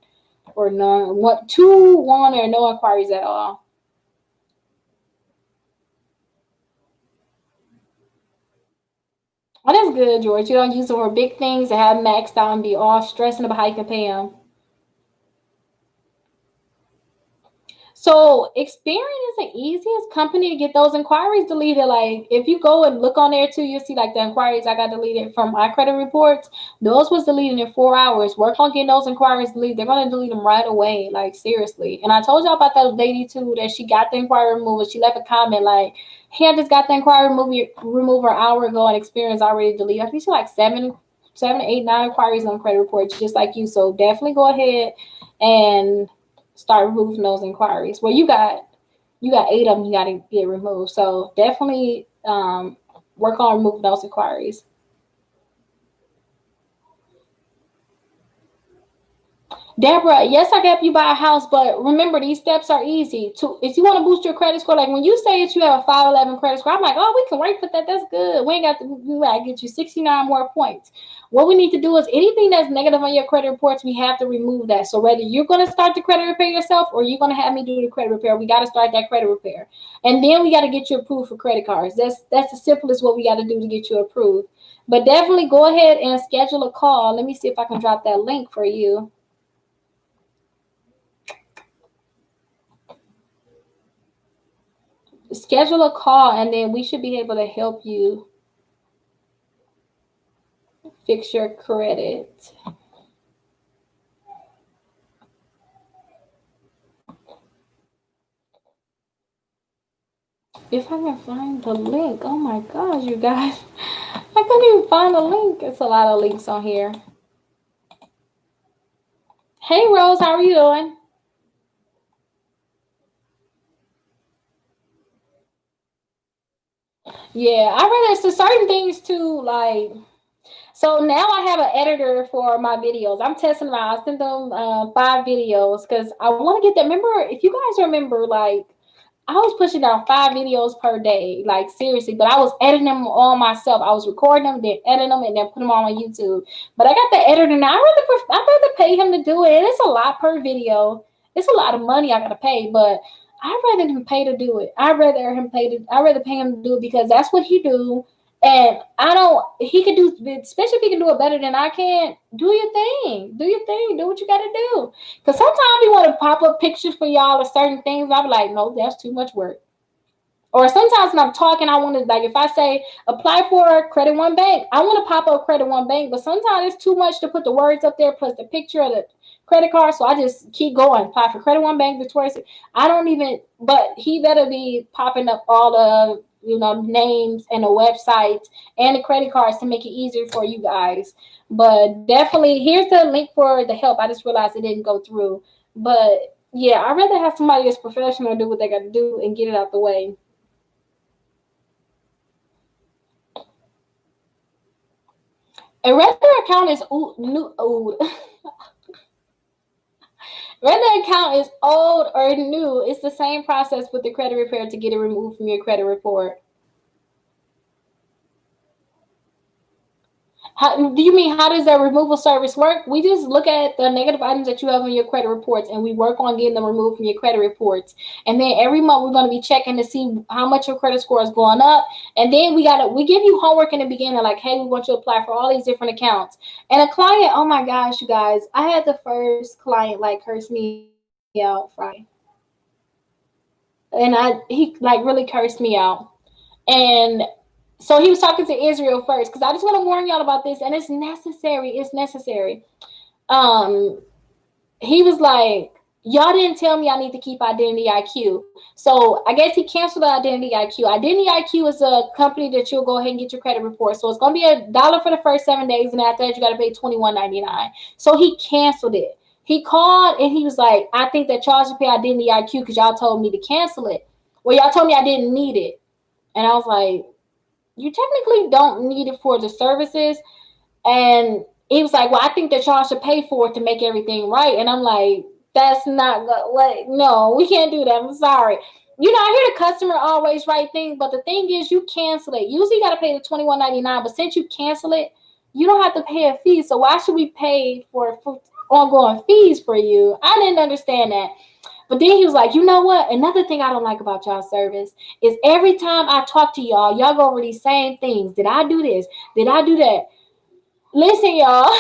or none, 2, 1 or no inquiries at all. Oh, that's good, George. You don't use them for big things to have maxed out and be all stressing about how you can pay them. So Experian is the easiest company to get those inquiries deleted. Like if you go and look on there too, you'll see like the inquiries I got deleted from my credit reports. Those was deleted in 4 hours. Work on getting those inquiries deleted. They're gonna delete them right away. Like seriously. And I told y'all about that lady too that she got the inquiry removal. She left a comment like, "Hey, I just got the inquiry remover an hour ago and Experian's already deleted." I think she like seven, 8, 9 inquiries on credit reports just like you. So definitely go ahead and start removing those inquiries. Well, you got 8 of them you got to get removed. So definitely work on removing those inquiries. Deborah, yes, I help you buy a house, but remember these steps are easy. If you want to boost your credit score, like when you say that you have a 511 credit score, I'm like, oh, we can work with that. That's good. We got to get you 69 more points. What we need to do is anything that's negative on your credit reports, we have to remove that. So whether you're going to start the credit repair yourself or you're going to have me do the credit repair, we got to start that credit repair, and then we got to get you approved for credit cards. That's the simplest what we got to do to get you approved. But definitely go ahead and schedule a call. Let me see if I can drop that link for you. Schedule a call and then we should be able to help you fix your credit. If I can find the link, oh my gosh, you guys, I couldn't even find the link. It's a lot of links on here. Hey Rose, how are you doing? Yeah, I read there's certain things too, like so now I have an editor for my videos. I'm testing them out. I sent them 5 videos because I want to get them. Remember, if you guys remember, like I was pushing out 5 videos per day, like seriously. But I was editing them all myself. I was recording them, then editing them, and then put them on YouTube. But I got the editor now. I'd rather pay him to do it. And it's a lot per video. It's a lot of money I gotta pay, but I'd rather him pay to do it. I'd rather pay him to do it because that's what he do. And I don't. He could do, especially if he can do it better than I can. Do your thing. Do your thing. Do what you got to do. Because sometimes we want to pop up pictures for y'all or certain things. I'm like, no, that's too much work. Or sometimes when I'm talking, I want to, like, if I say apply for Credit One Bank, I want to pop up Credit One Bank, but sometimes it's too much to put the words up there plus the picture of the credit card. So I just keep going. Apply for Credit One Bank, Victoria's. I don't even, but he better be popping up all the, names and the websites and the credit cards to make it easier for you guys. But definitely, here's the link for the help. I just realized it didn't go through. But yeah, I'd rather have somebody that's professional do what they got to do and get it out the way. A regular account is new. Regular account is old or new. It's the same process with the credit repair to get it removed from your credit report. How do you mean? How does that removal service work? We just look at the negative items that you have in your credit reports, and we work on getting them removed from your credit reports. And then every month we're going to be checking to see how much your credit score is going up. And then we give you homework in the beginning, like, hey, we want you to apply for all these different accounts. And a client, oh my gosh, you guys, I had the first client like curse me out Friday, and he like really cursed me out, and so he was talking to Israel first, because I just want to warn y'all about this, and it's necessary. It's necessary. He was like, y'all didn't tell me I need to keep Identity IQ. So I guess he canceled the Identity IQ. Identity IQ is a company that you'll go ahead and get your credit report. So it's going to be $1 for the first 7 days, and after that, you got to pay $21.99. So he canceled it. He called, and he was like, I think that y'all should pay Identity IQ because y'all told me to cancel it. Well, y'all told me I didn't need it. And I was like, you technically don't need it for the services. And he was like, well, I think that y'all should pay for it to make everything right. And I'm like, that's not what, no, we can't do that. I'm sorry. I hear the customer always right thing, but the thing is you cancel it. Usually you got to pay the $21.99, but since you cancel it, you don't have to pay a fee. So why should we pay for ongoing fees for you? I didn't understand that. But then he was like, you know what? Another thing I don't like about y'all service is every time I talk to y'all go over these same things. Did I do this? Did I do that? Listen, y'all,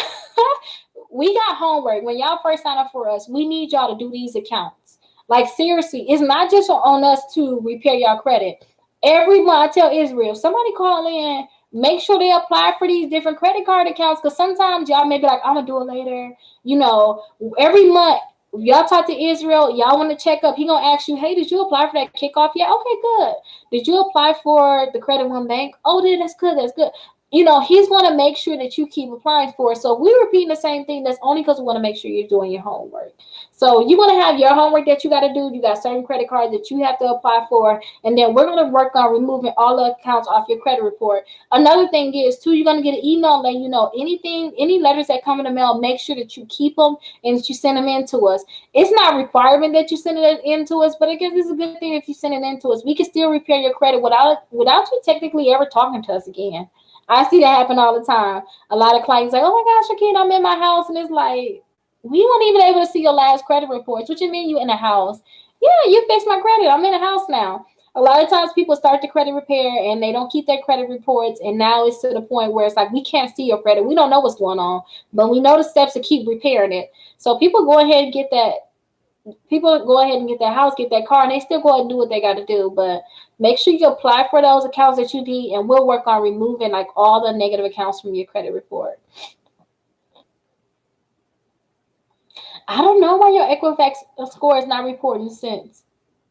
we got homework. When y'all first sign up for us, we need y'all to do these accounts. Like seriously, it's not just on us to repair your credit. Every month, I tell Israel, somebody call in, make sure they apply for these different credit card accounts, because sometimes y'all may be like, I'm gonna do it later. You know, every month y'all talk to Israel, y'all want to check up. He gonna ask you, hey, did you apply for that kickoff yet? Okay, good. Did you apply for the Credit One Bank? Oh, then that's good. That's good. You know, he's going to make sure that you keep applying for it. So if we're repeating the same thing, that's only because we want to make sure you're doing your homework. So you're going to have your homework that you got to do. You got certain credit cards that you have to apply for. And then we're going to work on removing all the accounts off your credit report. Another thing is, too, you're going to get an email letting you know anything, any letters that come in the mail, make sure that you keep them and that you send them in to us. It's not a requirement that you send it in to us, but I guess it's a good thing if you send it in to us. We can still repair your credit without you technically ever talking to us again. I see that happen all the time. A lot of clients like, oh my gosh, Rickita, I'm in my house. And it's like, we weren't even able to see your last credit reports. What you mean you in a house? Yeah, you fixed my credit. I'm in a house now. A lot of times people start the credit repair and they don't keep their credit reports. And now it's to the point where it's like, we can't see your credit. We don't know what's going on, but we know the steps to keep repairing it. So people go ahead and get that. People go ahead and get that house, get that car, and they still go ahead and do what they got to do. But make sure you apply for those accounts that you need, and we'll work on removing like all the negative accounts from your credit report. I don't know why your Equifax score is not reporting since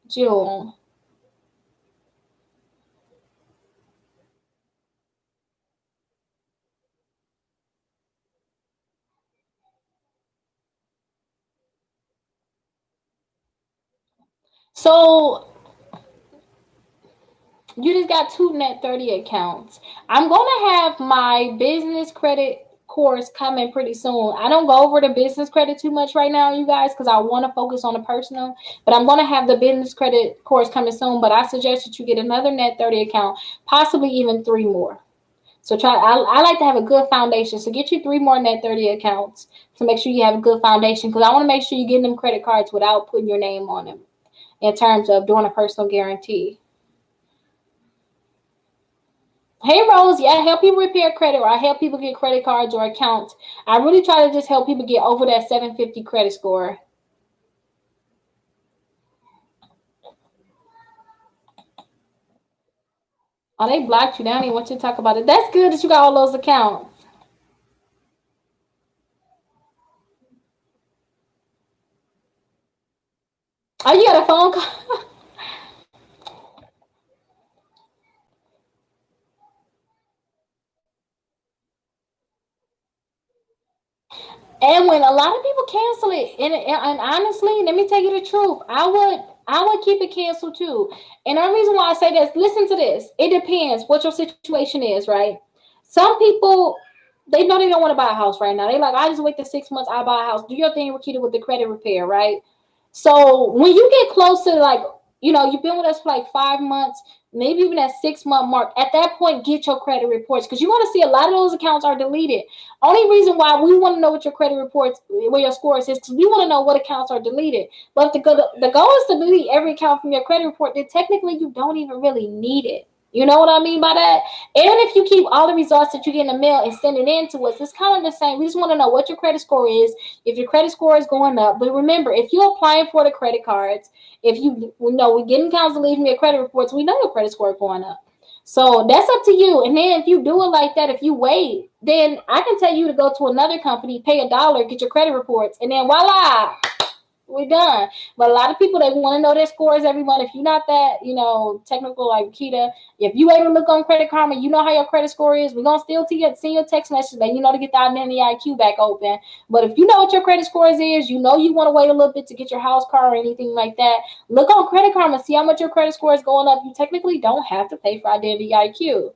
June. So you just got two net 30 accounts. I'm going to have my business credit course coming pretty soon. I don't go over the business credit too much right now, you guys, because I want to focus on the personal. But I'm going to have the business credit course coming soon. But I suggest that you get another net 30 account, possibly even three more. So I like to have a good foundation. So get you three more net 30 accounts to make sure you have a good foundation, because I want to make sure you're getting them credit cards without putting your name on them in terms of doing a personal guarantee. Hey Rose, yeah, I help people repair credit, or I help people get credit cards or accounts. I really try to just help people get over that 750 credit score. Oh, they blocked you. They don't even want you to talk about it. That's good that you got all those accounts. Oh, you got a phone call? And when a lot of people cancel it, and honestly, let me tell you the truth, I would keep it canceled too. And the reason why I say this, listen to this. It depends what your situation is, right? Some people, they know they don't want to buy a house right now. They like, I just wait the 6 months, I buy a house. Do your thing, Rickita, with the credit repair, right? So when you get close to like, you've been with us for like 5 months, maybe even that 6 month mark. At that point, get your credit reports, because you want to see a lot of those accounts are deleted. Only reason why we want to know what your credit reports, where your scores is, because we want to know what accounts are deleted. But the goal is to delete every account from your credit report, then technically you don't even really need it. You know what I mean by that? And if you keep all the results that you get in the mail and send it in to us, it's kind of the same. We just want to know what your credit score is, if your credit score is going up. But remember, if you're applying for the credit cards, if we're getting counseling leaving your credit reports, we know your credit score is going up. So that's up to you. And then if you do it like that, if you wait, then I can tell you to go to another company, pay $1, get your credit reports, and then voila, we're done. But a lot of people, they want to know their scores every month. If you're not that, technical like Rickita, if you able to look on Credit Karma, you know how your credit score is. We're gonna still send you a text message that to get the identity IQ back open. But if you know what your credit scores is, you want to wait a little bit to get your house, car, or anything like that. Look on Credit Karma, see how much your credit score is going up. You technically don't have to pay for identity IQ.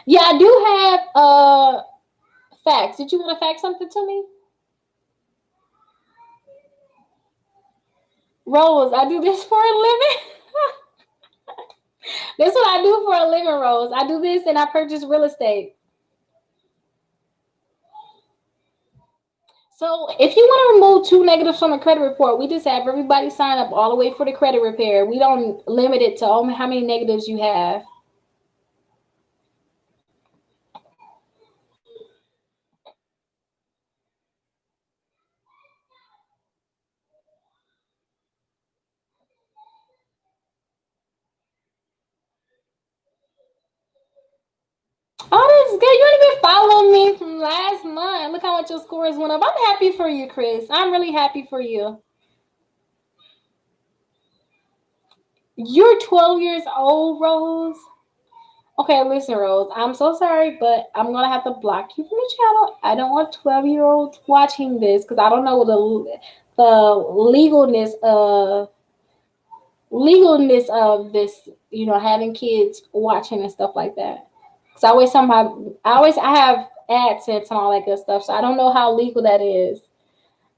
Yeah, I do have facts. Did you want to fax something to me? Rose, I do this for a living. This is what I do for a living, Rose. I do this and I purchase real estate. So if you want to remove two negatives from a credit report, we just have everybody sign up all the way for the credit repair. We don't limit it to how many negatives you have. good. You ain't been following me from last month. Look how much your scores went up. I'm happy for you, Chris. I'm really happy for you. You're 12 years old, Rose. Okay, listen, Rose. I'm so sorry, but I'm gonna have to block you from the channel. I don't want 12-year-olds watching this because I don't know the legalness of this, you know, having kids watching and stuff like that. Because I have AdSense and all that good stuff, so I don't know how legal that is.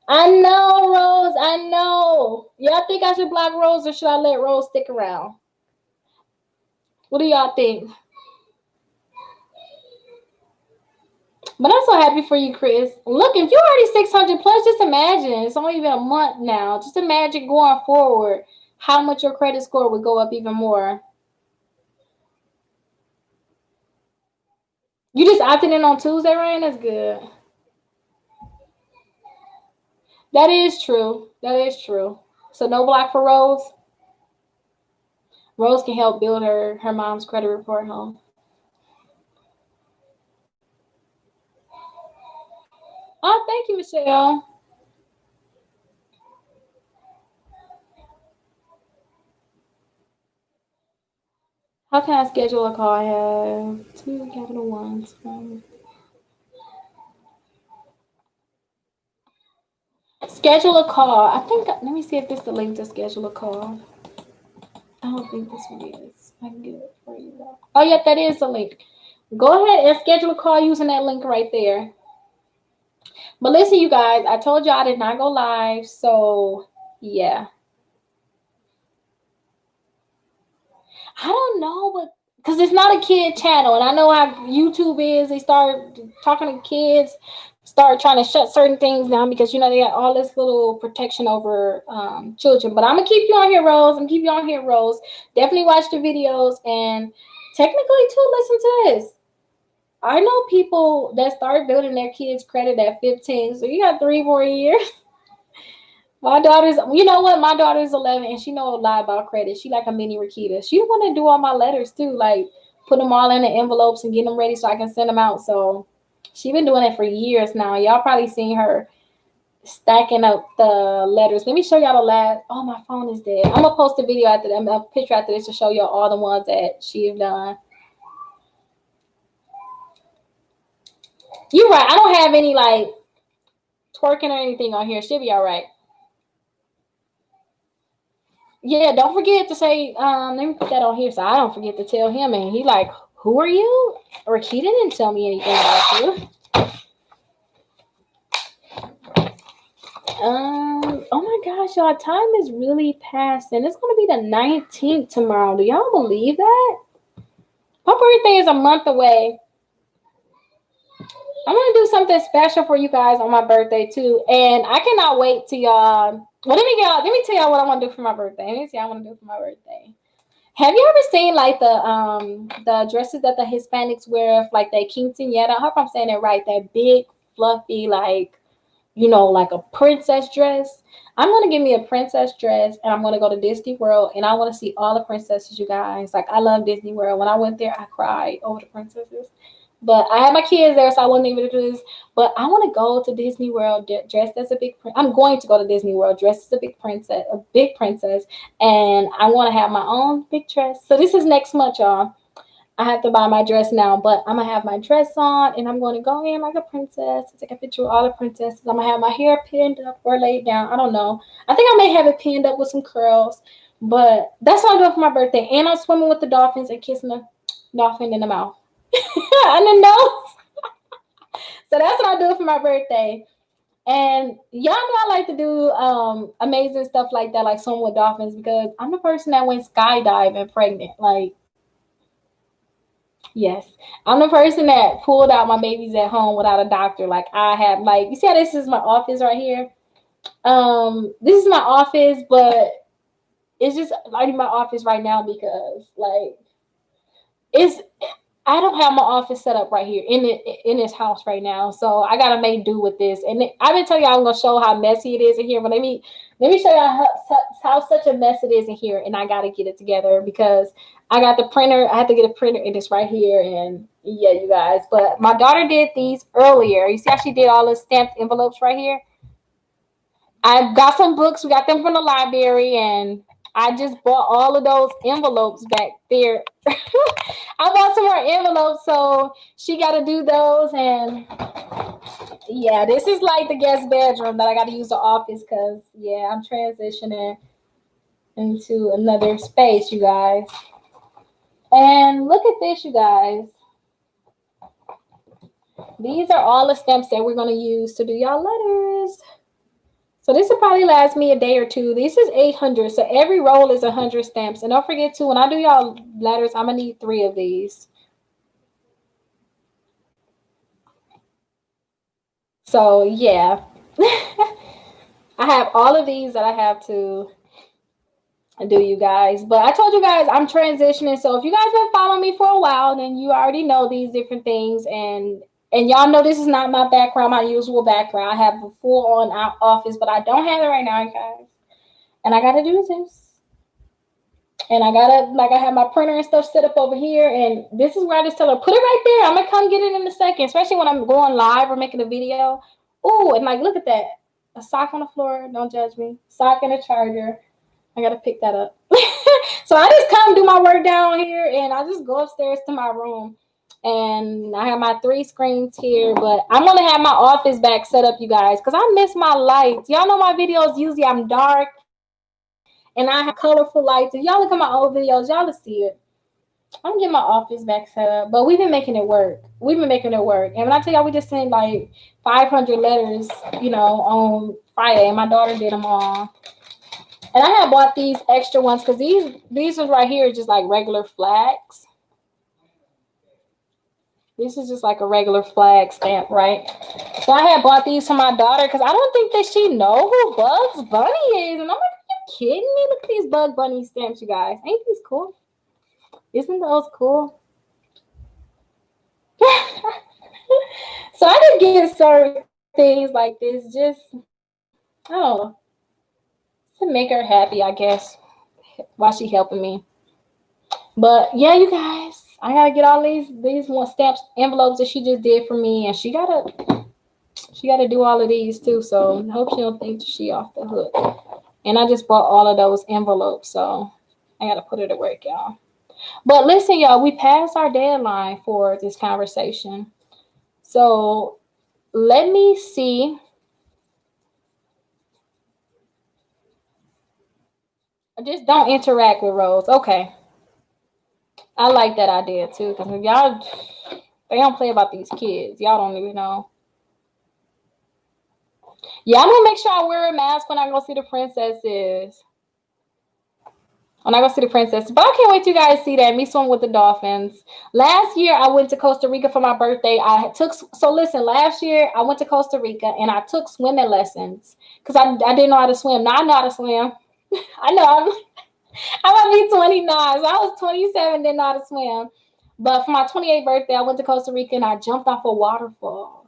I know, Rose. I know. Y'all think I should block Rose or should I let Rose stick around? What do y'all think? But I'm so happy for you, Chris. Look, if you're already 600 plus, just imagine. It's only been a month now. Just imagine going forward how much your credit score would go up even more. You just opted in on Tuesday, Ryan? That's good. That is true. That is true. So no block for Rose? Rose can help build her mom's credit report home. Oh, thank you, Michelle. How can I schedule a call? I have 2 capital ones. Schedule a call. I think, let me see if this is the link to schedule a call. I don't think this one is. I can get it for you though. Oh, yeah, that is the link. Go ahead and schedule a call using that link right there. But listen, you guys, I told you I did not go live, so yeah. I don't know, but because it's not a kid channel, and I know how YouTube is. They start talking to kids, start trying to shut certain things down because, you know, they got all this little protection over children. But I'm gonna keep you on here, Rose. Definitely watch the videos, and technically too, listen to this. I know people that start building their kids' credit at 15, so you got 3 more years. My daughter's, you know what? My daughter's 11 and she knows a lot about credit. She like a mini Rickita. She want to do all my letters too, like put them all in the envelopes and get them ready so I can send them out. So she been doing it for years now. Y'all probably seen her stacking up the letters. Let me show y'all the last. Oh, my phone is dead. I'm gonna post a video after that, a picture after this to show y'all all the ones that she's done. You're right. I don't have any like twerking or anything on here. She'll be all right. Yeah, don't forget to say, let me put that on here so I don't forget to tell him. And he like, who are you? Rickita didn't tell me anything about you. Oh my gosh, y'all, time is really passing. It's gonna be the 19th tomorrow. Do y'all believe that? My birthday is a month away. I'm gonna do something special for you guys on my birthday too, and I cannot wait to y'all. Well, let me tell y'all what I want to do for my birthday. Let me see what I want to do for my birthday. Have you ever seen like the dresses that the Hispanics wear, like that quinceañera? I hope I'm saying it right. That big, fluffy, like, you know, like a princess dress. I'm gonna give me a princess dress, and I'm gonna go to Disney World, and I want to see all the princesses, you guys. Like, I love Disney World. When I went there, I cried over the princesses. But I had my kids there, so I wasn't able to do this. But I want to go to Disney World dressed as a big. I'm going to go to Disney World dressed as a big princess, and I want to have my own big dress. So this is next month, y'all. I have to buy my dress now, but I'm gonna have my dress on, and I'm going to go in like a princess, take a picture of all the princesses. I'm gonna have my hair pinned up or laid down. I don't know. I think I may have it pinned up with some curls, but that's what I'm doing for my birthday. And I'm swimming with the dolphins and kissing the dolphin in the mouth. And the nose. So that's what I do for my birthday. And y'all know I like to do amazing stuff like that, like swim with dolphins, because I'm the person that went skydiving pregnant. Like, yes, I'm the person that pulled out my babies at home without a doctor. Like, I have, like, you see how this is my office right here? This is my office, but it's just like my office right now because, like, I don't have my office set up right here in this house right now, so I gotta make do with this. And I've been telling y'all I'm gonna show how messy it is in here, but let me show y'all how such a mess it is in here, and I gotta get it together because I got the printer. I have to get a printer, and it's right here, and Yeah, you guys. But my daughter did these earlier. You see how she did all the stamped envelopes right here? I got some books. We got them from the library, and I just bought all of those envelopes back there. I bought some more envelopes, so she got to do those. And yeah, this is like the guest bedroom that I got to use the office because, yeah, I'm transitioning into another space, you guys. And look at this, you guys. These are all the stamps that we're going to use to do y'all letters. So this will probably last me a day or two. This is 800. So every roll is 100 stamps. And don't forget too, when I do y'all letters, I'm going to need 3 of these. So yeah. I have all of these that I have to do, you guys. But I told you guys I'm transitioning. So if you guys been following me for a while, then you already know these different things. And y'all know this is not my background, my usual background. I have a full-on office, but I don't have it right now, guys. And I got to do this. And I have my printer and stuff set up over here. And this is where I just tell her, put it right there. I'm going to come get it in a second, especially when I'm going live or making a video. Oh, and like, look at that. A sock on the floor. Don't judge me. Sock and a charger. I got to pick that up. So I just come do my work down here and I just go upstairs to my room. And I have my 3 screens here, but I'm going to have my office back set up, you guys, because I miss my lights. Y'all know my videos, usually I'm dark and I have colorful lights. If y'all look at my old videos, y'all will see it. I'm getting my office back set up, but we've been making it work. We've been making it work. And when I tell y'all, we just sent like 500 letters, on Friday, and my daughter did them all. And I had bought these extra ones because these ones right here are just like regular flags. This is just like a regular flag stamp, right? So I had bought these for my daughter because I don't think that she know who Bugs Bunny is. And I'm like, are you kidding me? Look at these Bugs Bunny stamps, you guys. Ain't these cool? Isn't those cool? So I just get certain things like this, just, I don't know, to make her happy, I guess, while she helping me. But yeah, you guys, I gotta get all these one stamps envelopes that she just did for me, and she gotta do all of these too. So I hope she don't think she off the hook. And I just bought all of those envelopes, so I gotta put her to work, y'all. But listen, y'all, we passed our deadline for this conversation. So let me see. Just don't interact with Rose. Okay. I like that idea too, because if y'all, they don't play about these kids. Y'all don't even know. Yeah, I'm gonna make sure I wear a mask when I go see the princesses. When I go see the princesses. But I can't wait till you guys see that. Me swim with the dolphins. Last year I went to Costa Rica for my birthday. Last year I went to Costa Rica and I took swimming lessons because I didn't know how to swim. Now I know how to swim. I know I'm gonna be 29. So I was 27, didn't know how to swim. But for my 28th birthday, I went to Costa Rica and I jumped off a waterfall.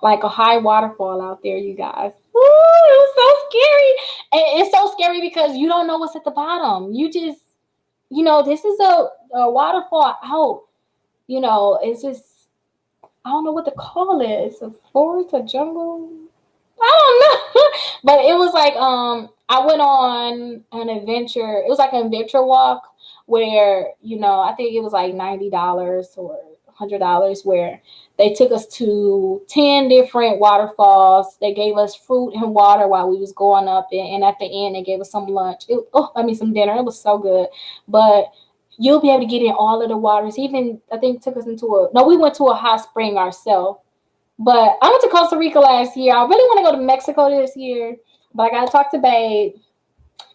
Like a high waterfall out there, you guys. Ooh, it was so scary. And it's so scary because you don't know what's at the bottom. You just, this is a waterfall out. It's just, I don't know what to call it. It's a forest, a jungle. I don't know. But it was like, I went on an adventure. It was like an adventure walk where, I think it was like $90 or $100 where they took us to 10 different waterfalls. They gave us fruit and water while we was going up, and at the end they gave us some lunch. Some dinner. It was so good. But you'll be able to get in all of the waters. Even I think took us we went to a hot spring ourselves. But I went to Costa Rica last year. I really want to go to Mexico this year, but I got to talk to Babe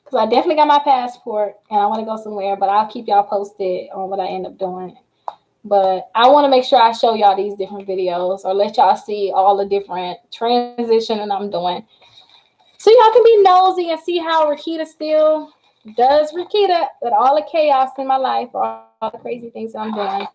because I definitely got my passport and I want to go somewhere, but I'll keep y'all posted on what I end up doing. But I want to make sure I show y'all these different videos or let y'all see all the different transition that I'm doing. So y'all can be nosy and see how Rickita still does Rickita with all the chaos in my life or all the crazy things I'm doing.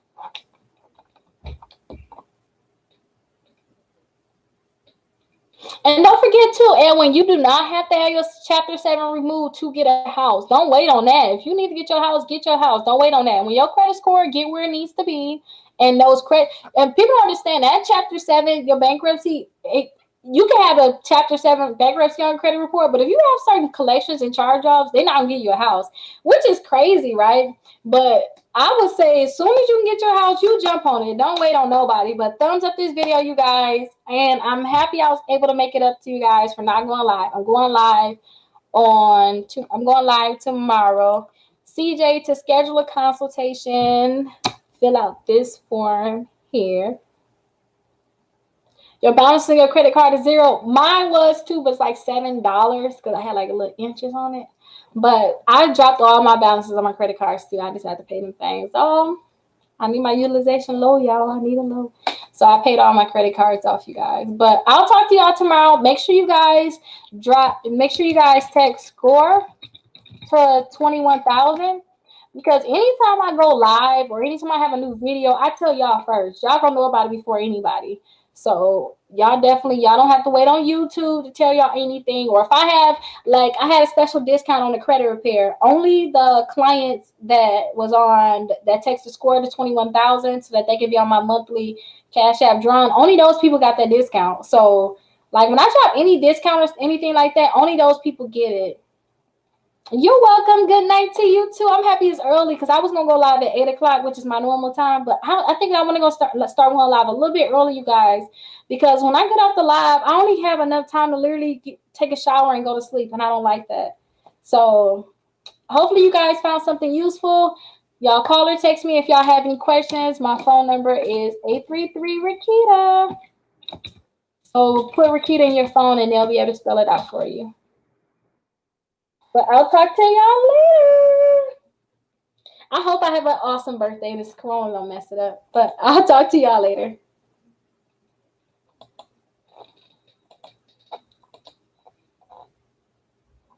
And don't forget too, Edwin, you do not have to have your Chapter 7 removed to get a house. Don't wait on that. If you need to get your house, get your house. Don't wait on that. When your credit score get where it needs to be And those credit, and people don't understand that Chapter 7, your bankruptcy, you can have a Chapter 7 bankruptcy on credit report, but if you have certain collections and charge-offs, they're not going to give you a house, which is crazy, right? But I would say as soon as you can get your house, you jump on it. Don't wait on nobody. But thumbs up this video, you guys. And I'm happy I was able to make it up to you guys for not going live. I'm going live tomorrow. CJ, to schedule a consultation, fill out this form here. Your balance on your credit card is $0. Mine was too, but it's like $7 because I had like a little interest on it. But I dropped all my balances on my credit cards too. I just had to pay them things. I need my utilization low, y'all. I need them low. So I paid all my credit cards off, you guys. But I'll talk to y'all tomorrow. Make sure you guys text SCORE to 21,000. Because anytime I go live or anytime I have a new video, I tell y'all first. Y'all gonna know about it before anybody. So y'all don't have to wait on YouTube to tell y'all anything. Or if I had a special discount on the credit repair, only the clients that text the SCORE to 21,000 so that they can be on my monthly Cash App drawn, only those people got that discount. So like when I drop any discount or anything like that, only those people get it. You're welcome. Good night to you too. I'm happy it's early because I was gonna go live at 8 o'clock, which is my normal time. But I think I want to go start going live a little bit early, you guys, because when I get off the live, I only have enough time to literally take a shower and go to sleep, and I don't like that. So hopefully you guys found something useful. Y'all call or text me if y'all have any questions. My phone number is 833-Rickita. So put Rickita in your phone, and they'll be able to spell it out for you. But I'll talk to y'all later. I hope I have an awesome birthday. This corona don't mess it up. But I'll talk to y'all later.